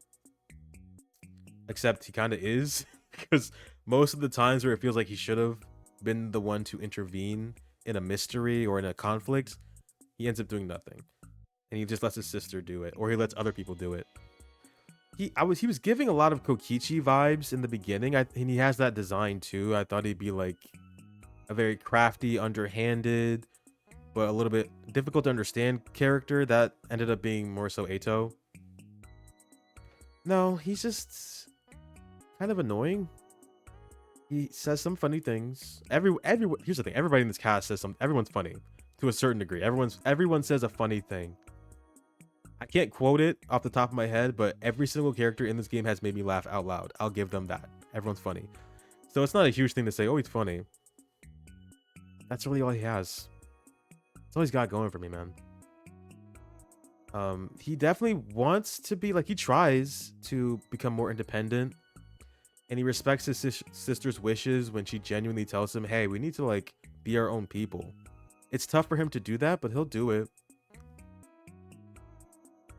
Except he kind of is. Because most of the times where it feels like he should have been the one to intervene in a mystery or in a conflict, he ends up doing nothing. And he just lets his sister do it. Or he lets other people do it. He was giving a lot of Kokichi vibes in the beginning. And he has that design too. I thought he'd be like a very crafty, underhanded, but a little bit difficult to understand character. That ended up being more so Eito. No, he's just kind of annoying. He says some funny things. Here's the thing. Everybody in this cast says everyone's funny to a certain degree. Everyone says a funny thing. I can't quote it off the top of my head, but every single character in this game has made me laugh out loud. I'll give them that. Everyone's funny. So it's not a huge thing to say, oh, he's funny. That's really all he has. That's all he's got going for me, man. He definitely wants to be, like, he tries to become more independent. And he respects his sister's wishes when she genuinely tells him, hey, we need to, like, be our own people. It's tough for him to do that, but he'll do it.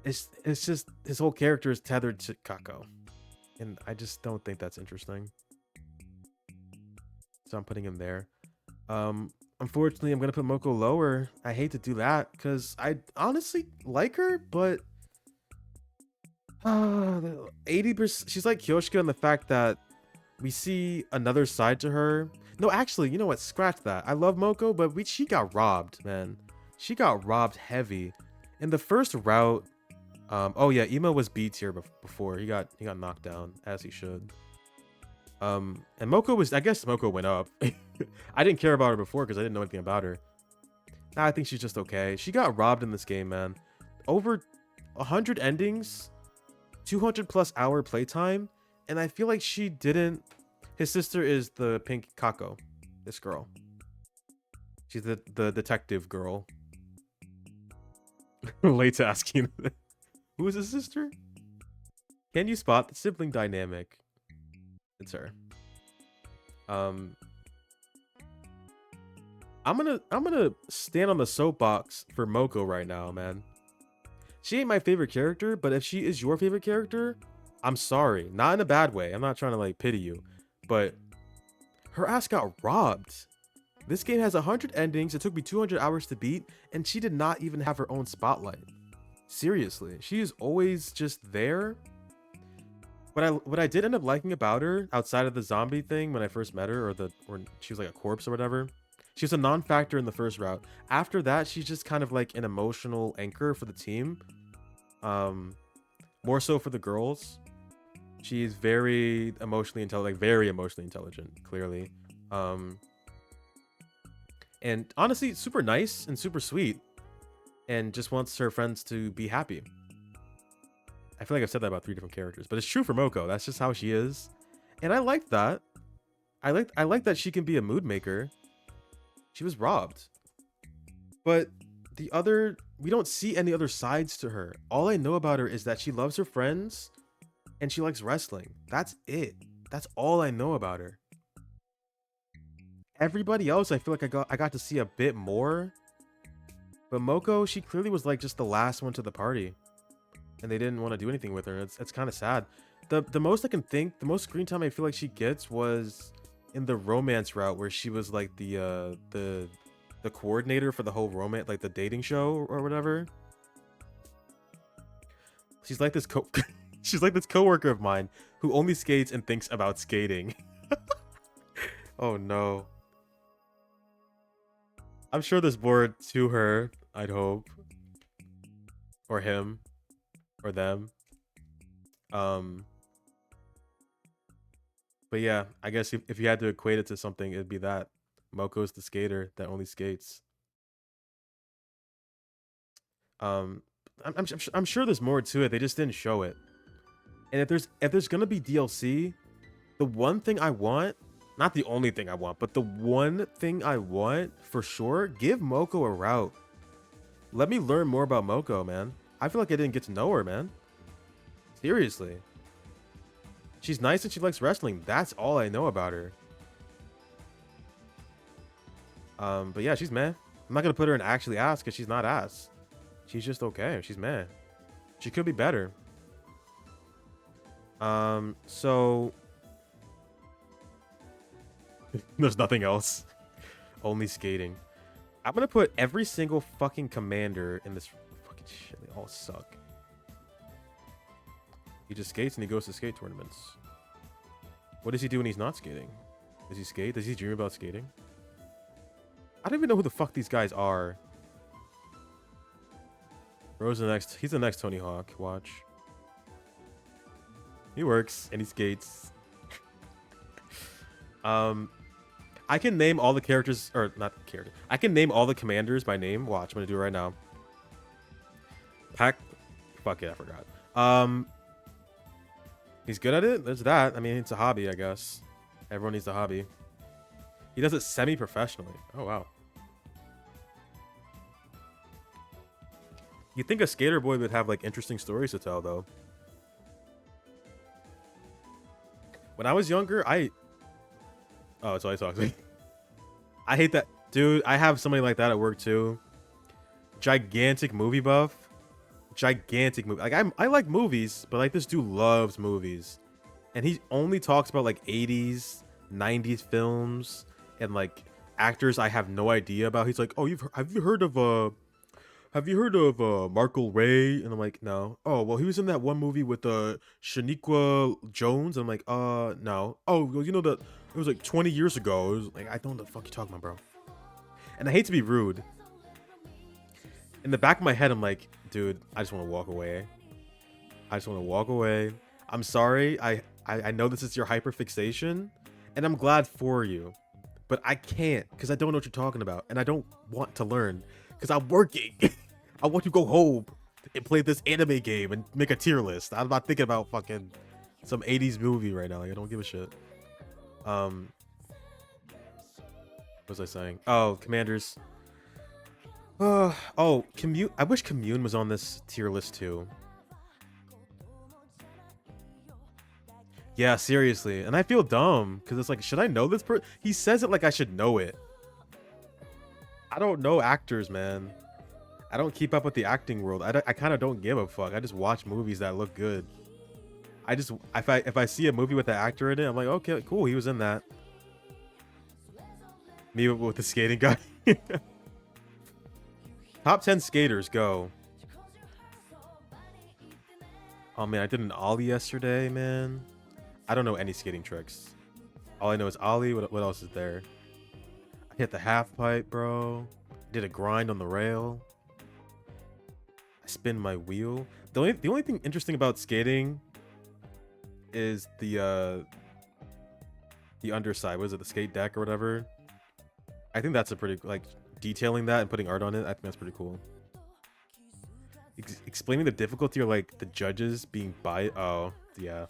It's just his whole character is tethered to Kako, and I just don't think that's interesting. So I'm putting him there. Unfortunately, I'm gonna put Moko lower. I hate to do that because I honestly like her, but 80%. She's like Kyoshika in the fact that we see another side to her. No, actually, you know what? Scratch that. I love Moko, but she got robbed, man. She got robbed heavy in the first route. Oh yeah, Ima was B tier before. He got knocked down, as he should. And Moko was, I guess Moko went up. I didn't care about her before because I didn't know anything about her. Now I think she's just okay. She got robbed in this game, man. Over 100 endings, 200 plus hour playtime, and I feel like she didn't. His sister is the pink Kako. This girl. She's the detective girl. Late to asking. Who is his sister? Can you spot the sibling dynamic? It's her. I'm gonna stand on the soapbox for Moko right now, man. She ain't my favorite character, but if she is your favorite character, I'm sorry. Not in a bad way. I'm not trying to like pity you, but her ass got robbed. This game has 100 endings. It took me 200 hours to beat, and she did not even have her own spotlight. Seriously, she is always just there. What I did end up liking about her, outside of the zombie thing when I first met her, or she was like a corpse or whatever, she was a non-factor in the first route. After that, she's just kind of like an emotional anchor for the team. More so for the girls. She's very emotionally intelligent, clearly. And honestly, super nice and super sweet, and just wants her friends to be happy. I feel like I've said that about 3 different characters, but it's true for Moko. That's just how she is, and I like that. I like that she can be a mood maker. She was robbed, but we don't see any other sides to her. All I know about her is that she loves her friends and she likes wrestling. That's it. That's all I know about her. Everybody else, I feel like I got to see a bit more. But Moko, she clearly was like just the last one to the party, and they didn't want to do anything with her. It's kind of sad. The most I can think, the most screen time I feel like she gets was in the romance route, where she was like the coordinator for the whole romance, like the dating show or whatever. She's like this she's like this coworker of mine who only skates and thinks about skating. Oh no. I'm sure there's more to her, I'd hope. Or him. Or them. But yeah, I guess if you had to equate it to something, it'd be that. Moko's the skater that only skates. I'm sure there's more to it. They just didn't show it. And if there's gonna be DLC, the one thing I want, not the only thing I want, but the one thing I want for sure, give Moko a route. Let me learn more about Moko, man. I feel like I didn't get to know her, man. Seriously. She's nice and she likes wrestling. That's all I know about her. But yeah, she's meh. I'm not gonna put her in actually ass because she's not ass. She's just okay. She's meh. She could be better. So there's nothing else. Only skating. I'm gonna put every single fucking commander in this fucking shit. They all suck. He just skates and he goes to skate tournaments. What does he do when he's not skating? Does he skate? Does he dream about skating? I don't even know who the fuck these guys are. Bro's the next. He's the next Tony Hawk. Watch. He works and he skates. I can name all the characters, or not characters. I can name all the commanders by name. Watch, I'm gonna do it right now. Fuck it, I forgot. He's good at it. There's that. I mean, it's a hobby, I guess. Everyone needs a hobby. He does it semi-professionally. Oh wow. You'd think a skater boy would have like interesting stories to tell, though. When I was younger, oh, it's always toxic. I hate that. Dude, I have somebody like that at work too. Gigantic movie buff. Gigantic movie. Like, I like movies, but like this dude loves movies. And he only talks about like 80s, 90s films and like actors I have no idea about. He's like, "Oh, have you heard of Markle Ray?" And I'm like, "No." "Oh, well, he was in that one movie with Shaniqua Jones." And I'm like, no." "Oh, well, you know that it was like 20 years ago." It was like, I don't know what the fuck you talking about, bro. And I hate to be rude. In the back of my head, I'm like, dude, I just want to walk away. I just want to walk away. I'm sorry. I know this is your hyperfixation, and I'm glad for you, but I can't because I don't know what you're talking about, and I don't want to learn because I'm working. I want to go home and play this anime game and make a tier list. I'm not thinking about fucking some 80s movie right now. Like, I don't give a shit. What was I saying? Oh, commanders. Oh, Commune. I wish Commune was on this tier list too. Yeah, seriously. And I feel dumb because it's like, should I know this person? He says it like I should know it. I don't know actors, man. I don't keep up with the acting world. I kind of don't give a fuck. I just watch movies that look good. If I see a movie with the actor in it, I'm like, okay, cool, he was in that. Me with the skating guy. Top 10 skaters, go. Oh man, I did an ollie yesterday, man. I don't know any skating tricks. All I know is ollie. What else is there? I hit the half pipe, bro. Did a grind on the rail. I spin my wheel. The only thing interesting about skating is the underside. What is it? The skate deck or whatever. I think that's a pretty, like, detailing that and putting art on it, I think that's pretty cool. Explaining the difficulty or, like, the judges being oh, yeah.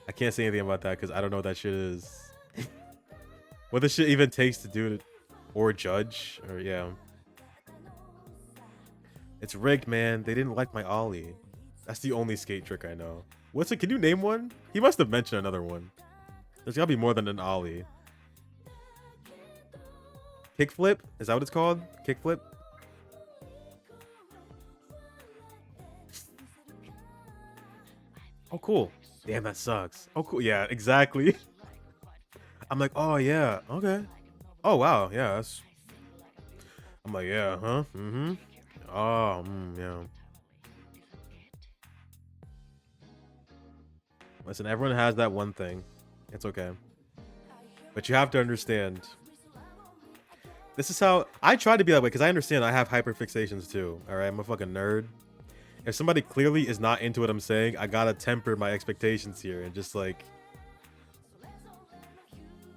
I can't say anything about that because I don't know what that shit is. What the shit even takes to do it or judge, or yeah. It's rigged, man. They didn't like my ollie. That's the only skate trick I know. What's it? Can you name one? He must have mentioned another one. There's gotta be more than an ollie. Kickflip? Is that what it's called? Kickflip? Oh, cool. Damn, that sucks. Oh, cool. Yeah, exactly. I'm like, oh, yeah. Okay. Oh, wow. Yeah, that's... I'm like, yeah, huh? Mm-hmm. Oh, yeah. Listen, everyone has that one thing. It's okay. But you have to understand. This is how... I try to be that way because I understand I have hyperfixations too. All right? I'm a fucking nerd. If somebody clearly is not into what I'm saying, I gotta temper my expectations here and just like...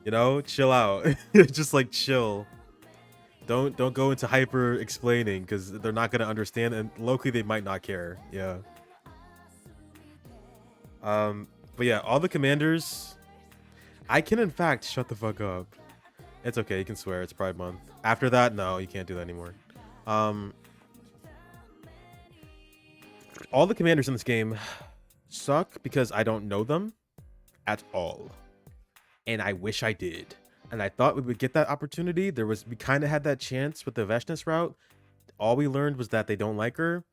You know? Chill out. Just like chill. Don't go into hyper explaining because they're not gonna understand, and locally they might not care. Yeah. But yeah, all the commanders, I can in fact shut the fuck up. It's okay, you can swear, it's Pride Month. After that, no, you can't do that anymore. All the commanders in this game suck because I don't know them at all. And I wish I did. And I thought we would get that opportunity. We kind of had that chance with the Veshness route. All we learned was that they don't like her.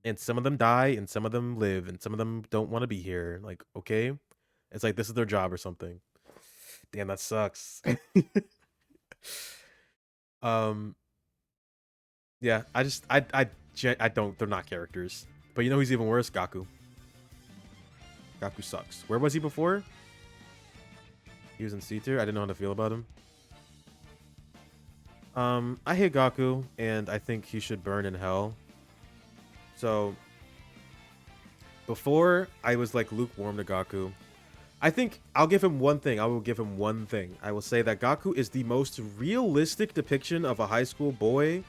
And some of them die, and some of them live, and some of them don't want to be here. Like, okay. It's like this is their job or something. Damn, that sucks. Yeah, I don't, they're not characters. But you know who's even worse? Gaku. Gaku sucks. Where was he before? He was in C tier. I didn't know how to feel about him. I hate Gaku, and I think he should burn in hell. So, before I was like lukewarm to Gaku. I think I'll give him one thing. I will give him one thing. I will say that Gaku is the most realistic depiction of a high school boy,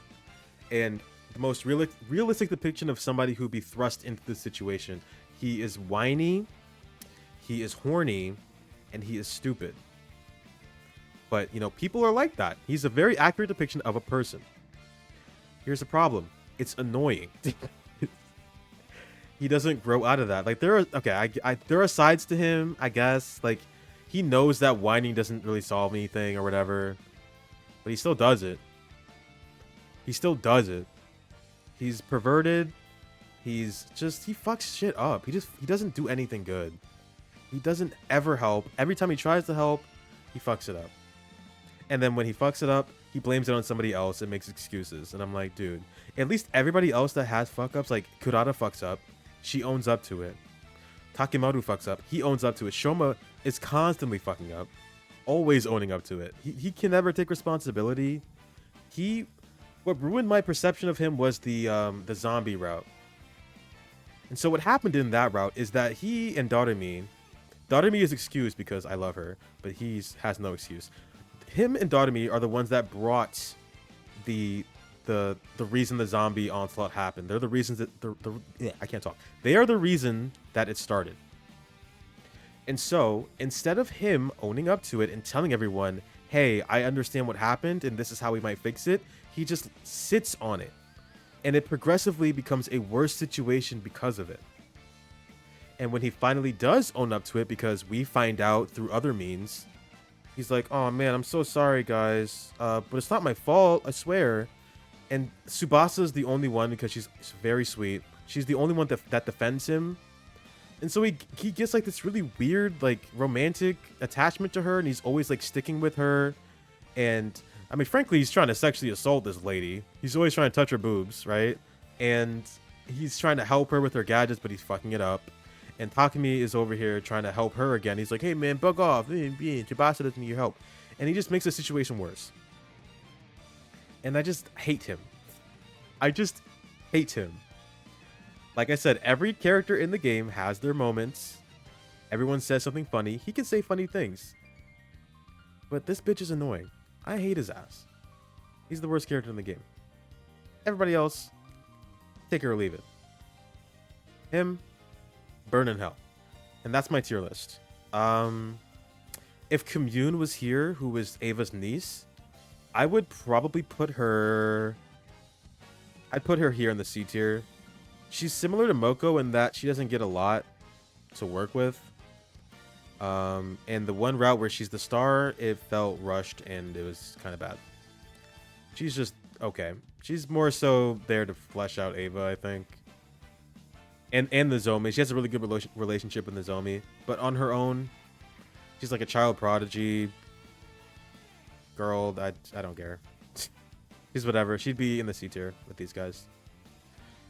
and the most realistic depiction of somebody who'd be thrust into this situation. He is whiny, he is horny, and he is stupid. But, you know, people are like that. He's a very accurate depiction of a person. Here's the problem. It's annoying. He doesn't grow out of that. Like, there are sides to him, I guess. Like, he knows that whining doesn't really solve anything or whatever. But he still does it. He still does it. He's perverted. He fucks shit up. He doesn't do anything good. He doesn't ever help. Every time he tries to help, he fucks it up. And then when he fucks it up, he blames it on somebody else and makes excuses. And I'm like, dude, at least everybody else that has fuck-ups, like Kurata fucks up, she owns up to it. Takemaru fucks up, he owns up to it. Shoma is constantly fucking up, always owning up to it. He can never take responsibility. What ruined my perception of him was the zombie route. And so what happened in that route is that he and Doremi is excused because I love her, but he has no excuse. Him and Doremi are the ones that brought the reason the zombie onslaught happened. They're the reasons that I can't talk. They are the reason that it started. And so instead of him owning up to it and telling everyone, hey, I understand what happened and this is how we might fix it, he just sits on it. And it progressively becomes a worse situation because of it. And when he finally does own up to it, because we find out through other means, he's like, oh man, I'm so sorry guys, but it's not my fault, I swear. And Tsubasa's the only one, because she's very sweet, she's the only one that defends him. And so he gets like this really weird, like, romantic attachment to her, and he's always like sticking with her. And I mean, frankly, he's trying to sexually assault this lady. He's always trying to touch her boobs, right? And he's trying to help her with her gadgets, but he's fucking it up. And Takumi is over here trying to help her again. He's like, hey man, bug off. Tsubasa doesn't need your help. And he just makes the situation worse. And I just hate him. I just hate him. Like I said, every character in the game has their moments. Everyone says something funny. He can say funny things. But this bitch is annoying. I hate his ass. He's the worst character in the game. Everybody else, take it or leave it. Him, burn in hell. And that's my tier list. If Commune was here, who was Ava's niece, I would probably put her... I'd put her here in the C tier. She's similar to Moko in that she doesn't get a lot to work with. And the one route where she's the star, it felt rushed and it was kind of bad. She's just okay. She's more so there to flesh out Ava, I think. And the Zomi. She has a really good relationship with the Zomi. But on her own, she's like a child prodigy girl. I don't care. She's whatever. She'd be in the C tier with these guys.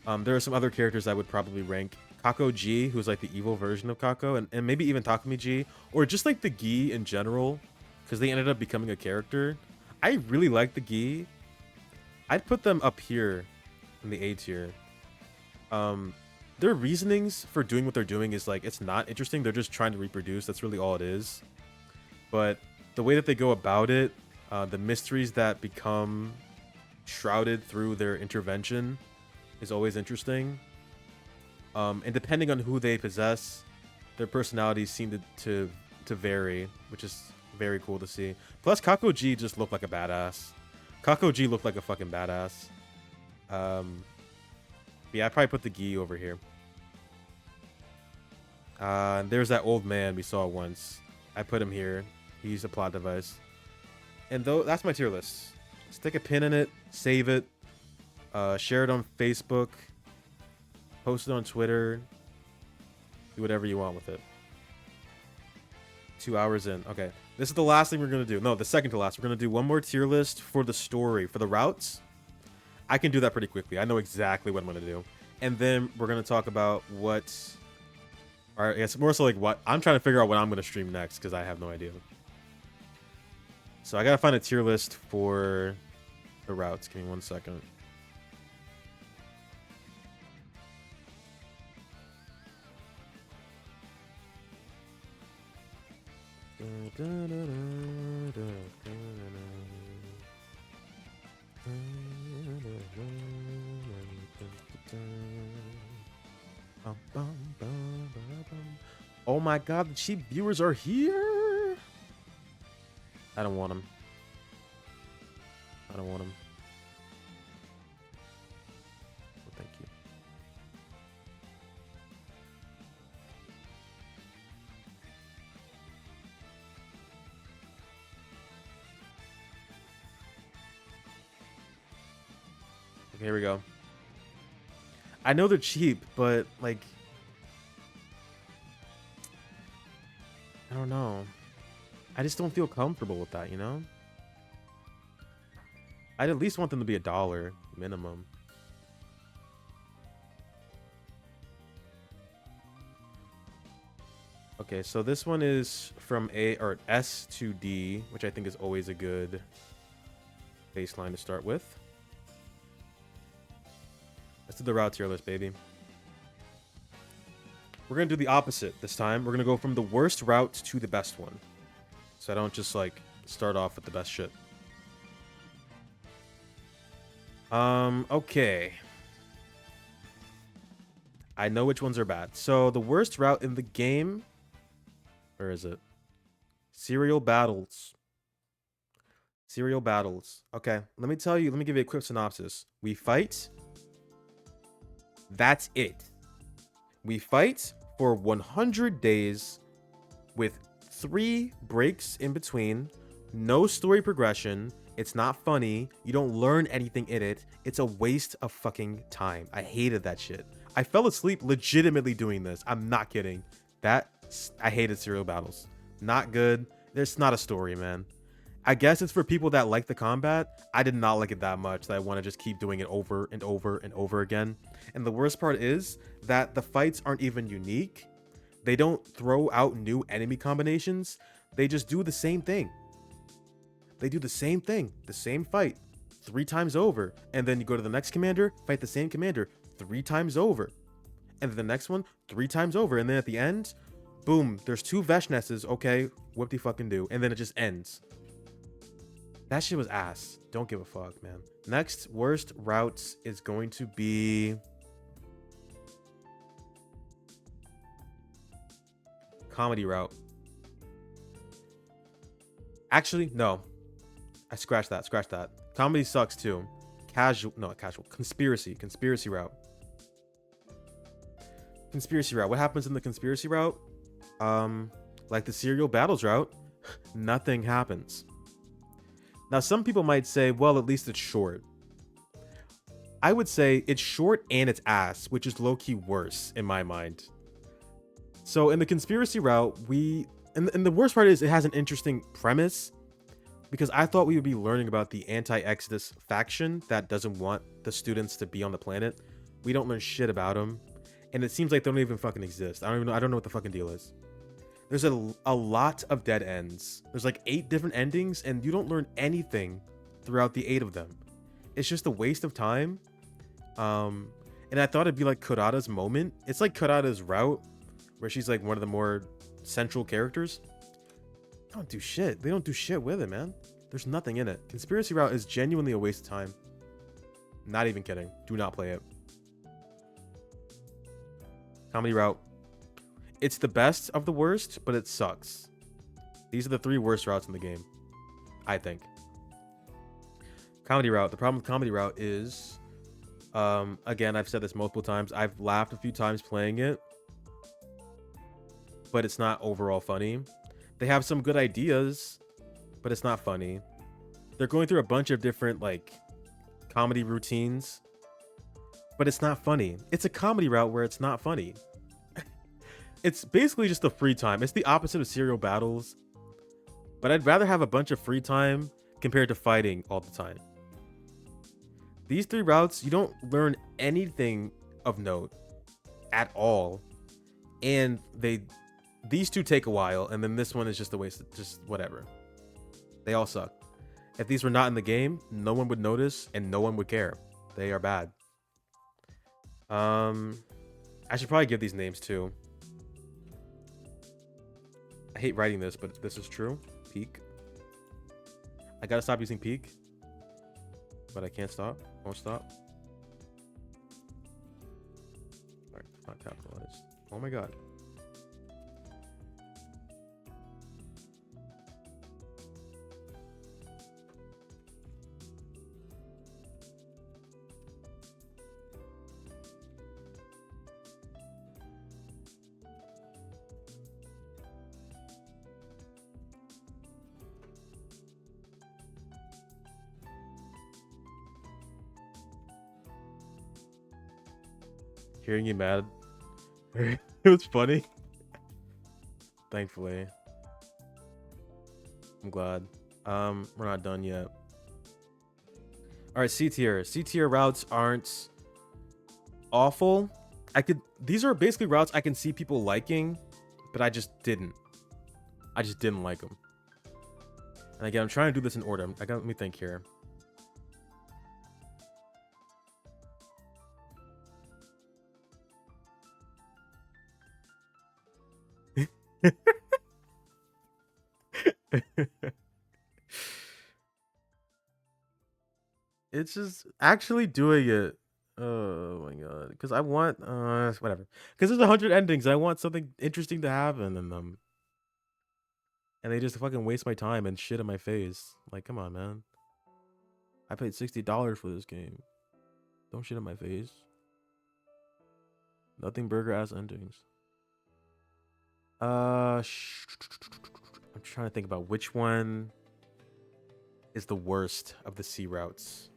There are some other characters I would probably rank. Kako G, who's like the evil version of Kako, and maybe even Takumi G, or just like the Gi in general, because they ended up becoming a character. I really like the Gi. I'd put them up here in the A tier. Their reasonings for doing what they're doing is like, it's not interesting. They're just trying to reproduce. That's really all it is. But the way that they go about it, the mysteries that become shrouded through their intervention is always interesting. And depending on who they possess, their personalities seem to vary, which is very cool to see. Plus, Kako G just looked like a badass. Kako G looked like a fucking badass. Yeah, I'd probably put the Gi over here. There's that old man we saw once. I put him here. He's a plot device. And though that's my tier list. Stick a pin in it, save it, share it on Facebook, post it on Twitter, do whatever you want with it. 2 hours in. Okay. This is the last thing we're going to do. No, the second to last. We're going to do one more tier list for the story, for the routes. I can do that pretty quickly. I know exactly what I'm going to do. And then we're going to talk about what... Or I guess more so like what... I'm trying to figure out what I'm going to stream next because I have no idea. So I got to find a tier list for the routes. Give me 1 second. Oh my god, the cheap viewers are here. I don't want them. I don't want them. Oh, thank you. Okay, here we go. I know they're cheap, but like, I don't know. I just don't feel comfortable with that, you know? I'd at least want them to be $1 minimum. Okay, so this one is from S to D, which I think is always a good baseline to start with. Let's do the route tier list, baby. We're going to do the opposite this time. We're going to go from the worst route to the best one. So I don't just, like, start off with the best shit. Okay. I know which ones are bad. So the worst route in the game... Where is it? Serial Battles. Serial Battles. Okay, let me tell you, let me give you a quick synopsis. We fight. That's it. We fight for 100 days with 3 breaks in between. No story progression. It's not funny. You don't learn anything in it. It's a waste of fucking time. I hated that shit. I fell asleep legitimately doing this. I'm not kidding. I hated Serial Battles. Not good. There's not a story, man. I guess it's for people that like the combat. I did not like it that much that I want to just keep doing it over and over and over again. And the worst part is that the fights aren't even unique. They don't throw out new enemy combinations. They just do the same thing. They do the same thing, the same fight 3 times over. And then you go to the next commander, fight the same commander 3 times over. And then the next one 3 times over. And then at the end, boom, there's 2 Veshnesses. Okay, whoop-de-fucking-do. And then it just ends. That shit was ass. Don't give a fuck, man. Next worst routes is going to be comedy route. Actually, no. I scratched that. Scratch that. Comedy sucks too. Casual, no, casual. Conspiracy route. Conspiracy route. What happens in the conspiracy route? Like the serial battles route, nothing happens. Now, some people might say, well, at least it's short. I would say it's short and it's ass, which is low-key worse in my mind. So in the conspiracy route, and the worst part is it has an interesting premise, because I thought we would be learning about the anti-Exodus faction that doesn't want the students to be on the planet. We don't learn shit about them, and it seems like they don't even fucking exist. I don't know what the fucking deal is. There's a lot of dead ends. There's like 8 different endings, and you don't learn anything throughout the 8 of them. It's just a waste of time. And I thought it'd be like Kurata's moment. It's like Kurata's route, where she's like one of the more central characters. They don't do shit. They don't do shit with it, man. There's nothing in it. Conspiracy route is genuinely a waste of time. Not even kidding. Do not play it. Comedy route. It's the best of the worst, but it sucks. These are the 3 worst routes in the game, I think. Comedy route. The problem with comedy route is, again, I've said this multiple times. I've laughed a few times playing it, but it's not overall funny. They have some good ideas, but it's not funny. They're going through a bunch of different like comedy routines, but it's not funny. It's a comedy route where it's not funny. It's basically just a free time. It's the opposite of serial battles, but I'd rather have a bunch of free time compared to fighting all the time. These 3 routes, you don't learn anything of note at all, and these 2 take a while, and then this one is just a waste of just whatever. They all suck. If these were not in the game, no one would notice and no one would care. They are bad. I should probably give these names too. I hate writing this, but this is true. Peak. I gotta stop using peak, but I can't stop. Won't stop. Alright, not capitalized. Oh my god. Hearing you mad. It was funny. Thankfully. I'm glad. We're not done yet. Alright, C tier. C tier routes aren't awful. These are basically routes I can see people liking, but I just didn't like them. And again, I'm trying to do this in order. Let me think here. It's just actually doing it. Oh my god. Because I want whatever. Because there's 100 endings. I want something interesting to happen in them. And they just fucking waste my time and shit in my face. Like, come on, man. I paid $60 for this game. Don't shit in my face. Nothing burger ass endings. I'm trying to think about which one is the worst of the C routes.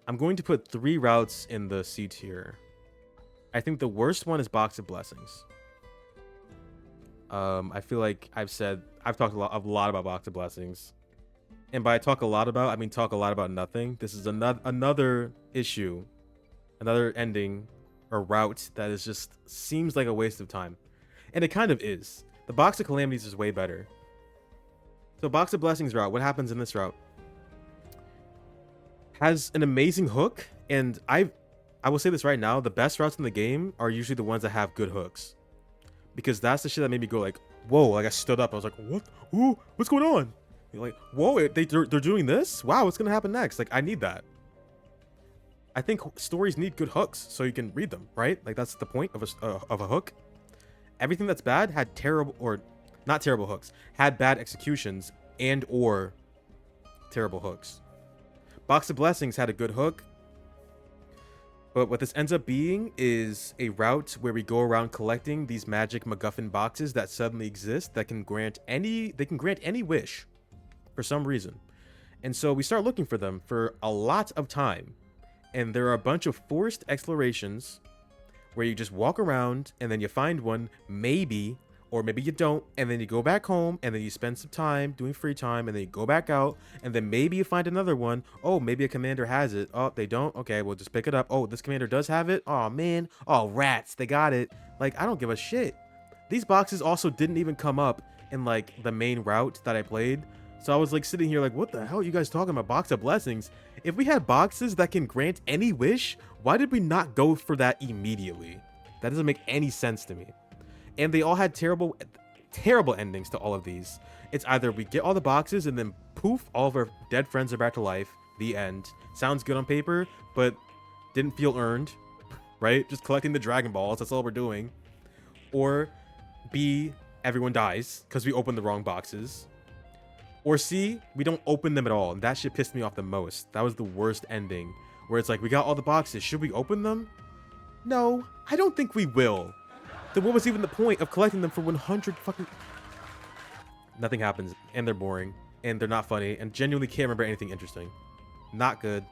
I'm going to put 3 routes in the C tier. I think the worst one is Box of Blessings. I feel like I've talked a lot about Box of Blessings. And by talk a lot about, I mean talk a lot about nothing. This is another issue, another ending or route that is just seems like a waste of time. And it kind of is. The Box of Calamities is way better. So Box of Blessings route, what happens in this route? Has an amazing hook, and I will say this right now, the best routes in the game are usually the ones that have good hooks. Because that's the shit that made me go like, whoa, like I stood up. I was like, what? Ooh, what's going on? You're like, whoa, they're doing this? Wow, what's gonna happen next? Like, I need that. I think stories need good hooks so you can read them, right? Like, that's the point of a hook. Everything that's bad had terrible, or not terrible hooks, had bad executions and or terrible hooks. Box of Blessings had a good hook, but what this ends up being is a route where we go around collecting these magic MacGuffin boxes that suddenly exist that can grant any wish for some reason. And so we start looking for them for a lot of time. And there are a bunch of forced explorations where you just walk around and then you find one, maybe, or maybe you don't, and then you go back home and then you spend some time doing free time and then you go back out and then maybe you find another one. Oh, maybe a commander has it. Oh, they don't? Okay, we'll just pick it up. Oh, this commander does have it? Oh, man. Oh, rats, they got it. Like, I don't give a shit. These boxes also didn't even come up in, like, the main route that I played. So I was, like, sitting here like, what the hell are you guys talking about? Box of Blessings? If we had boxes that can grant any wish, why did we not go for that immediately? That doesn't make any sense to me. And they all had terrible endings to all of these. It's either we get all the boxes and then poof, all of our dead friends are back to life. The end. Sounds good on paper, but didn't feel earned, right? Just collecting the Dragon Balls, that's all we're doing. Or B, everyone dies because we opened the wrong boxes. Or C, we don't open them at all. And that shit pissed me off the most. That was the worst ending. Where it's like, we got all the boxes. Should we open them? No, I don't think we will. Then what was even the point of collecting them for 100 fucking... Nothing happens. And they're boring. And they're not funny. And genuinely can't remember anything interesting. Not good.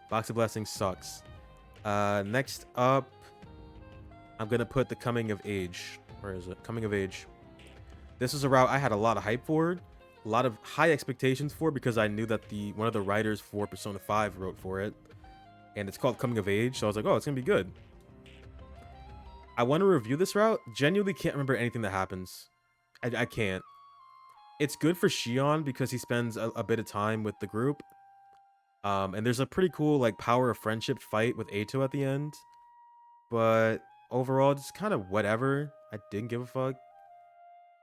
Box of Blessings sucks. Next up, I'm going to put the Coming of Age. Where is it? Coming of Age. This is a route I had a lot of hype for. A lot of high expectations for because I knew that one of the writers for Persona 5 wrote for it. And it's called Coming of Age. So I was like, oh, it's going to be good. I want to review this route. Genuinely can't remember anything that happens. I can't. It's good for Shion because he spends a bit of time with the group. And there's a pretty cool like power of friendship fight with Eito at the end. But overall, it's kind of whatever. I didn't give a fuck.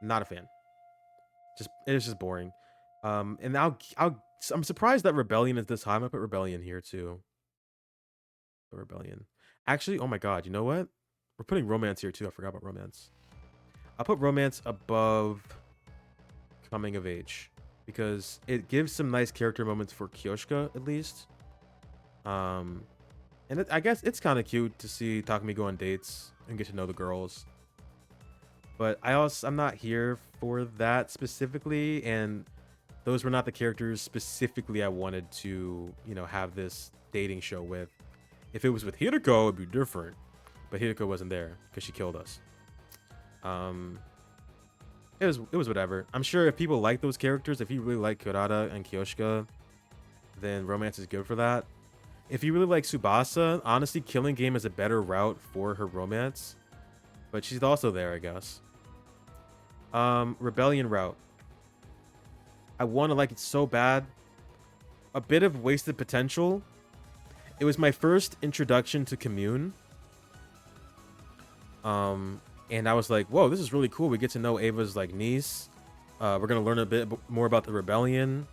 Not a fan. It's just boring. And I'm surprised that Rebellion is this high. I'm gonna put Rebellion here too. Rebellion. Actually, oh my god, you know what? We're putting Romance here too. I forgot about Romance. I'll put Romance above Coming of Age because it gives some nice character moments for Kyoshka at least. And I guess it's kind of cute to see Takumi go on dates and get to know the girls. But I'm not here for that specifically, and those were not the characters specifically I wanted to, have this dating show with. If it was with Hirako, it'd be different. But Hirako wasn't there because she killed us. It was whatever. I'm sure if people like those characters, if you really like Kurata and Kyoshika, then Romance is good for that. If you really like Tsubasa, honestly, Killing Game is a better route for her romance. But she's also there, I guess. Rebellion route. I want to like it so bad. A bit of wasted potential. It was my first introduction to Commune. And I was like, whoa, this is really cool. We get to know Ava's like niece. We're going to learn a bit more about the rebellion.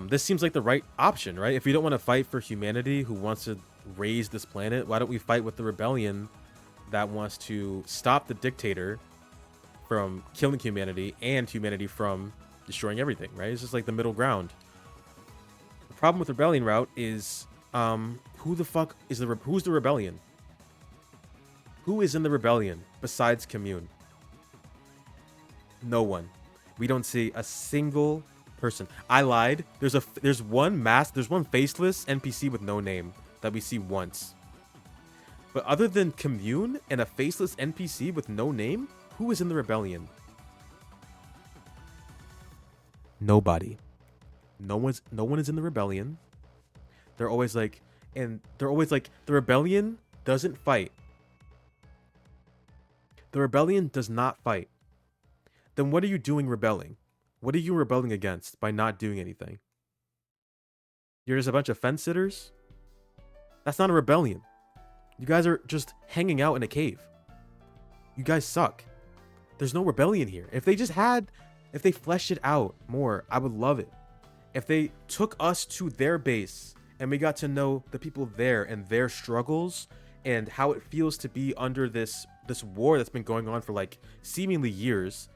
This seems like the right option, right? If we don't want to fight for humanity who wants to raise this planet, why don't we fight with the rebellion that wants to stop the dictator from killing humanity and humanity from destroying everything, right? It's just like the middle ground. The problem with Rebellion route is who's the rebellion? Who is in the rebellion besides Commune? No one. We don't see a single person. I lied. There's one faceless NPC with no name that we see once. But other than Commune and a faceless NPC with no name, who is in the rebellion? Nobody. No one is in the rebellion. They're always like, the rebellion doesn't fight. The rebellion does not fight. Then what are you doing rebelling? What are you rebelling against by not doing anything? You're just a bunch of fence sitters? That's not a rebellion. You guys are just hanging out in a cave. You guys suck. There's no rebellion here. If they fleshed it out more, I would love it. If they took us to their base and we got to know the people there and their struggles and how it feels to be under this war that's been going on for like seemingly years,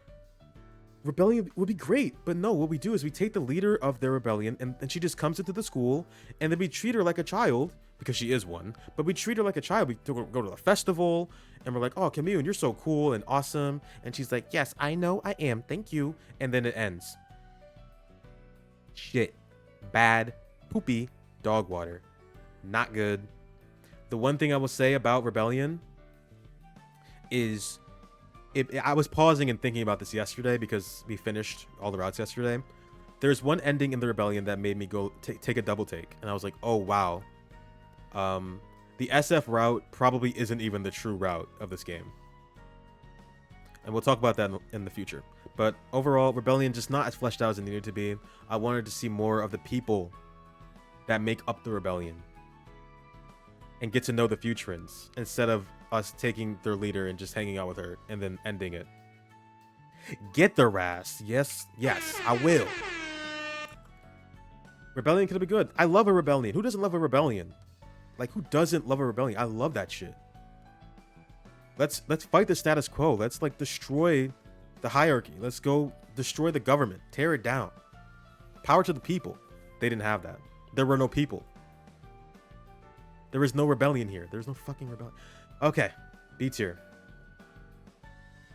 rebellion would be great. But no, what we do is we take the leader of their rebellion and she just comes into the school, and then we treat her like a child because she is one, but we treat her like a child. We go to the festival and we're like, oh, Camille, you're so cool and awesome. And she's like, yes, I know I am. Thank you. And then it ends. Shit. Bad. Poopy. Dog water. Not good. The one thing I will say about Rebellion is I was pausing and thinking about this yesterday because we finished all the routes yesterday. There's one ending in the Rebellion that made me go take a double take. And I was like, oh, wow. The SF route probably isn't even the true route of this game. And we'll talk about that in the future. But overall, Rebellion just not as fleshed out as it needed to be. I wanted to see more of the people that make up the Rebellion and get to know the Futurans instead of us taking their leader and just hanging out with her and then ending it. Get their ass. Yes, I will. Rebellion could be good. I love a Rebellion. Who doesn't love a Rebellion? Like, who doesn't love a Rebellion? I love that shit. Let's fight the status quo. Let's like destroy the hierarchy. Let's go destroy the government. Tear it down. Power to the people. They didn't have that. There were no people. There is no rebellion here. There's no fucking rebellion. Okay. B tier.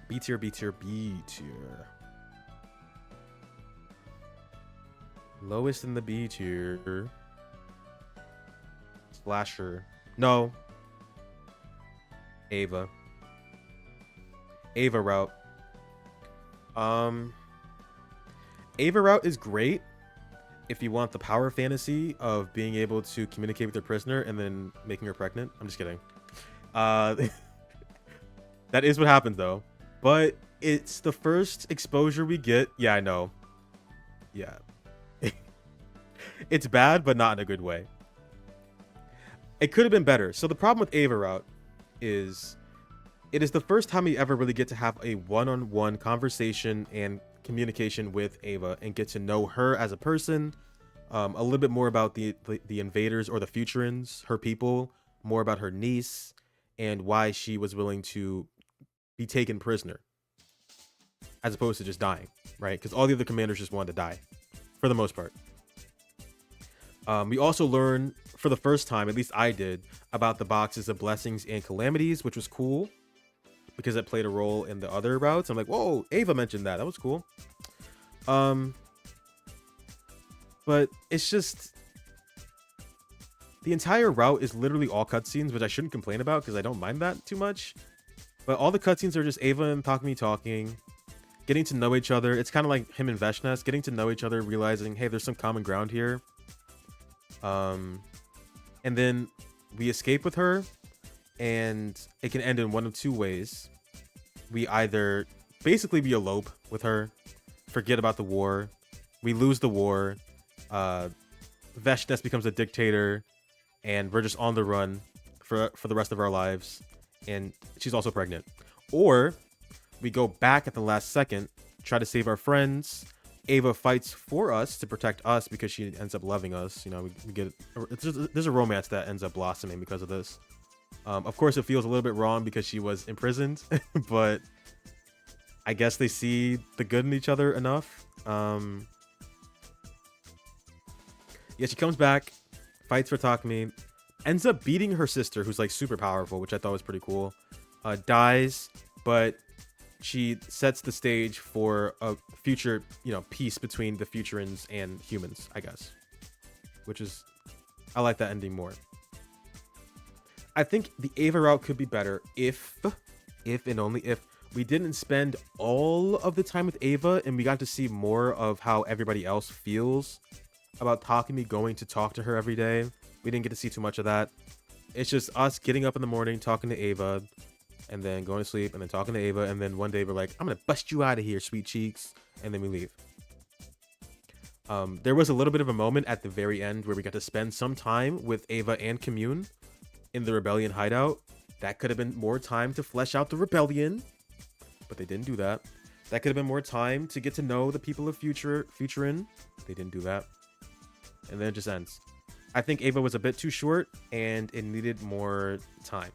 B tier, B tier, B tier. Lowest in the B tier. Splasher. No. Ava. Ava route. Ava route is great if you want the power fantasy of being able to communicate with your prisoner and then making her pregnant. I'm just kidding. That is what happens though. But it's the first exposure we get. Yeah, I know. Yeah. It's bad, but not in a good way. It could have been better. So the problem with Ava route is it is the first time we ever really get to have a one-on-one conversation and communication with Ava and get to know her as a person, a little bit more about the invaders or the Futurans, her people, more about her niece and why she was willing to be taken prisoner as opposed to just dying, right? Because all the other commanders just wanted to die for the most part. We also learn for the first time, at least I did, about the boxes of blessings and calamities, which was cool because it played a role in the other routes. I'm like, whoa, Ava mentioned that. That was cool. But it's just the entire route is literally all cutscenes, which I shouldn't complain about because I don't mind that too much. But all the cutscenes are just Ava and Takumi talking, getting to know each other. It's kind of like him and Veshnes getting to know each other, realizing, hey, there's some common ground here. And then we escape with her, and it can end in one of two ways. We either basically we elope with her, forget about the war, we lose the war, Veshnes becomes a dictator, and we're just on the run for the rest of our lives, and she's also pregnant. Or we go back at the last second, try to save our friends. Ava fights for us to protect us because she ends up loving us. You know, we get there's a romance that ends up blossoming because of this. Of course, it feels a little bit wrong because she was imprisoned, but I guess they see the good in each other enough. Yeah, she comes back, fights for Takumi, ends up beating her sister, who's like super powerful, which I thought was pretty cool. Dies, but she sets the stage for a future, peace between the Futurans and humans, I guess. Which is, I like that ending more. I think the Ava route could be better if and only if we didn't spend all of the time with Ava and we got to see more of how everybody else feels about Takumi going to talk to her every day. We didn't get to see too much of that. It's just us getting up in the morning, talking to Ava, and then going to sleep, and then talking to Ava, and then one day we're like, I'm gonna bust you out of here, sweet cheeks, and then we leave. There was a little bit of a moment at the very end where we got to spend some time with Ava and Commune in the Rebellion hideout. That could have been more time to flesh out the Rebellion. but they didn't do that. That could have been more time to get to know the people of Futurin. They didn't do that. And then it just ends. I think Ava was a bit too short, and it needed more time.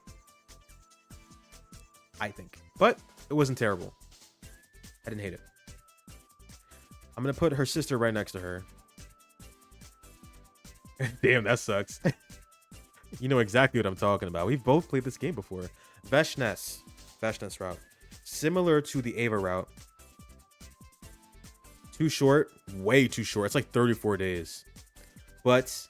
I think. But it wasn't terrible. I didn't hate it. I'm going to put her sister right next to her. Damn, that sucks. You know exactly what I'm talking about. We've both played this game before. Veshness route. Similar to the Ava route. Too short. Way too short. It's like 34 days. But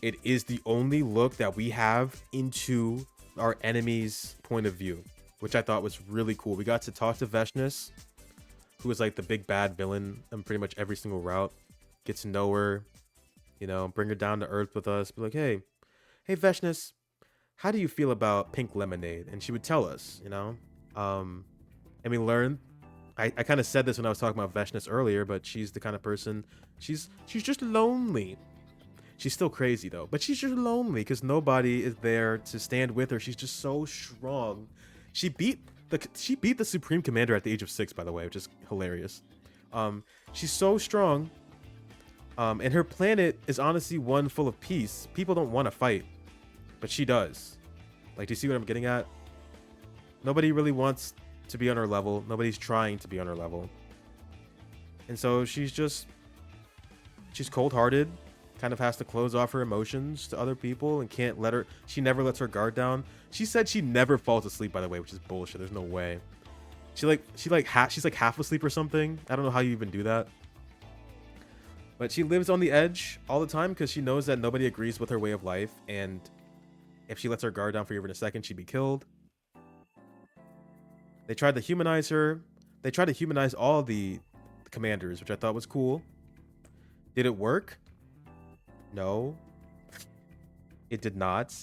it is the only look that we have into our enemy's point of view, which I thought was really cool. We got to talk to Veshness, who is like the big bad villain in pretty much every single route. Get to know her, you know, bring her down to earth with us. Be like, hey Veshness, how do you feel about pink lemonade? And she would tell us, you know. And we learned. I kind of said this when I was talking about Veshness earlier, but she's the kind of person. She's just lonely. She's still crazy though, but she's just lonely because nobody is there to stand with her. She's just so strong. She beat the Supreme Commander at the age of 6, by the way, which is hilarious. She's so strong. And her planet is honestly one full of peace. People don't want to fight, but she does. Like, do you see what I'm getting at? Nobody really wants to be on her level. Nobody's trying to be on her level. And so she's cold-hearted, kind of has to close off her emotions to other people and can't let her, she never lets her guard down. She said she never falls asleep, by the way, which is bullshit. There's no way. She's like half asleep or something. I don't know how you even do that. But she lives on the edge all the time because she knows that nobody agrees with her way of life, and if she lets her guard down for even a second, she'd be killed. They tried to humanize her. They tried to humanize all the commanders, which I thought was cool. Did it work? No. It did not.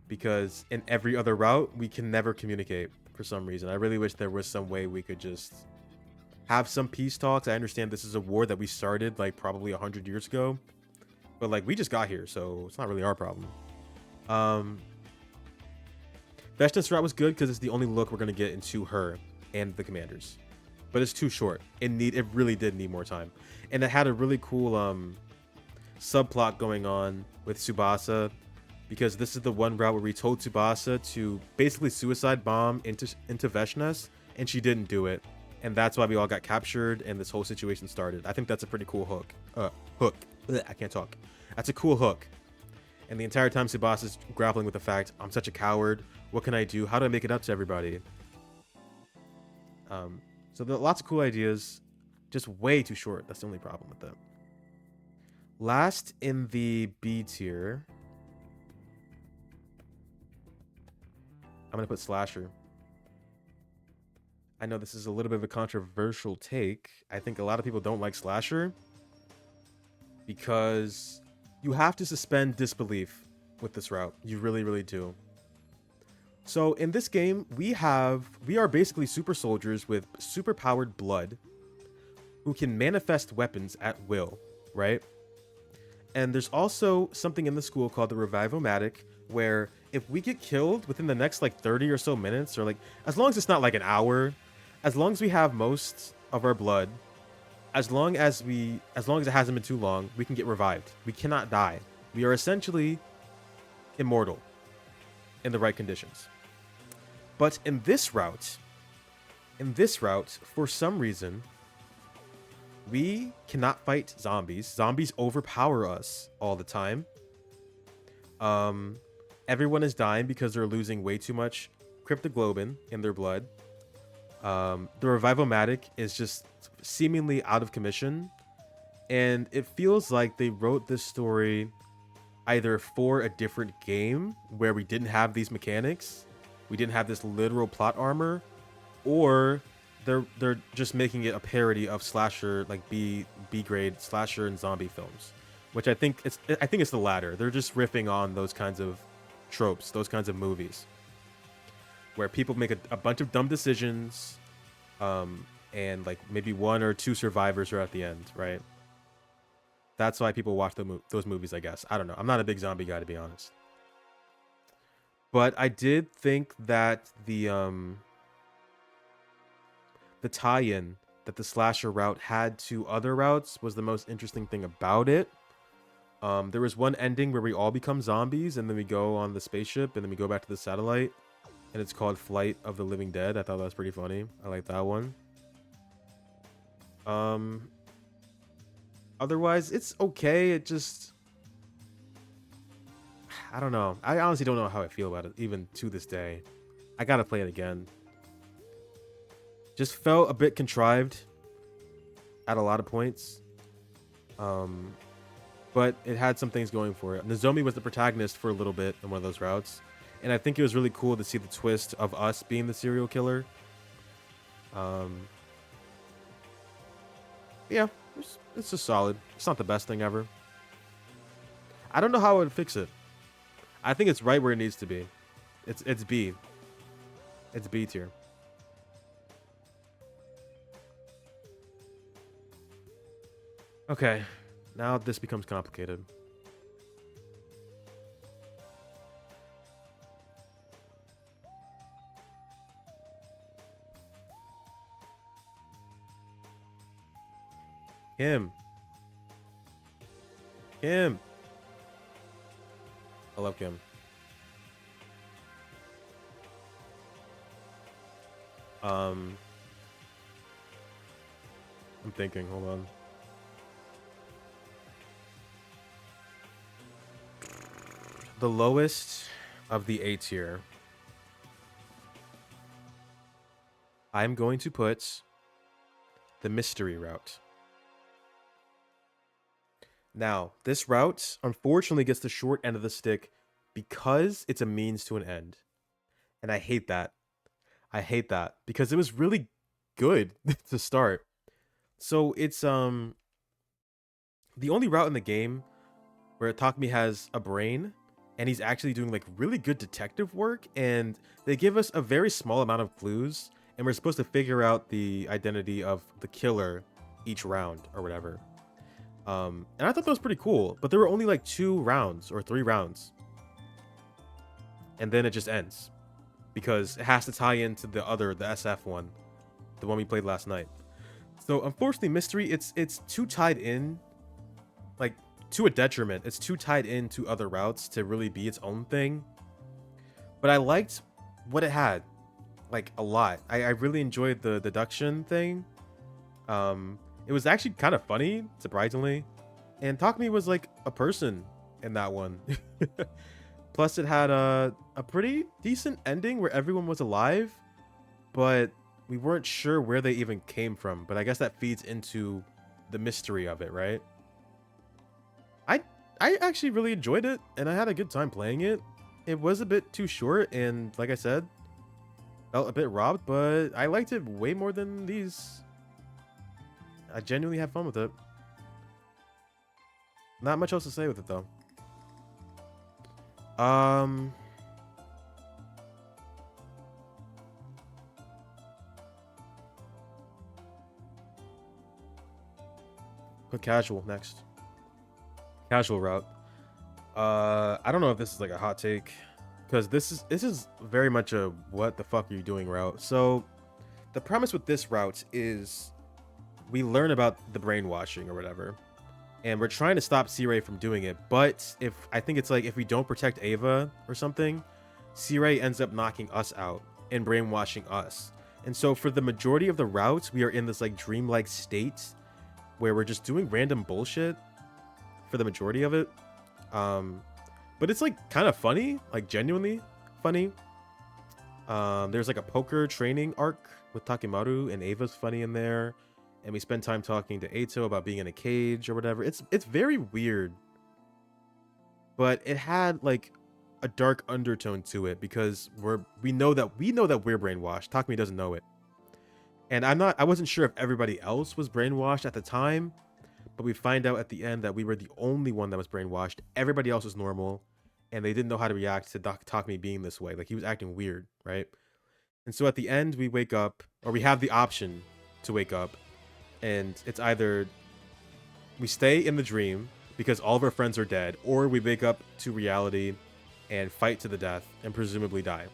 Because in every other route, we can never communicate for some reason. I really wish there was some way we could just have some peace talks. I understand this is a war that we started like probably 100 years ago. But like, we just got here, so it's not really our problem. Veshness route was good because it's the only look we're going to get into her and the commanders. But it's too short. It really did need more time. And it had a really cool subplot going on with Tsubasa, because this is the one route where we told Tsubasa to basically suicide bomb into Veshness, and she didn't do it. And that's why we all got captured and this whole situation started. I think that's a pretty cool hook. Ugh, I can't talk. That's a cool hook. And the entire time Tsubasa's grappling with the fact, I'm such a coward. What can I do? How do I make it up to everybody? So there are lots of cool ideas. Just way too short. That's the only problem with them. Last in the B tier, I'm going to put Slasher. I know this is a little bit of a controversial take. I think a lot of people don't like Slasher because you have to suspend disbelief with this route. You really, really do. So in this game, we are basically super soldiers with super powered blood who can manifest weapons at will, right? And there's also something in the school called the Revivomatic, where if we get killed within the next like 30 or so minutes, or like, as long as it's not like an hour, as long as we have most of our blood, as long as it hasn't been too long, we can get revived. We cannot die. We are essentially immortal in the right conditions. But in this route, for some reason, we cannot fight zombies. Zombies overpower us all the time. Everyone is dying because they're losing way too much cryptoglobin in their blood. The Revivomatic is just seemingly out of commission. And it feels like they wrote this story either for a different game where we didn't have these mechanics, we didn't have this literal plot armor, or they're just making it a parody of slasher, like B grade slasher and zombie films, which I think it's the latter. They're just riffing on those kinds of tropes, those kinds of movies where people make a bunch of dumb decisions, and like maybe one or two survivors are at the end, right? That's why people watch those movies, I guess. I don't know. I'm not a big zombie guy, to be honest. But I did think that the the tie-in that the slasher route had to other routes was the most interesting thing about it. There was one ending where we all become zombies, and then we go on the spaceship, and then we go back to the satellite, and it's called Flight of the Living Dead. I thought that was pretty funny. I like that one. Otherwise, it's okay. It just... I don't know. I honestly don't know how I feel about it, even to this day. I gotta play it again. Just felt a bit contrived at a lot of points. But it had some things going for it. Nozomi was the protagonist for a little bit in one of those routes. And I think it was really cool to see the twist of us being the serial killer. Yeah, it's just solid. It's not the best thing ever. I don't know how I would fix it. I think it's right where it needs to be. It's B. It's B tier. Okay, now this becomes complicated. Kim. Kim. I love Kim. I'm thinking, hold on. The lowest of the A tier. I'm going to put the mystery route. Now, this route unfortunately gets the short end of the stick because it's a means to an end. And I hate that. I hate that because it was really good to start. So it's the only route in the game where Takumi has a brain and he's actually doing like really good detective work, and they give us a very small amount of clues and we're supposed to figure out the identity of the killer each round or whatever. And I thought that was pretty cool, but there were only like 2 rounds or 3 rounds. And then it just ends because it has to tie into the SF one, the one we played last night. So unfortunately, mystery, it's too tied in, like to a detriment. It's too tied into other routes to really be its own thing. But I liked what it had, like a lot. I really enjoyed the deduction thing. It was actually kind of funny, surprisingly. And Takumi was like a person in that one. Plus, it had a pretty decent ending where everyone was alive, but we weren't sure where they even came from. But I guess that feeds into the mystery of it, right? I actually really enjoyed it, and I had a good time playing it. It was a bit too short, and like I said, felt a bit robbed, but I liked it way more than these. I genuinely had fun with it. Not much else to say with it, though. Put casual next. Casual route. I don't know if this is like a hot take, because this is very much a what the fuck are you doing route. So the premise with this route is we learn about the brainwashing or whatever, and we're trying to stop C-Ray from doing it. But I think it's like if we don't protect Ava or something, C-Ray ends up knocking us out and brainwashing us. And so for the majority of the routes, we are in this like dreamlike state where we're just doing random bullshit for the majority of it. But it's like kind of funny, like genuinely funny. There's like a poker training arc with Takimaru, and Ava's funny in there. And we spend time talking to Eito about being in a cage or whatever. It's very weird. But it had like a dark undertone to it because we know that we're brainwashed. Takumi doesn't know it. And I wasn't sure if everybody else was brainwashed at the time, but we find out at the end that we were the only one that was brainwashed. Everybody else was normal, and they didn't know how to react to Takumi being this way. Like, he was acting weird, right? And so at the end, we wake up, or we have the option to wake up, and it's either we stay in the dream because all of our friends are dead, or we wake up to reality and fight to the death and presumably die.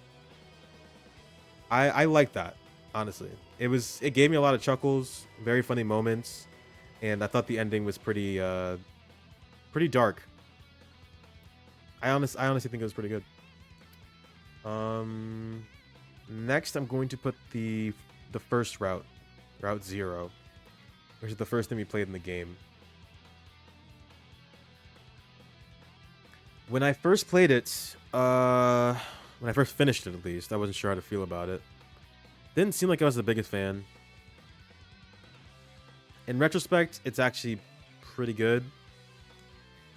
I like that, honestly. It gave me a lot of chuckles, very funny moments, and I thought the ending was pretty dark. I honestly think it was pretty good. Next I'm going to put the first route, Route 0, which is the first thing we played in the game. When I first played it, when I first finished it at least, I wasn't sure how to feel about it. Didn't seem like I was the biggest fan. In retrospect, it's actually pretty good.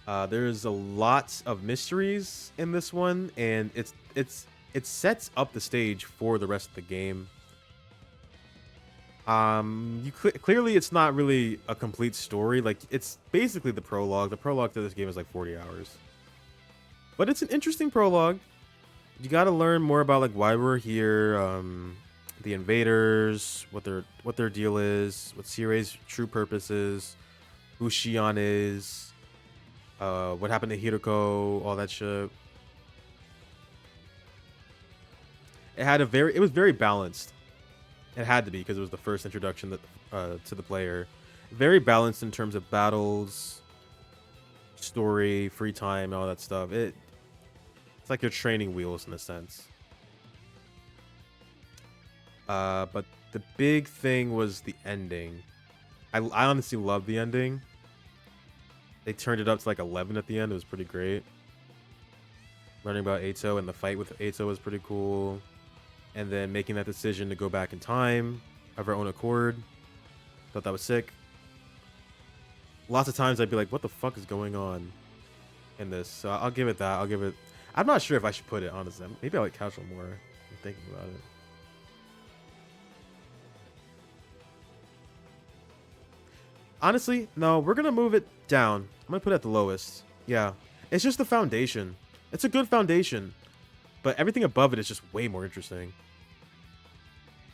There's a lot of mysteries in this one, and it sets up the stage for the rest of the game. Clearly it's not really a complete story. Like, it's basically the prologue. The prologue to this game is like 40 hours. But it's an interesting prologue. You got to learn more about like why we're here, the invaders, what their deal is, what Sirai's true purpose is, who Shion is, what happened to Hiroko, all that shit. It was very balanced. It had to be because it was the first introduction to the player. Very balanced in terms of battles, story, free time, all that stuff. It's like your training wheels in a sense. But the big thing was the ending. I honestly loved the ending. They turned it up to like 11 at the end. It was pretty great. Learning about Eito and the fight with Eito was pretty cool. And then making that decision to go back in time of our own accord. Thought that was sick. Lots of times I'd be like, what the fuck is going on in this? So I'll give it that. I'm not sure if I should put it, honestly. Maybe I like casual more. I'm thinking about it. Honestly, no, we're going to move it down. I'm going to put it at the lowest. Yeah. It's just the foundation. It's a good foundation. But everything above it is just way more interesting.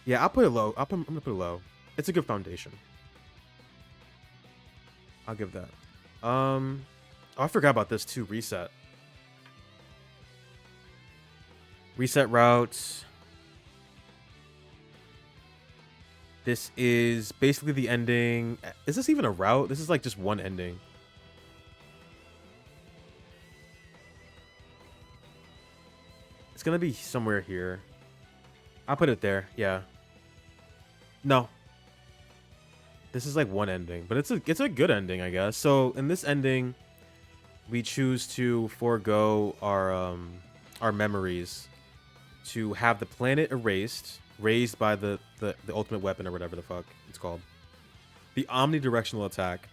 Yeah, I'll put it low. I'm going to put it low. It's a good foundation. I'll give that. Oh, I forgot about this too. Reset route. This is basically the ending. Is this even a route? This is like just one ending. It's gonna be somewhere here. I'll put it there. Yeah. No. This is like one ending, but it's a good ending, I guess. So in this ending, we choose to forego our memories to have the planet raised by the ultimate weapon or whatever the fuck it's called. The omnidirectional attack.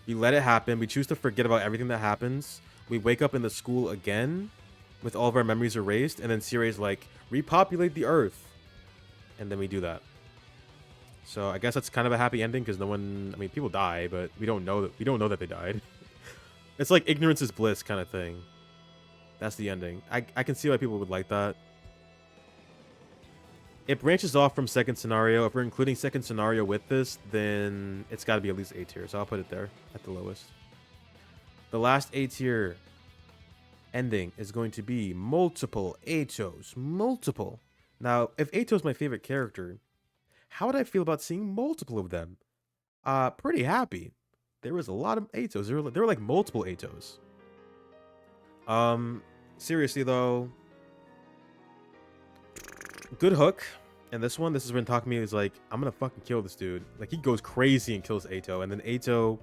We let it happen. We choose to forget about everything that happens. We wake up in the school again with all of our memories erased, and then Sirai's like, repopulate the earth. And then we do that. So I guess that's kind of a happy ending because people die, but we don't know that they died. It's like ignorance is bliss kind of thing. That's the ending. I can see why people would like that. It branches off from second scenario. If we're including second scenario with this, then it's got to be at least A tier. So I'll put it there at the lowest. The last A tier ending is going to be multiple Eitos. Multiple. Now, if Eito's my favorite character, how would I feel about seeing multiple of them? Pretty happy. There was a lot of Eitos. There were like multiple Eitos. Seriously though, good hook. And this is when Takumi is like, I'm gonna fucking kill this dude. Like, he goes crazy and kills Eito, and then Eito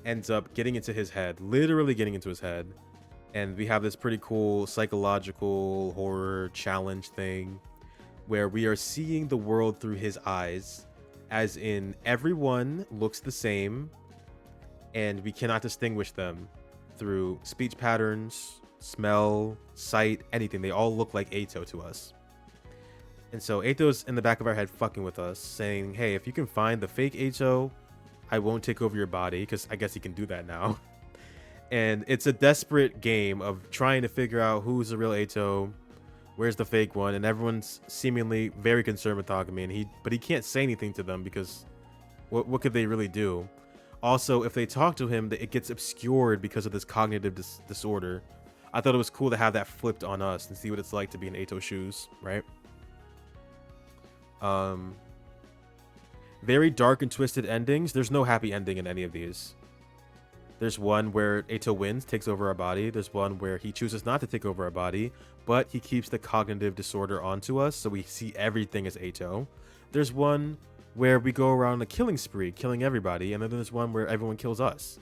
ends up getting into his head, literally getting into his head. And we have this pretty cool psychological horror challenge thing where we are seeing the world through his eyes, as in everyone looks the same and we cannot distinguish them through speech patterns, smell, sight, anything. They all look like Eito to us. And so Eito's in the back of our head fucking with us, saying, hey, if you can find the fake Eito, I won't take over your body, because I guess he can do that now. And it's a desperate game of trying to figure out who's the real Eito, where's the fake one, and everyone's seemingly very concerned with Takumi, but he can't say anything to them because what could they really do? Also, if they talk to him, it gets obscured because of this cognitive disorder. I thought it was cool to have that flipped on us and see what it's like to be in Eito's shoes, right? Very dark and twisted endings. There's no happy ending in any of these. There's one where Ato wins, takes over our body. There's one where he chooses not to take over our body, but he keeps the cognitive disorder onto us, so we see everything as Ato. There's one where we go around a killing spree, killing everybody, and then there's one where everyone kills us.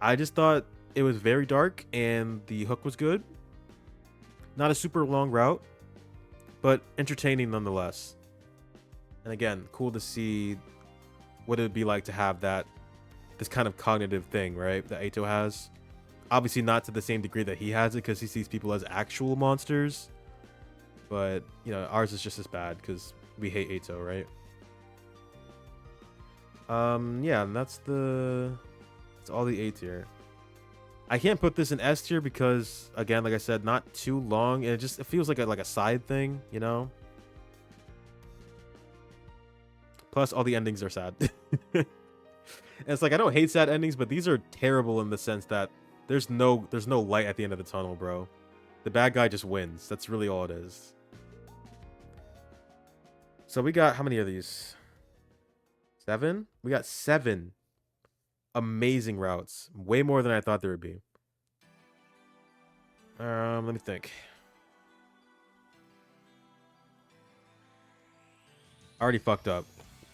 I just thought it was very dark, and the hook was good. Not a super long route, but entertaining nonetheless. And again, cool to see what it would be like to have this kind of cognitive thing, right, that Ato has. Obviously not to the same degree that he has it, because he sees people as actual monsters. But, you know, ours is just as bad, because we hate Ato, right? Yeah, and that's all the A tier. I can't put this in S tier because, again, like I said, not too long. And it feels like a side thing, you know? Plus, all the endings are sad. And it's like, I don't hate sad endings, but these are terrible in the sense that there's no light at the end of the tunnel, bro. The bad guy just wins. That's really all it is. So we got, how many of these? 7? We got 7 amazing routes. Way more than I thought there would be. Let me think. I already fucked up.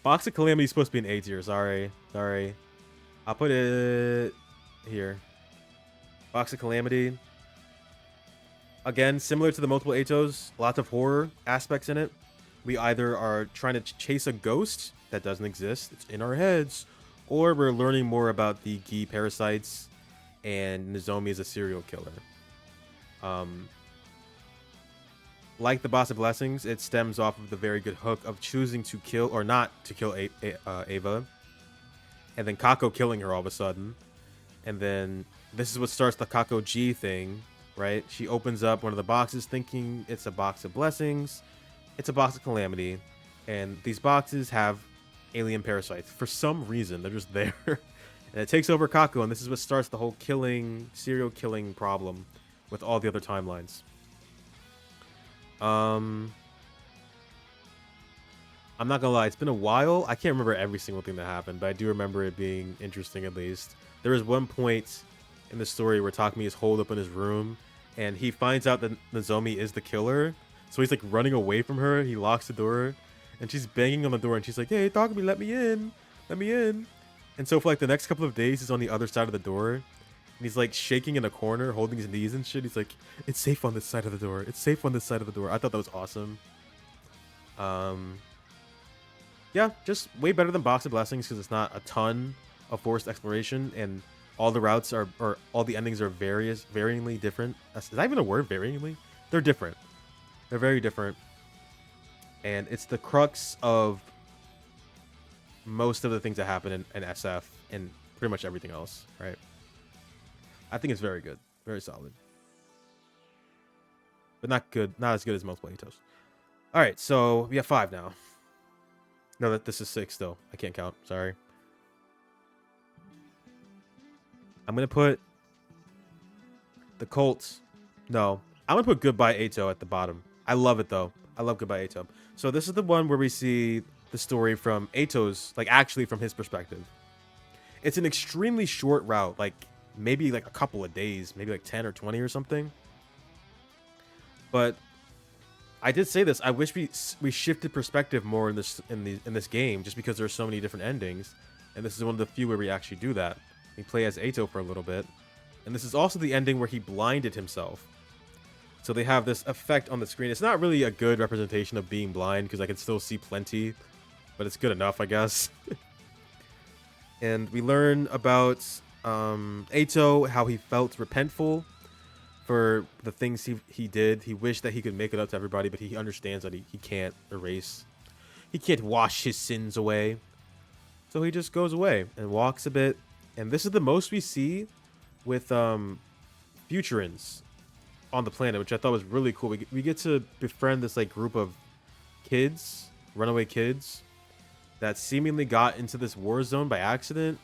Box of Calamity is supposed to be an A tier. Sorry. I'll put it here. Box of Calamity. Again, similar to the multiple Atos, lots of horror aspects in it. We either are trying to chase a ghost that doesn't exist, it's in our heads, or we're learning more about the Gi parasites, and Nozomi is a serial killer. Like the Boss of Blessings, it stems off of the very good hook of choosing to kill or not to kill Ava, and then Kako killing her all of a sudden. And then this is what starts the Kako G thing, right? She opens up one of the boxes thinking it's a box of blessings. It's a box of calamity. And these boxes have alien parasites. For some reason, they're just there. And it takes over Kako, and this is what starts the whole serial killing problem with all the other timelines. I'm not gonna lie, it's been a while. I can't remember every single thing that happened, but I do remember it being interesting at least. There was one point in the story where Takumi is holed up in his room, and he finds out that Nozomi is the killer. So he's like running away from her. He locks the door, and she's banging on the door, and she's like, "Hey, Takumi, let me in. Let me in." And so for like the next couple of days, he's on the other side of the door. And he's like shaking in a corner, holding his knees and shit. He's like, "It's safe on this side of the door. It's safe on this side of the door." I thought that was awesome. Yeah, just way better than Box of Blessings because it's not a ton of forced exploration, and all the routes are, or all the endings are varyingly different. Is that even a word? Varyingly? They're different. They're very different. And it's the crux of most of the things that happen in SF and pretty much everything else, right? I think it's very good. Very solid. But not good. Not as good as multiple Atos. Alright, so we have 5 now. No, this is 6 though. I can't count. Sorry. I'm going to put the Colts. No. I'm going to put Goodbye Ato at the bottom. I love it though. I love Goodbye Ato. So this is the one where we see the story from Ato's, like actually from his perspective. It's an extremely short route, like maybe like a couple of days, maybe like 10 or 20 or something. But I did say this. I wish we shifted perspective more in this game, just because there's so many different endings, and this is one of the few where we actually do that. We play as Ato for a little bit, and this is also the ending where he blinded himself. So they have this effect on the screen. It's not really a good representation of being blind because I can still see plenty, but it's good enough, I guess. And we learn about Ato, how he felt repentful for the things he did. He wished that he could make it up to everybody, but he understands that he can't erase. He can't wash his sins away. So he just goes away and walks a bit. And this is the most we see with Futurins on the planet, which I thought was really cool. We get to befriend this like group of kids, runaway kids, that seemingly got into this war zone by accident.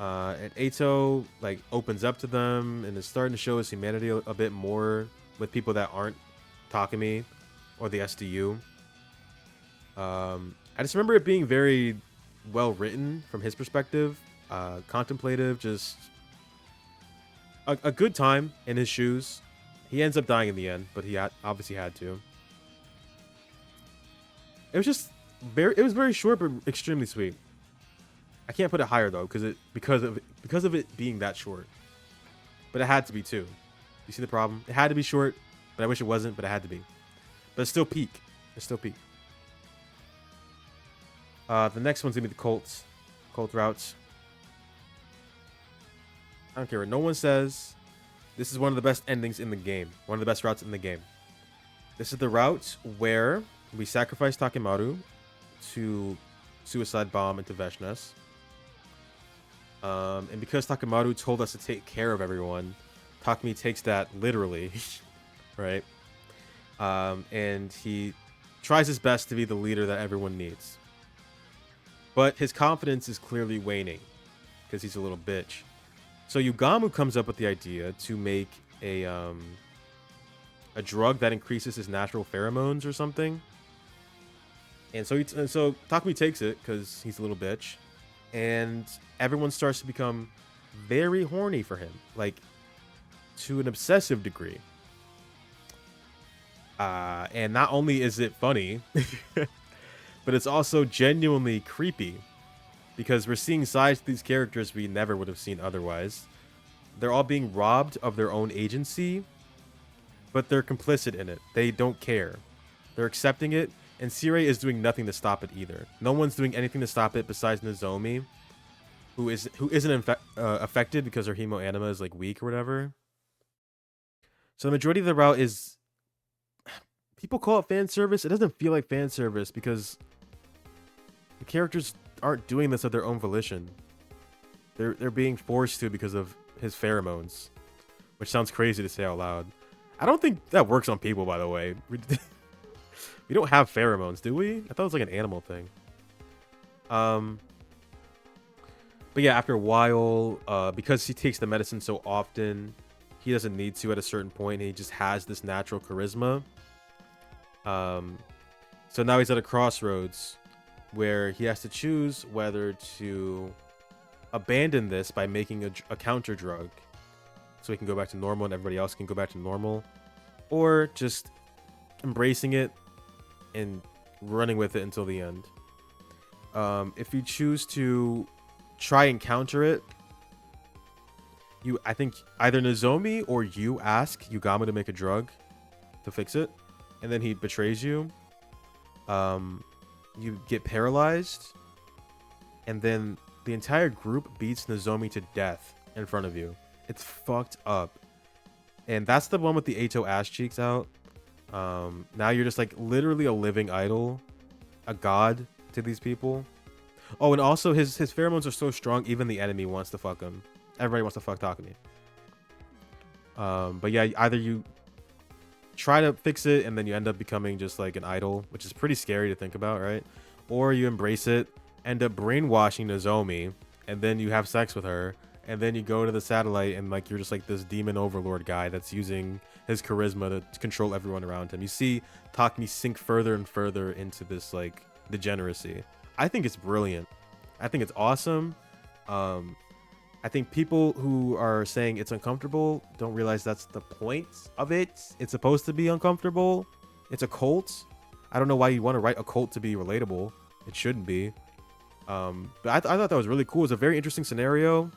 And Ato like opens up to them and is starting to show his humanity a bit more with people that aren't Takumi or the SDU. I just remember it being very well written from his perspective, contemplative, just a good time in his shoes. He ends up dying in the end, but he obviously had to. It was just it was very short but extremely sweet. I can't put it higher though because of it being that short. But it had to be too. You see the problem? It had to be short, but I wish it wasn't, but it had to be. But it's still peak. It's still peak. The next one's gonna be the Colt routes. I don't care what no one says. This is one of the best endings in the game. One of the best routes in the game. This is the route where we sacrifice Takemaru to suicide bomb into Veshnes. And because Takemaru told us to take care of everyone, Takumi takes that literally, right? And he tries his best to be the leader that everyone needs. But his confidence is clearly waning because he's a little bitch. So Yugamu comes up with the idea to make a drug that increases his natural pheromones or something. And so Takumi takes it because he's a little bitch, and everyone starts to become very horny for him, like to an obsessive degree. And not only is it funny, but it's also genuinely creepy because we're seeing sides to these characters we never would have seen otherwise. They're all being robbed of their own agency, but they're complicit in it. They don't care. They're accepting it, and Sirei is doing nothing to stop it either. No one's doing anything to stop it besides Nozomi, who isn't affected because her hemoanima is like weak or whatever. So the majority of the route is, people call it fan service. It doesn't feel like fan service because the characters aren't doing this of their own volition. They're being forced to because of his pheromones, which sounds crazy to say out loud. I don't think that works on people, by the way. We don't have pheromones, do we? I thought it was like an animal thing. But yeah, after a while, because he takes the medicine so often, he doesn't need to at a certain point. He just has this natural charisma. So now he's at a crossroads where he has to choose whether to abandon this by making a counter drug so he can go back to normal and everybody else can go back to normal, or just embracing it and running with it until the end. If you choose to try and counter it, I think either Nozomi or you ask Yugama to make a drug to fix it, and then he betrays you. You get paralyzed, and then the entire group beats Nozomi to death in front of you. It's fucked up. And that's the one with the Eito ass cheeks out. Now you're just like literally a living idol, a god to these people. Oh, and also his pheromones are so strong, even the enemy wants to fuck him. Everybody wants to fuck Takumi. But yeah, either you try to fix it and then you end up becoming just like an idol, which is pretty scary to think about, right? Or you embrace it, end up brainwashing Nozomi, and then you have sex with her, and then you go to the satellite and like you're just like this demon overlord guy that's using his charisma to control everyone around him. You see Takumi sink further and further into this like degeneracy. I think it's brilliant. I think it's awesome. I think people who are saying it's uncomfortable don't realize that's the point of it. It's supposed to be uncomfortable. It's a cult. I don't know why you want to write a cult to be relatable. It shouldn't be. But I thought that was really cool. It's a very interesting scenario.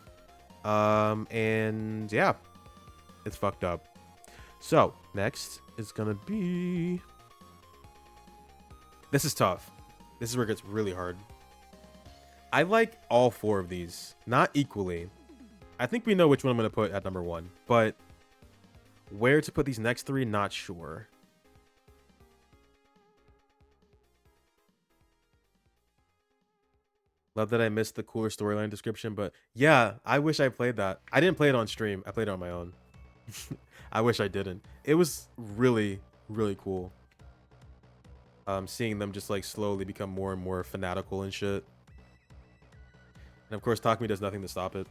And yeah, it's fucked up. So next is gonna be, this is tough. This is where it gets really hard. I like all four of these, not equally. I think we know which one I'm going to put at number 1, but where to put these next 3, not sure. Love that I missed the cooler storyline description, but yeah, I wish I played that. I didn't play it on stream. I played it on my own. I wish I didn't. It was really, really cool. Seeing them just like slowly become more and more fanatical and shit. And of course, Takumi does nothing to stop it.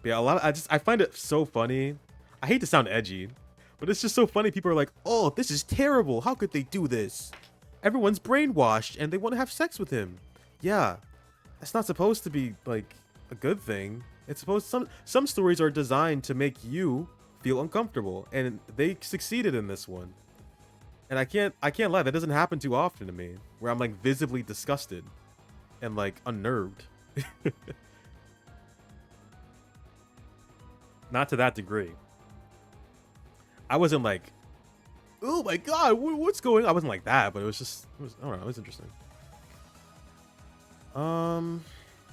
But yeah, I find it so funny. I hate to sound edgy, but it's just so funny. People are like, "Oh, this is terrible. How could they do this?" everyone's brainwashed and they want to have sex with him. Yeah, that's not supposed to be like a good thing. It's supposed some stories are designed to make you feel uncomfortable, and they succeeded in this one. And I can't lie, that doesn't happen too often to me, where I'm like visibly disgusted and like unnerved. Not to that degree. I wasn't like, oh my god, what's going on? I wasn't like that, but it was just, I don't know, it was interesting.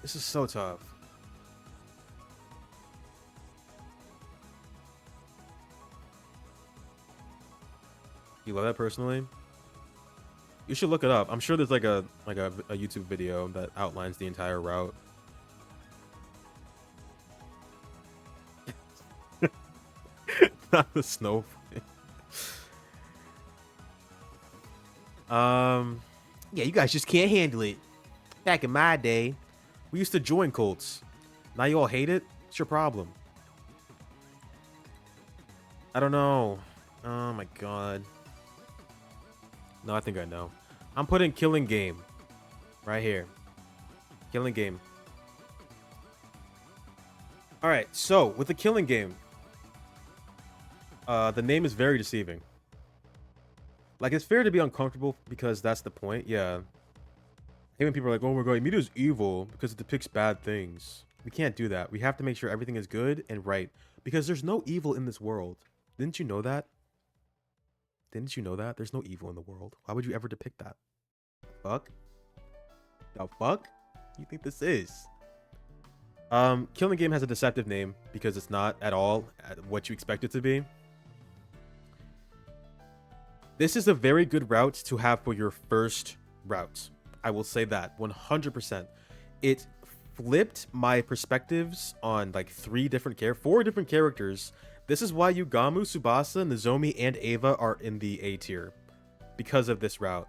This is so tough. You love that personally? You should look it up. I'm sure there's like a YouTube video that outlines the entire route. Not the snow. Yeah, you guys just can't handle it. Back in my day, we used to join cults. Now you all hate it? It's your problem. I don't know. Oh my god. No, I think I know. I'm putting Killing Game right here. Killing Game. Alright, so with the Killing Game, the name is very deceiving. Like, it's fair to be uncomfortable because that's the point, yeah. Even people are like, oh my god, media is evil because it depicts bad things. We can't do that. We have to make sure everything is good and right. Because there's no evil in this world. Didn't you know that? Didn't you know that? There's no evil in the world. Why would you ever depict that? Fuck? The fuck? You think this is? Killing Game has a deceptive name because it's not at all what you expect it to be. This is a very good route to have for your first route. I will say that 100%. It flipped my perspectives on like four different characters. This is why Yugamu, Tsubasa, Nozomi, and Eva are in the A tier because of this route.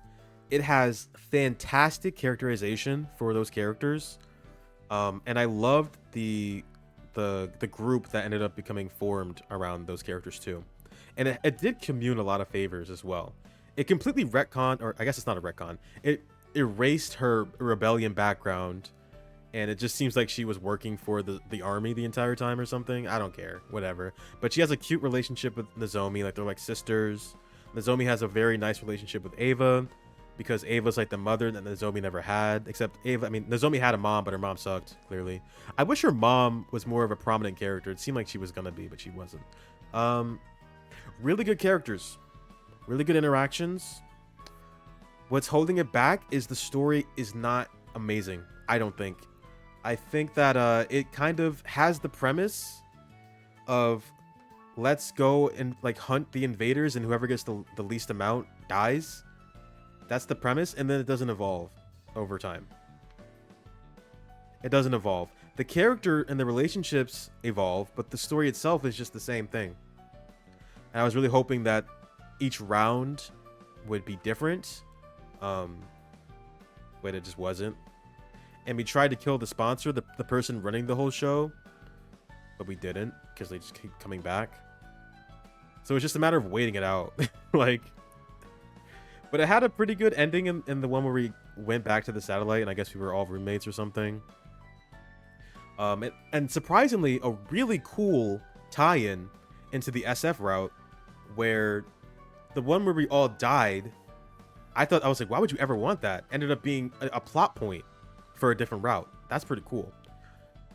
It has fantastic characterization for those characters, and I loved the group that ended up becoming formed around those characters too. And it did commune a lot of favors as well. It completely retconned, or I guess it's not a retcon. It erased her rebellion background, and it just seems like she was working for the army the entire time or something. I don't care, whatever. But she has a cute relationship with Nozomi, like they're like sisters. Nozomi has a very nice relationship with Eva, because Ava's like the mother that Nozomi never had. Except Eva, I mean, Nozomi had a mom, but her mom sucked, clearly. I wish her mom was more of a prominent character. It seemed like she was gonna be, but she wasn't. Really good characters. Really good interactions. What's holding it back is the story is not amazing, I don't think. I think that it kind of has the premise of let's go and like hunt the invaders, and whoever gets the least amount dies. That's the premise, and then it doesn't evolve over time. It doesn't evolve. The character and the relationships evolve, but the story itself is just the same thing. And I was really hoping that each round would be different, but it just wasn't. And we tried to kill the sponsor, the person running the whole show, but we didn't because they just keep coming back. So it's just a matter of waiting it out. Like, but it had a pretty good ending in the one where we went back to the satellite, and I guess we were all roommates or something. And surprisingly, a really cool tie-in into the SF route, where the one where we all died, I was like, why would you ever want that? Ended up being a plot point for a different route. That's pretty cool.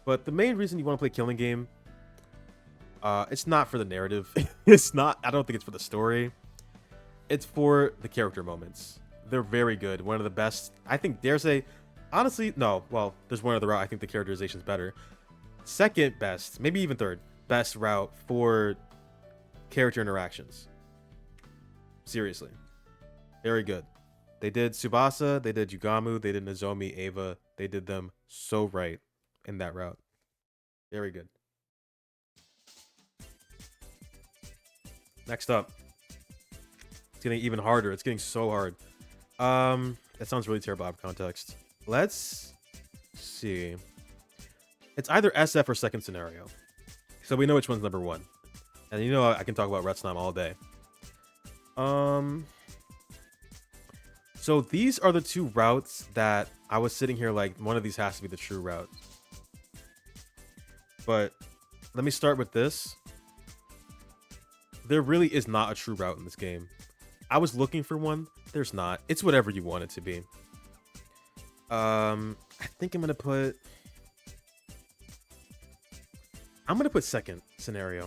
But the main reason you want to play Killing Game, it's not for the narrative. It's not. I don't think it's for the story. It's for the character moments. They're very good. One of the best. I think honestly, no. Well, there's one other route. I think the characterization's better. Second best, maybe even third best route for character interactions. Seriously. Very good. They did Tsubasa, they did Yugamu, they did Nozomi, Eva. They did them so right in that route. Very good. Next up. It's getting even harder. It's getting so hard. That sounds really terrible out of context. Let's see. It's either SF or second scenario. So we know which one's number one. And you know I can talk about Retsnam all day. So these are the two routes that I was sitting here like, one of these has to be the true route. But let me start with this. There really is not a true route in this game. I was looking for one. There's not. It's whatever you want it to be. I think I'm gonna put second scenario.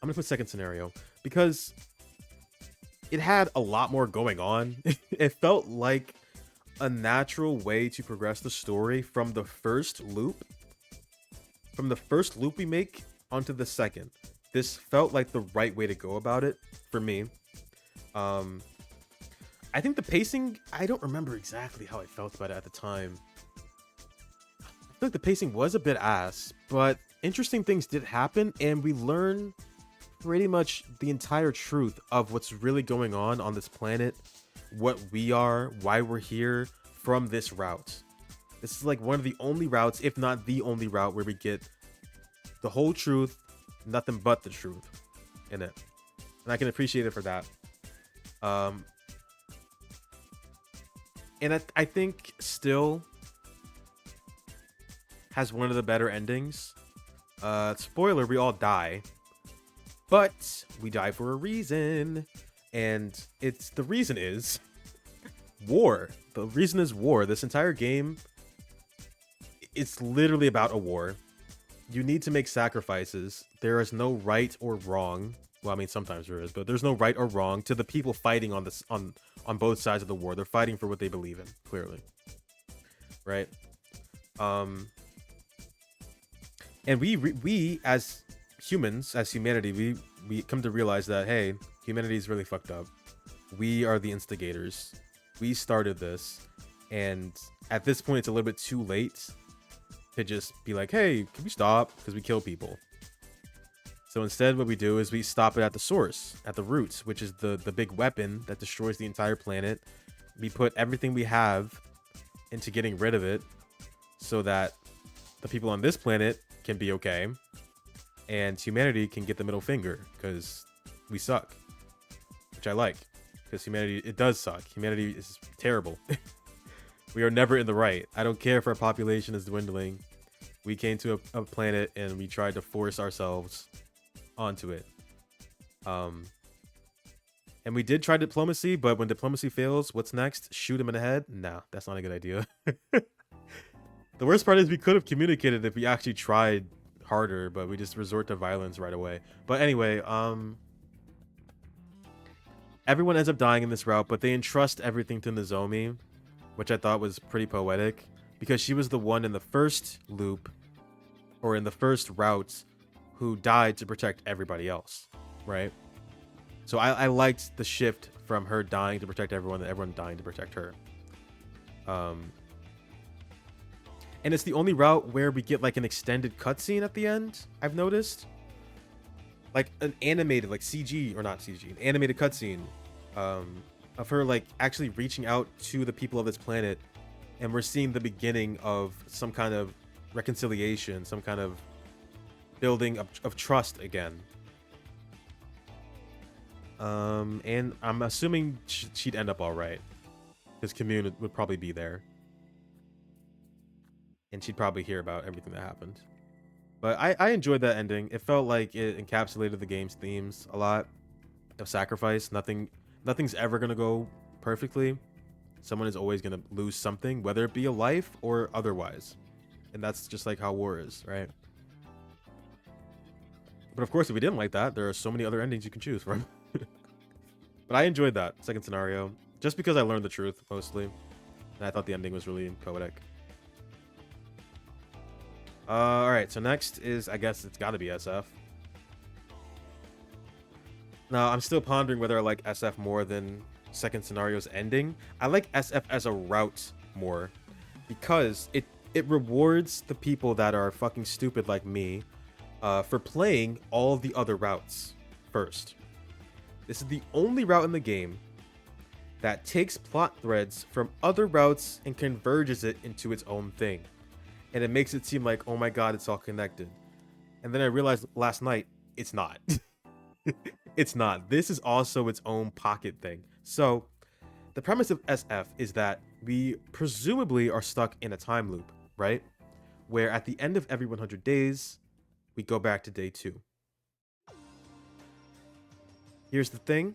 I'm gonna put second scenario because it had a lot more going on. It felt like a natural way to progress the story from the first loop. From the first loop we make onto the second. This felt like the right way to go about it for me. I think the pacing, I don't remember exactly how I felt about it at the time. I feel like the pacing was a bit ass, but interesting things did happen, and we learn pretty much the entire truth of what's really going on this planet, what we are, why we're here from this route. This is like one of the only routes, if not the only route, where we get the whole truth, nothing but the truth in it. And I can appreciate it for that. And I think still has one of the better endings. Spoiler, we all die. But we die for a reason. And the reason is war. The reason is war. This entire game, it's literally about a war. You need to make sacrifices. There is no right or wrong. Well, I mean, sometimes there is, but there's no right or wrong to the people fighting on this on both sides of the war. They're fighting for what they believe in, clearly. Right? And we as humans, as humanity, we come to realize that, hey, humanity is really fucked up. We are the instigators. We started this, and at this point, it's a little bit too late to just be like, hey, can we stop? Because we kill people. So instead, what we do is we stop it at the source, at the roots, which is the big weapon that destroys the entire planet. We put everything we have into getting rid of it so that the people on this planet can be okay, and humanity can get the middle finger because we suck, which I like, because humanity, it does suck. Humanity is terrible. We are never in the right. I don't care if our population is dwindling. We came to a planet and we tried to force ourselves onto it. And we did try diplomacy, but when diplomacy fails, what's next? Shoot him in the head? No, that's not a good idea. The worst part is we could have communicated if we actually tried harder, but we just resort to violence right away. But anyway, everyone ends up dying in this route, but they entrust everything to Nozomi, which I thought was pretty poetic, because she was the one in the first loop, or in the first route, who died to protect everybody else, right? So I liked the shift from her dying to protect everyone to everyone dying to protect her. And it's the only route where we get like an extended cutscene at the end, I've noticed. Like an animated, like CG, or not CG, an animated cutscene of her like actually reaching out to the people of this planet. And we're seeing the beginning of some kind of reconciliation, some kind of building of trust again. And I'm assuming she'd end up all right, because Commune would probably be there, and she'd probably hear about everything that happened. But I enjoyed that ending. It felt like it encapsulated the game's themes a lot of sacrifice. Nothing's ever gonna go perfectly. Someone is always gonna lose something, whether it be a life or otherwise, and that's just like how war is, right? But of course, if we didn't like that, there are so many other endings you can choose from. But I enjoyed that second scenario, just because I learned the truth, mostly. And I thought the ending was really poetic. Alright, so next is, I guess it's gotta be SF. Now, I'm still pondering whether I like SF more than second scenario's ending. I like SF as a route more, because it rewards the people that are fucking stupid like me for playing all the other routes first. This is the only route in the game that takes plot threads from other routes and converges it into its own thing. And it makes it seem like, oh my god, it's all connected. And then I realized last night, it's not. It's not. This is also its own pocket thing. So, the premise of SF is that we presumably are stuck in a time loop, right? Where at the end of every 100 days, we go back to day 2. Here's the thing.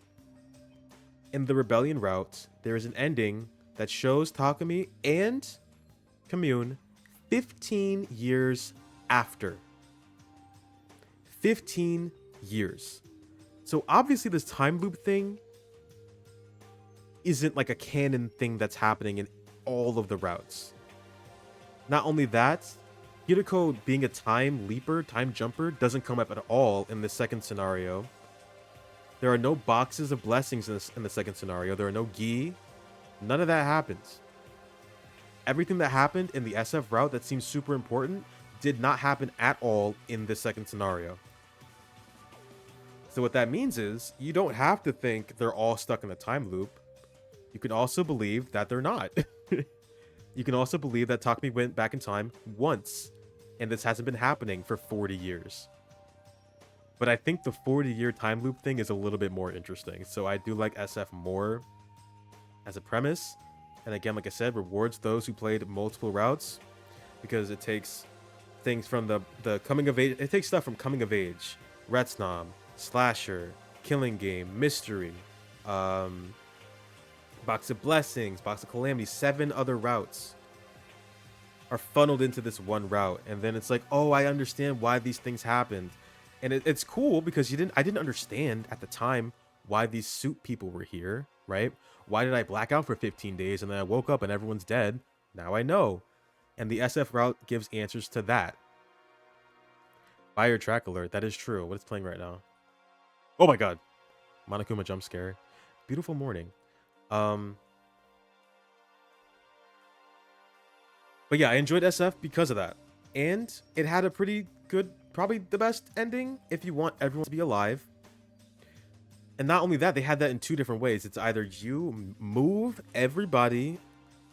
In the Rebellion route, there is an ending that shows Takumi and Commune 15 years after. 15 years. So obviously this time loop thing isn't like a canon thing that's happening in all of the routes. Not only that, Hiriko being a time leaper, time jumper, doesn't come up at all in the second scenario. There are no boxes of blessings in the second scenario. There are no gi. None of that happens. Everything that happened in the SF route that seems super important did not happen at all in the second scenario. So what that means is you don't have to think they're all stuck in a time loop. You can also believe that they're not. You can also believe that Takumi went back in time once, and this hasn't been happening for 40 years. But I think the 40-year time loop thing is a little bit more interesting. So I do like SF more as a premise. And again, like I said, rewards those who played multiple routes, because it takes things from the coming of age. It takes stuff from coming of age, Retsnom, Slasher, Killing Game, Mystery, Box of Blessings, Box of Calamity, 7 other routes are funneled into this one route. And then it's like, oh, I understand why these things happened. And it's cool because I didn't understand at the time why these suit people were here, right? Why did I black out for 15 days and then I woke up and everyone's dead? Now I know. And the SF route gives answers to that. Fire track alert. That is true. What is playing right now? Oh my god. Monokuma jump scare. Beautiful morning. But yeah, I enjoyed SF because of that. And it had a pretty good, probably the best ending if you want everyone to be alive. And not only that, they had that in 2 different ways. It's either you move everybody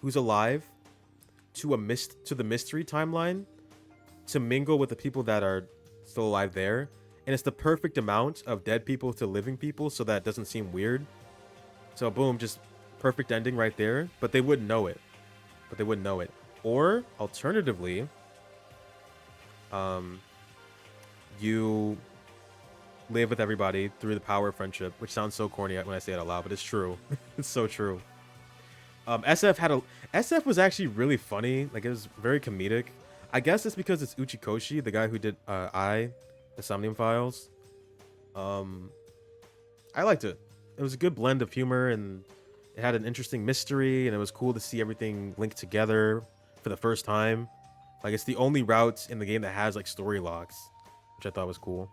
who's alive to the mystery timeline to mingle with the people that are still alive there. And it's the perfect amount of dead people to living people so that it doesn't seem weird. So boom, just perfect ending right there. But they wouldn't know it. Or alternatively, you live with everybody through the power of friendship, which sounds so corny when I say it out loud, but it's true. It's so true. SF was actually really funny. Like, it was very comedic. I guess it's because it's Uchikoshi, the guy who did the Somnium Files. I liked it. It was a good blend of humor, and it had an interesting mystery, and it was cool to see everything linked together for the first time. Like, it's the only route in the game that has like story locks, which I thought was cool.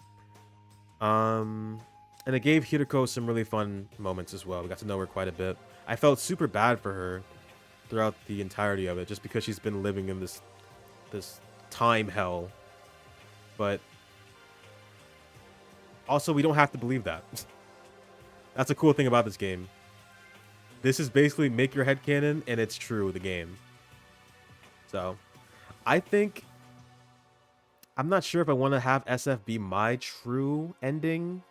And it gave Hiriko some really fun moments as well. We got to know her quite a bit. I felt super bad for her throughout the entirety of it, just because she's been living in this time hell. But also, we don't have to believe that. That's a cool thing about this game. This is basically make your head canon, and it's true, the game. So, I think... I'm not sure if I want to have SF be my true ending.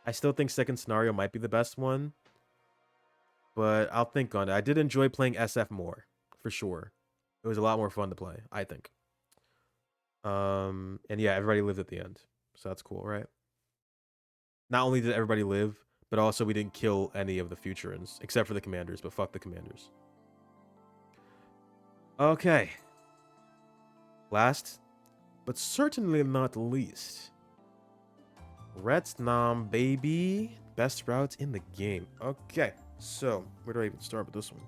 I still think second scenario might be the best one. But I'll think on it. I did enjoy playing SF more, for sure. It was a lot more fun to play, I think. And yeah, everybody lived at the end. So that's cool, right? Not only did everybody live, but also we didn't kill any of the Futurans, except for the commanders, but fuck the commanders. Okay. Last, but certainly not least, Retsnom, baby. Best routes in the game. Okay, so where do I even start with this one?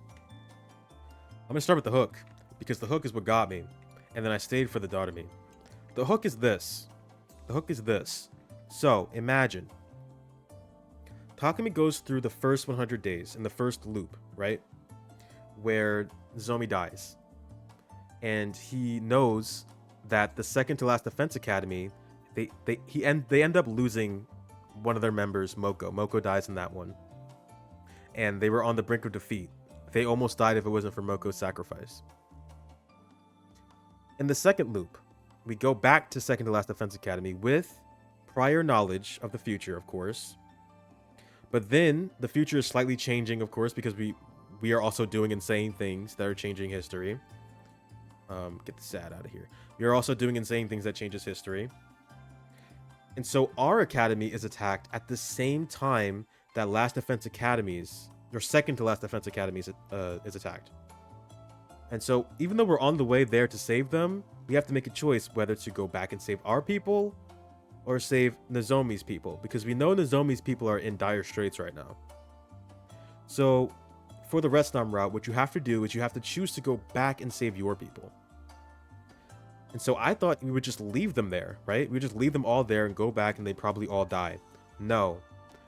I'm gonna start with the hook, because the hook is what got me, and then I stayed for the Daughter-Me. The hook is this. So imagine Takumi goes through the first 100 days in the first loop, right, where Zomi dies, and he knows that the second to last defense academy, they end up losing one of their members, Moko. Moko dies in that one, and they were on the brink of defeat. They almost died if it wasn't for Moko's sacrifice. In the second loop, we go back to second to last defense academy with prior knowledge of the future, of course, But then the future is slightly changing, of course, because we are also doing insane things that are changing history. Get the sad out of here. We are also doing insane things that changes history. And so our academy is attacked at the same time that Last Defense Academies, or second to Last Defense Academies, is attacked. And so even though we're on the way there to save them, we have to make a choice whether to go back and save our people or save Nozomi's people, because we know Nozomi's people are in dire straits right now. So for the Retsnam route, what you have to do is you have to choose to go back and save your people. And so I thought we would just leave them there, right? We would just leave them all there and go back and they'd probably all die. No.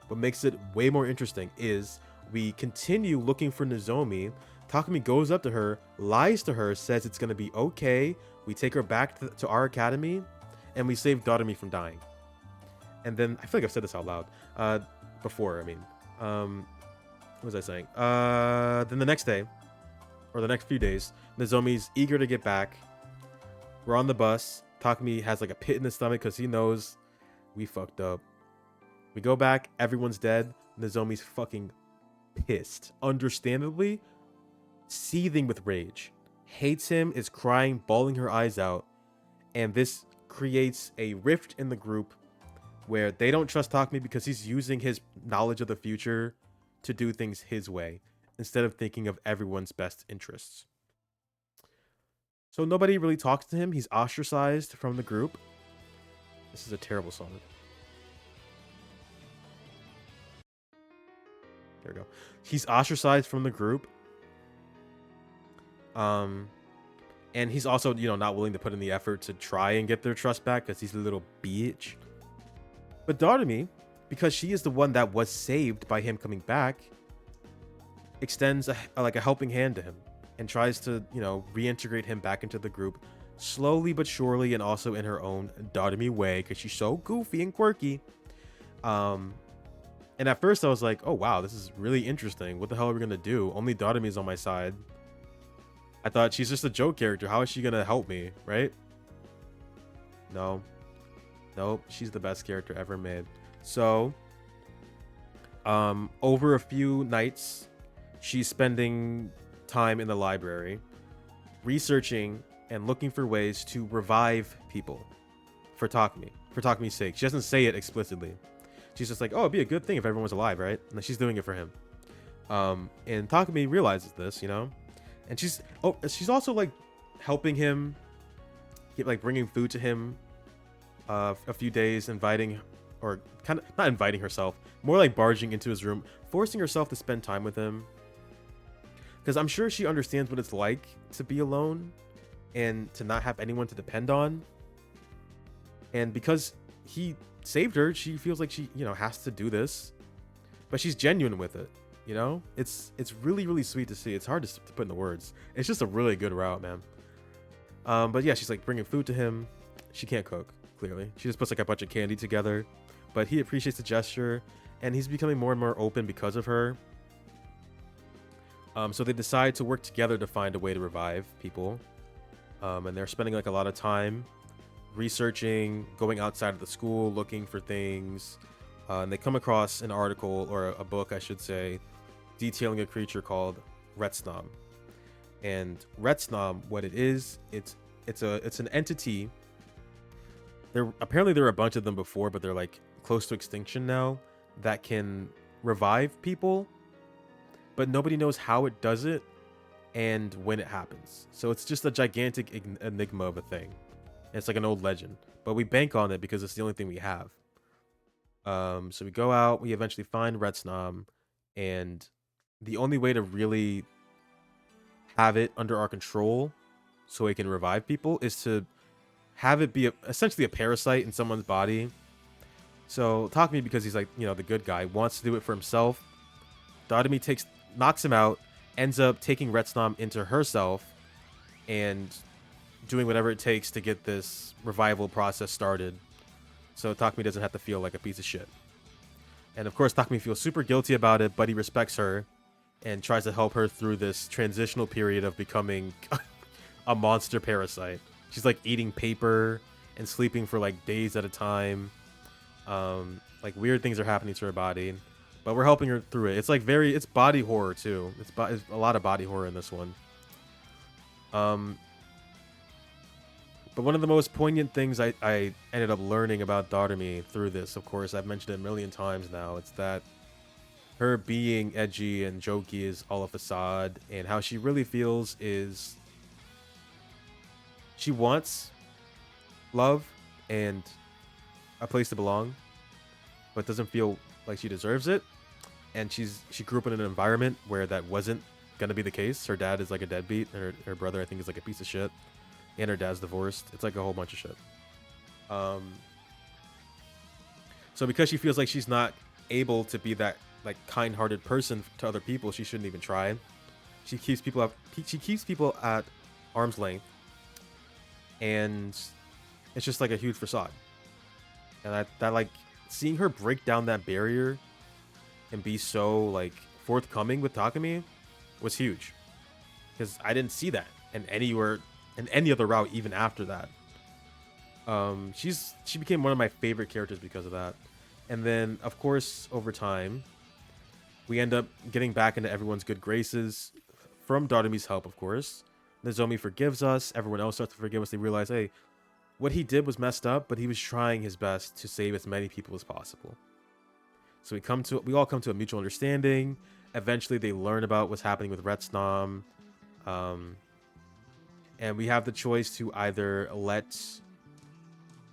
What makes it way more interesting is we continue looking for Nozomi. Takumi goes up to her, lies to her, says it's going to be okay. We take her back to our academy, and we save Doremi from dying. And then, I feel like I've said this out loud before, I mean. What was I saying? Then the next day, or the next few days, Nozomi's eager to get back. We're on the bus. Takumi has like a pit in his stomach because he knows we fucked up. We go back. Everyone's dead. Nozomi's fucking pissed. Understandably, seething with rage. Hates him, is crying, bawling her eyes out. And this creates a rift in the group where they don't trust Takumi because he's using his knowledge of the future to do things his way instead of thinking of everyone's best interests. So nobody really talks to him. He's ostracized from the group. This is a terrible song. There we go. He's ostracized from the group. And he's also, not willing to put in the effort to try and get their trust back because he's a little bitch. But Doremi, because she is the one that was saved by him coming back, extends a helping hand to him and tries to, reintegrate him back into the group slowly but surely, and also in her own Doremi way because she's so goofy and quirky. And at first I was like, oh wow, this is really interesting. What the hell are we gonna do? Only Doremi's on my side. I thought she's just a joke character. How is she gonna help me, right? No. Nope, she's the best character ever made. So, over a few nights, she's spending time in the library, researching and looking for ways to revive people for Takumi's sake. She doesn't say it explicitly. She's just like, oh, it'd be a good thing if everyone was alive, right? And she's doing it for him. And Takumi realizes this, and she's also like helping him, like bringing food to him a few days, inviting, or kind of not inviting herself, more like barging into his room, forcing herself to spend time with him. Because I'm sure she understands what it's like to be alone and to not have anyone to depend on. And because he saved her, she feels like she, has to do this. But she's genuine with it, It's really, really sweet to see. It's hard to put into words. It's just a really good route, man. But yeah, she's like bringing food to him. She can't cook, clearly. She just puts like a bunch of candy together. But he appreciates the gesture, and he's becoming more and more open because of her. So they decide to work together to find a way to revive people. And they're spending like a lot of time researching, going outside of the school, looking for things. And they come across an article, or a book, I should say, detailing a creature called Retsnam. And Retsnam, what it is, it's an entity. There are a bunch of them before, but they're like close to extinction now, that can revive people. But nobody knows how it does it and when it happens. So it's just a gigantic enigma of a thing. It's like an old legend. But we bank on it because it's the only thing we have. So we go out, we eventually find Retsnam, and the only way to really have it under our control so it can revive people is to have it be essentially a parasite in someone's body. So Takumi, because he's like, the good guy, wants to do it for himself. Doremi knocks him out, ends up taking Retsnam into herself and doing whatever it takes to get this revival process started, so Takumi doesn't have to feel like a piece of shit. And of course, Takumi feels super guilty about it, but he respects her and tries to help her through this transitional period of becoming a monster parasite. She's like eating paper and sleeping for like days at a time. Like weird things are happening to her body. but we're helping her through it. It's like it's body horror too. It's a lot of body horror in this one. But one of the most poignant things I ended up learning about Daughter-Me through this, of course, I've mentioned it a million times now, it's that her being edgy and jokey is all a facade, and how she really feels is she wants love and a place to belong, but doesn't feel like she deserves it. And she grew up in an environment where that wasn't gonna be the case. Her dad is like a deadbeat, and her brother, I think, is like a piece of shit. And her dad's divorced. It's like a whole bunch of shit. So because she feels like she's not able to be that like kind-hearted person to other people, she shouldn't even try. She keeps people at arm's length, and it's just like a huge facade. And that like seeing her break down that barrier and be so like forthcoming with Takumi was huge, because I didn't see that in any other route even after that. She became one of my favorite characters because of that. And then of course over time we end up getting back into everyone's good graces from Daughter-Me's help, of course. Nozomi forgives us, everyone else starts to forgive us. They realize, hey, what he did was messed up, but he was trying his best to save as many people as possible. So we all come to a mutual understanding. Eventually they learn about what's happening with Retsnam. And we have the choice to either let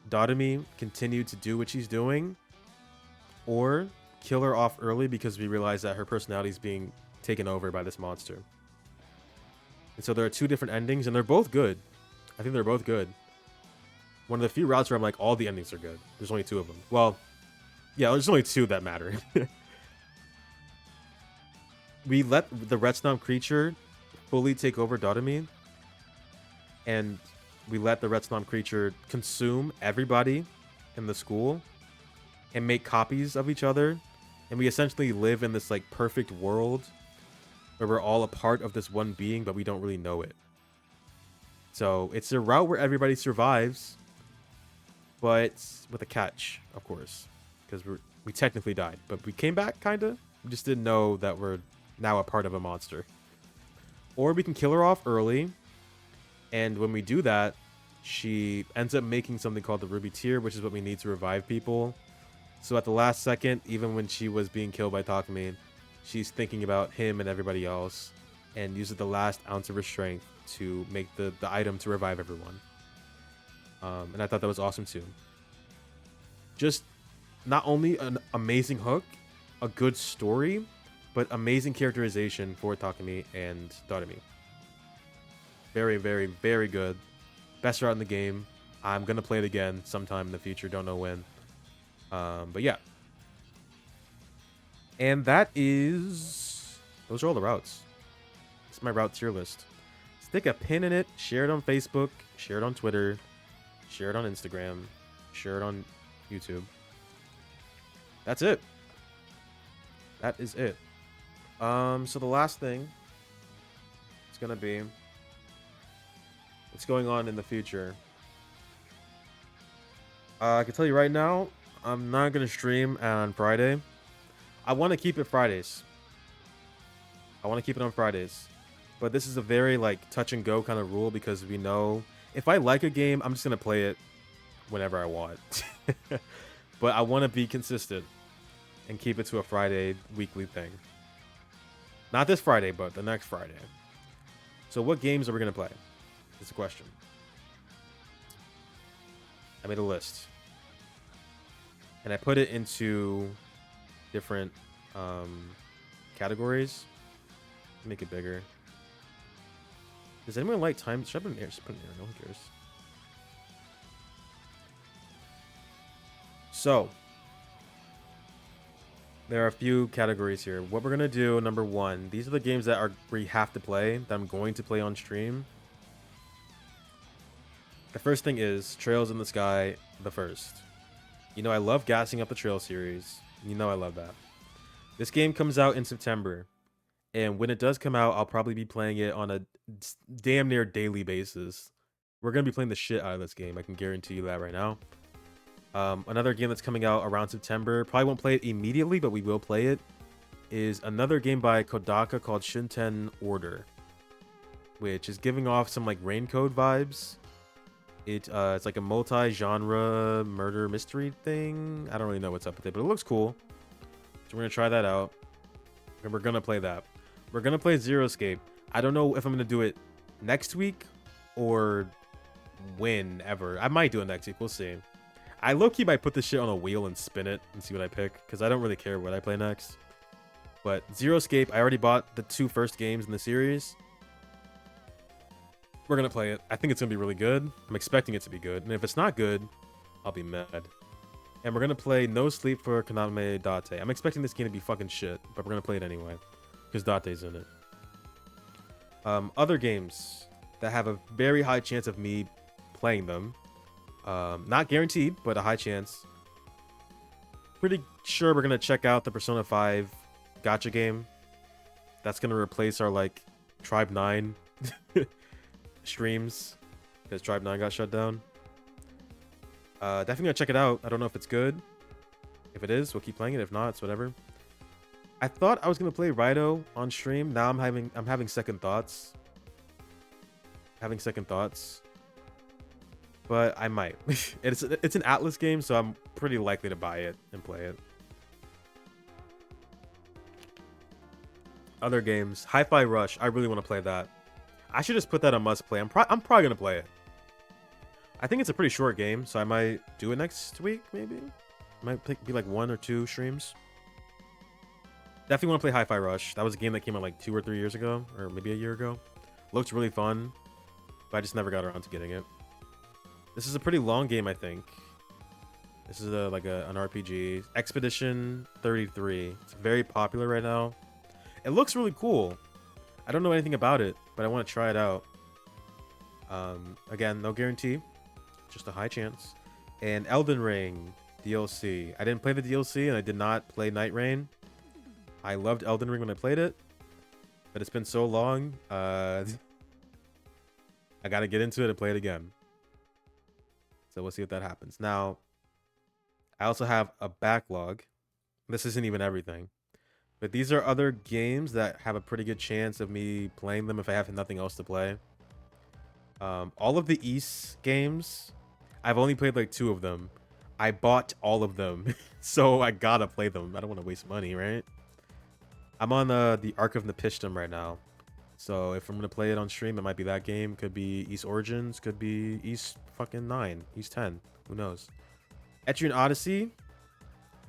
Daughter-Me continue to do what she's doing, or kill her off early because we realize that her personality is being taken over by this monster. And so there are two different endings, and they're both good. I think they're both good. One of the few routes where I'm like, all the endings are good. There's only two of them. Well, yeah, there's only two that matter. We let the Retsnam creature fully take over Daughter-Me, and we let the Retsnam creature consume everybody in the school and make copies of each other. And we essentially live in this like perfect world where we're all a part of this one being, but we don't really know it. So it's a route where everybody survives, but with a catch, of course, because we technically died, but we came back, kinda. We just didn't know that we're now a part of a monster. Or we can kill her off early, and when we do that, she ends up making something called the Ruby Tear, which is what we need to revive people. So at the last second, even when she was being killed by Takumi, she's thinking about him and everybody else, and uses the last ounce of her strength to make the item to revive everyone. And I thought that was awesome too. Just not only an amazing hook, a good story, but amazing characterization for Takumi and Daughter-Me. Very, very, very good. Best route in the game. I'm going to play it again sometime in the future. Don't know when. But yeah. And those are all the routes. It's my route tier list. Stick a pin in it. Share it on Facebook. Share it on Twitter. Share it on Instagram. Share it on YouTube. That's it. That is it. So the last thing is going to be what's going on in the future. I can tell you right now, I'm not going to stream on Friday. I want to keep it Fridays. I want to keep it on Fridays. But this is a very like touch and go kind of rule, because we know if I like a game, I'm just going to play it whenever I want. But I want to be consistent and keep it to a Friday weekly thing. Not this Friday, but the next Friday. So what games are we going to play? That's the question. I made a list. And I put it into different categories. Make it bigger. Does anyone like time? Should I put an air? Just put an air. No one cares. So, there are a few categories here. What we're going to do, number one, these are the games that we have to play, that I'm going to play on stream. The first thing is Trails in the Sky, the first. You know I love gassing up the Trail series. You know I love that. This game comes out in September. And when it does come out, I'll probably be playing it on a damn near daily basis. We're going to be playing the shit out of this game. I can guarantee you that right now. Another game that's coming out around September. Probably won't play it immediately, but we will play it. is another game by Kodaka called Shinten Order, which is giving off some like Raincoat vibes. It's like a multi-genre murder mystery thing. I don't really know what's up with it, but it looks cool. So we're gonna try that out, and we're gonna play that. We're gonna play Zero Escape. I don't know if I'm gonna do it next week or whenever. I might do it next week. We'll see. I low-key might put this shit on a wheel and spin it and see what I pick, because I don't really care what I play next. But Zero Escape, I already bought the 2 first games in the series. We're gonna play it. I think it's gonna be really good. I'm expecting it to be good, and if it's not good, I'll be mad. And we're gonna play No Sleep for Kaname Date. I'm expecting this game to be fucking shit, but we're gonna play it anyway, because Date's in it. Other games that have a very high chance of me playing them. Not guaranteed, but a high chance. Pretty sure we're gonna check out the Persona 5 gacha game. That's gonna replace our like Tribe 9 streams, because Tribe 9 got shut down. Definitely gonna check it out. I don't know if it's good. If it is, we'll keep playing it. If not, it's whatever. I thought I was gonna play Raito on stream. Now I'm having second thoughts. But I might. It's an Atlas game, so I'm pretty likely to buy it and play it. Other games, Hi-Fi Rush. I really want to play that. I should just put that on must play. I'm probably gonna play it. I think it's a pretty short game, so I might do it next week. Maybe might be like 1 or 2 streams. Definitely want to play Hi-Fi Rush. That was a game that came out like 2 or 3 years ago, or maybe a year ago. Looked really fun, but I just never got around to getting it. This is a pretty long game, I think. This is an RPG. Expedition 33. It's very popular right now. It looks really cool. I don't know anything about it, but I want to try it out. Again, no guarantee. Just a high chance. And Elden Ring DLC. I didn't play the DLC, and I did not play Night Rain. I loved Elden Ring when I played it, but it's been so long. I gotta get into it and play it again. So we'll see if that happens. Now, I also have a backlog. This isn't even everything, but these are other games that have a pretty good chance of me playing them if I have nothing else to play. All of the East games, I've only played like 2 of them. I bought all of them, so I gotta play them. I don't want to waste money, right? I'm on the Arc of Nepishtim right now. So if I'm going to play it on stream, it might be that game. Could be East Origins. Could be East fucking 9. East 10. Who knows? Etrian Odyssey.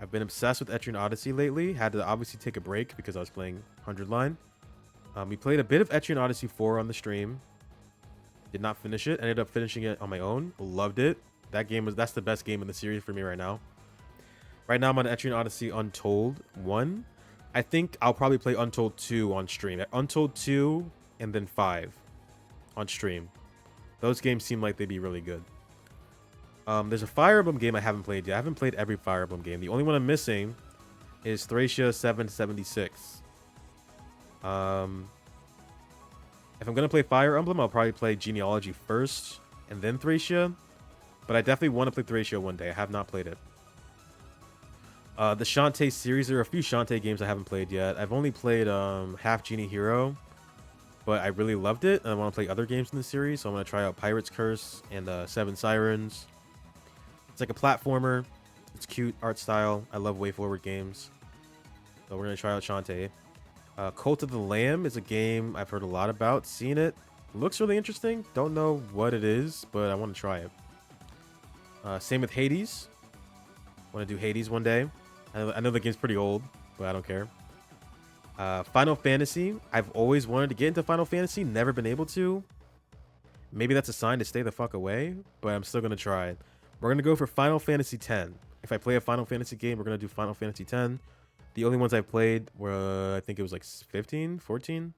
I've been obsessed with Etrian Odyssey lately. Had to obviously take a break because I was playing 100 Line. We played a bit of Etrian Odyssey 4 on the stream. Did not finish it. Ended up finishing it on my own. Loved it. That's the best game in the series for me right now. Right now I'm on Etrian Odyssey Untold 1. I think I'll probably play Untold 2 on stream. Untold 2 and then 5 on stream. Those games seem like they'd be really good. There's a Fire Emblem game I haven't played yet. I haven't played every Fire Emblem game. The only one I'm missing is Thracia 776. If I'm going to play Fire Emblem, I'll probably play Genealogy first and then Thracia. But I definitely want to play Thracia one day. I have not played it. The Shantae series, there are a few Shantae games I haven't played yet. I've only played Half Genie Hero, but I really loved it, and I want to play other games in the series, so I'm going to try out Pirate's Curse and Seven Sirens. It's like a platformer. It's cute art style. I love WayForward games. So we're going to try out Shantae. Cult of the Lamb is a game I've heard a lot about. Seen it. Looks really interesting. Don't know what it is, but I want to try it. Same with Hades. Want to do Hades one day. I know the game's pretty old, but I don't care. Final Fantasy. I've always wanted to get into Final Fantasy. Never been able to. Maybe that's a sign to stay the fuck away, but I'm still going to try it. We're going to go for Final Fantasy X. If I play a Final Fantasy game, we're going to do Final Fantasy X. The only ones I've played were, I think it was like 15, 14.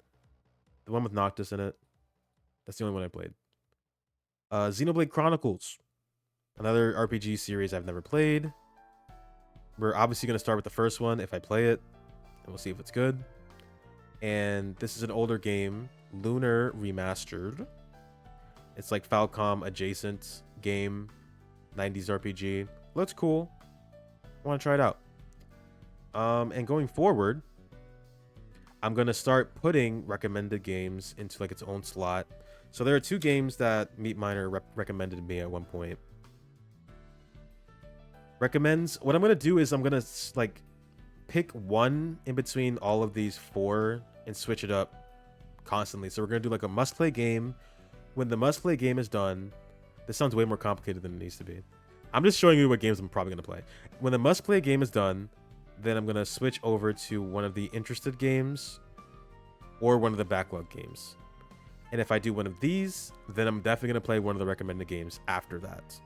The one with Noctis in it. That's the only one I played. Xenoblade Chronicles. Another RPG series I've never played. We're obviously going to start with the first one if I play it. And we'll see if it's good. And this is an older game. Lunar Remastered. It's like Falcom adjacent game. 90s RPG. Looks cool. I want to try it out. And going forward, I'm gonna start putting recommended games into like its own slot. So there are 2 games that Meat Miner recommended to me at one point. Recommends. What I'm gonna do is I'm gonna like pick one in between all of these 4 and switch it up constantly. So we're gonna do like a must-play game. When the must-play game is done, this sounds way more complicated than it needs to be. I'm just showing you what games I'm probably gonna play. When the must-play game is done, then I'm gonna switch over to one of the interested games or one of the backlog games. And if I do one of these, then I'm definitely gonna play one of the recommended games after that.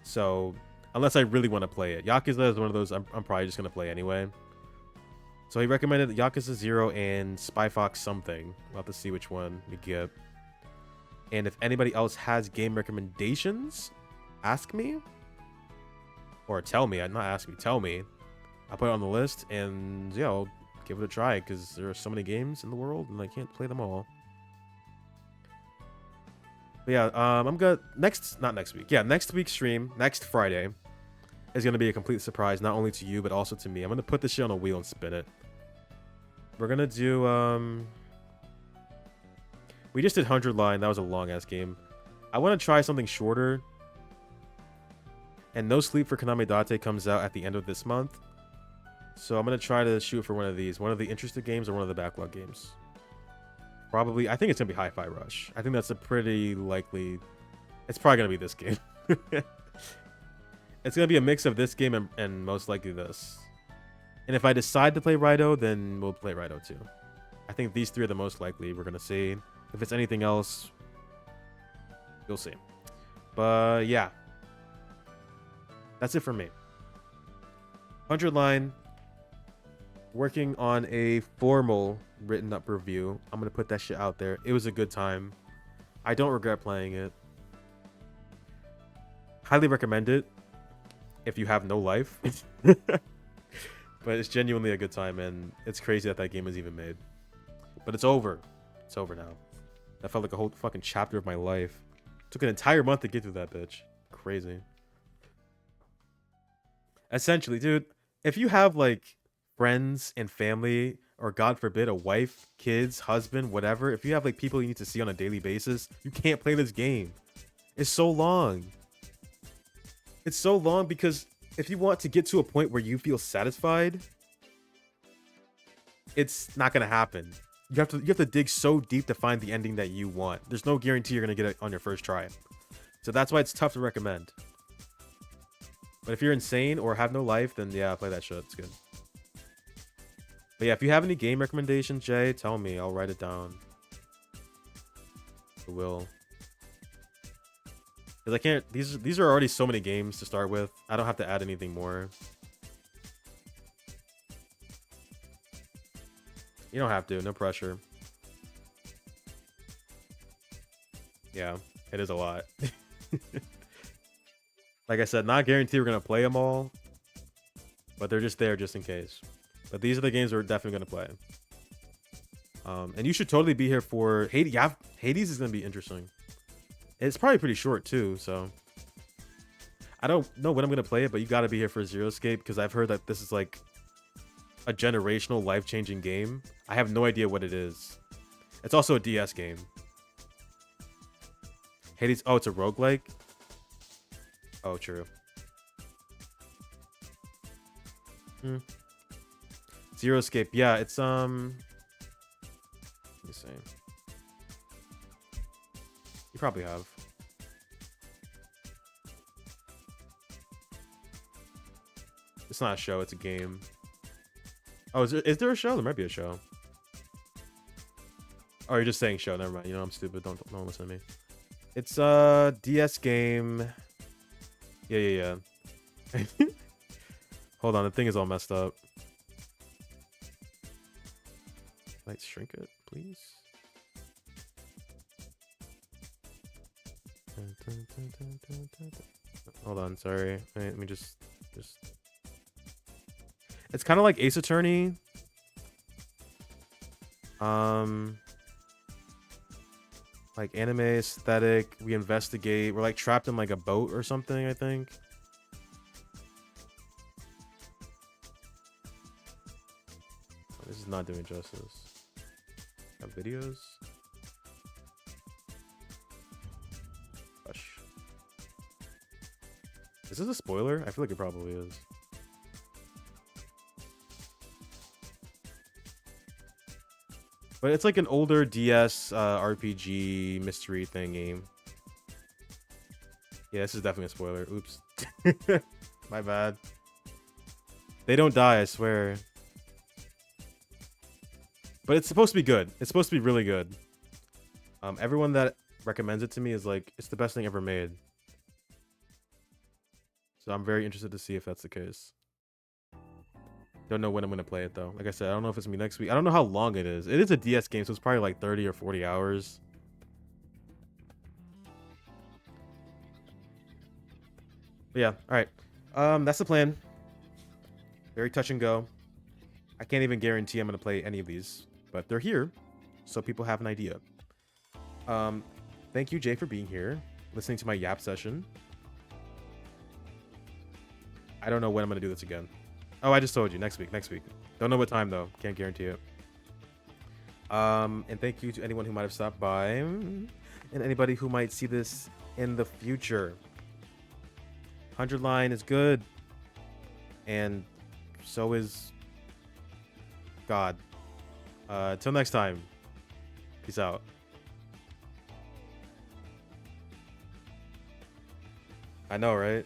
So unless I really want to play it, Yakuza is one of those I'm probably just gonna play anyway. So he recommended Yakuza 0 and Spy Fox something. We'll have to see which one we get. And if anybody else has game recommendations, ask me. Or tell me. Not ask me, tell me. I'll put it on the list, and yeah, I'll give it a try, because there are so many games in the world, and I can't play them all. But yeah, I'm gonna... not next week. Yeah, next week's stream, next Friday, is gonna be a complete surprise, not only to you, but also to me. I'm gonna put this shit on a wheel and spin it. We're gonna do, we just did 100 Line. That was a long-ass game. I want to try something shorter. And No Sleep for Konami Date comes out at the end of this month. So I'm going to try to shoot for one of these. One of the interested games or one of the backlog games. Probably, I think it's going to be Hi-Fi Rush. I think that's a pretty likely... It's probably going to be this game. It's going to be a mix of this game and most likely this. And if I decide to play Raito, then we'll play Raito too. I think these 3 are the most likely we're going to see. If it's anything else, you'll see. But yeah. That's it for me. 100 Line. Working on a formal written up review. I'm going to put that shit out there. It was a good time. I don't regret playing it. Highly recommend it if you have no life. But it's genuinely a good time, and it's crazy that that game was even made. But it's over. It's over now. That felt like a whole fucking chapter of my life. Took an entire month to get through that bitch. Crazy. Essentially, dude, if you have like friends and family, or God forbid, a wife, kids, husband, whatever, if you have like people you need to see on a daily basis, you can't play this game. It's so long. It's so long because if you want to get to a point where you feel satisfied, it's not gonna happen. You have to dig so deep to find the ending that you want. There's no guarantee you're gonna get it on your first try. So that's why it's tough to recommend. But if you're insane or have no life, then yeah, play that shit. It's good. But yeah, if you have any game recommendations, Jay, tell me. I'll write it down. I will. Because I can't... These are already so many games to start with. I don't have to add anything more. You don't have to. No pressure. Yeah, it is a lot. Like I said, not guaranteed we're going to play them all. But they're just there just in case. But these are the games we're definitely going to play. And you should totally be here for Hades. Yeah, Hades is going to be interesting. It's probably pretty short too, so I don't know when I'm going to play it, but you got to be here for Zero Escape because I've heard that this is like a generational life-changing game. I have no idea what it is. It's also a DS game. Hades, oh, it's a roguelike? Oh, true. Zero Escape, yeah, it's let me see. You probably have. It's not a show, it's a game. Oh, is there a show? There might be a show. Oh, you're just saying show. Never mind. You know I'm stupid. Don't listen to me. It's a DS game. Yeah. Hold on, the thing is all messed up. Let's shrink it, please. Hold on, sorry. Let me just. It's kind of like Ace Attorney. Like anime aesthetic. We investigate. We're like trapped in like a boat or something, I think. This is not doing justice. Have videos. Gosh. Is this a spoiler? I feel like it probably is. But it's like an older DS RPG mystery thingy. Yeah, this is definitely a spoiler. Oops. My bad. They don't die, I swear. But it's supposed to be good. It's supposed to be really good. Everyone that recommends it to me is like, it's the best thing ever made. So I'm very interested to see if that's the case. Don't know when I'm going to play it, though. Like I said, I don't know if it's going to be next week. I don't know how long it is. It is a DS game, so it's probably like 30 or 40 hours. But yeah, all right. That's the plan. Very touch and go. I can't even guarantee I'm going to play any of these, but they're here, so people have an idea. Thank you, Jay, for being here, listening to my Yap session. I don't know when I'm going to do this again. Oh, I just told you. Next week. Don't know what time, though. Can't guarantee it. And thank you to anyone who might have stopped by and anybody who might see this in the future. 100 line is good. And so is God. Till next time. Peace out. I know, right?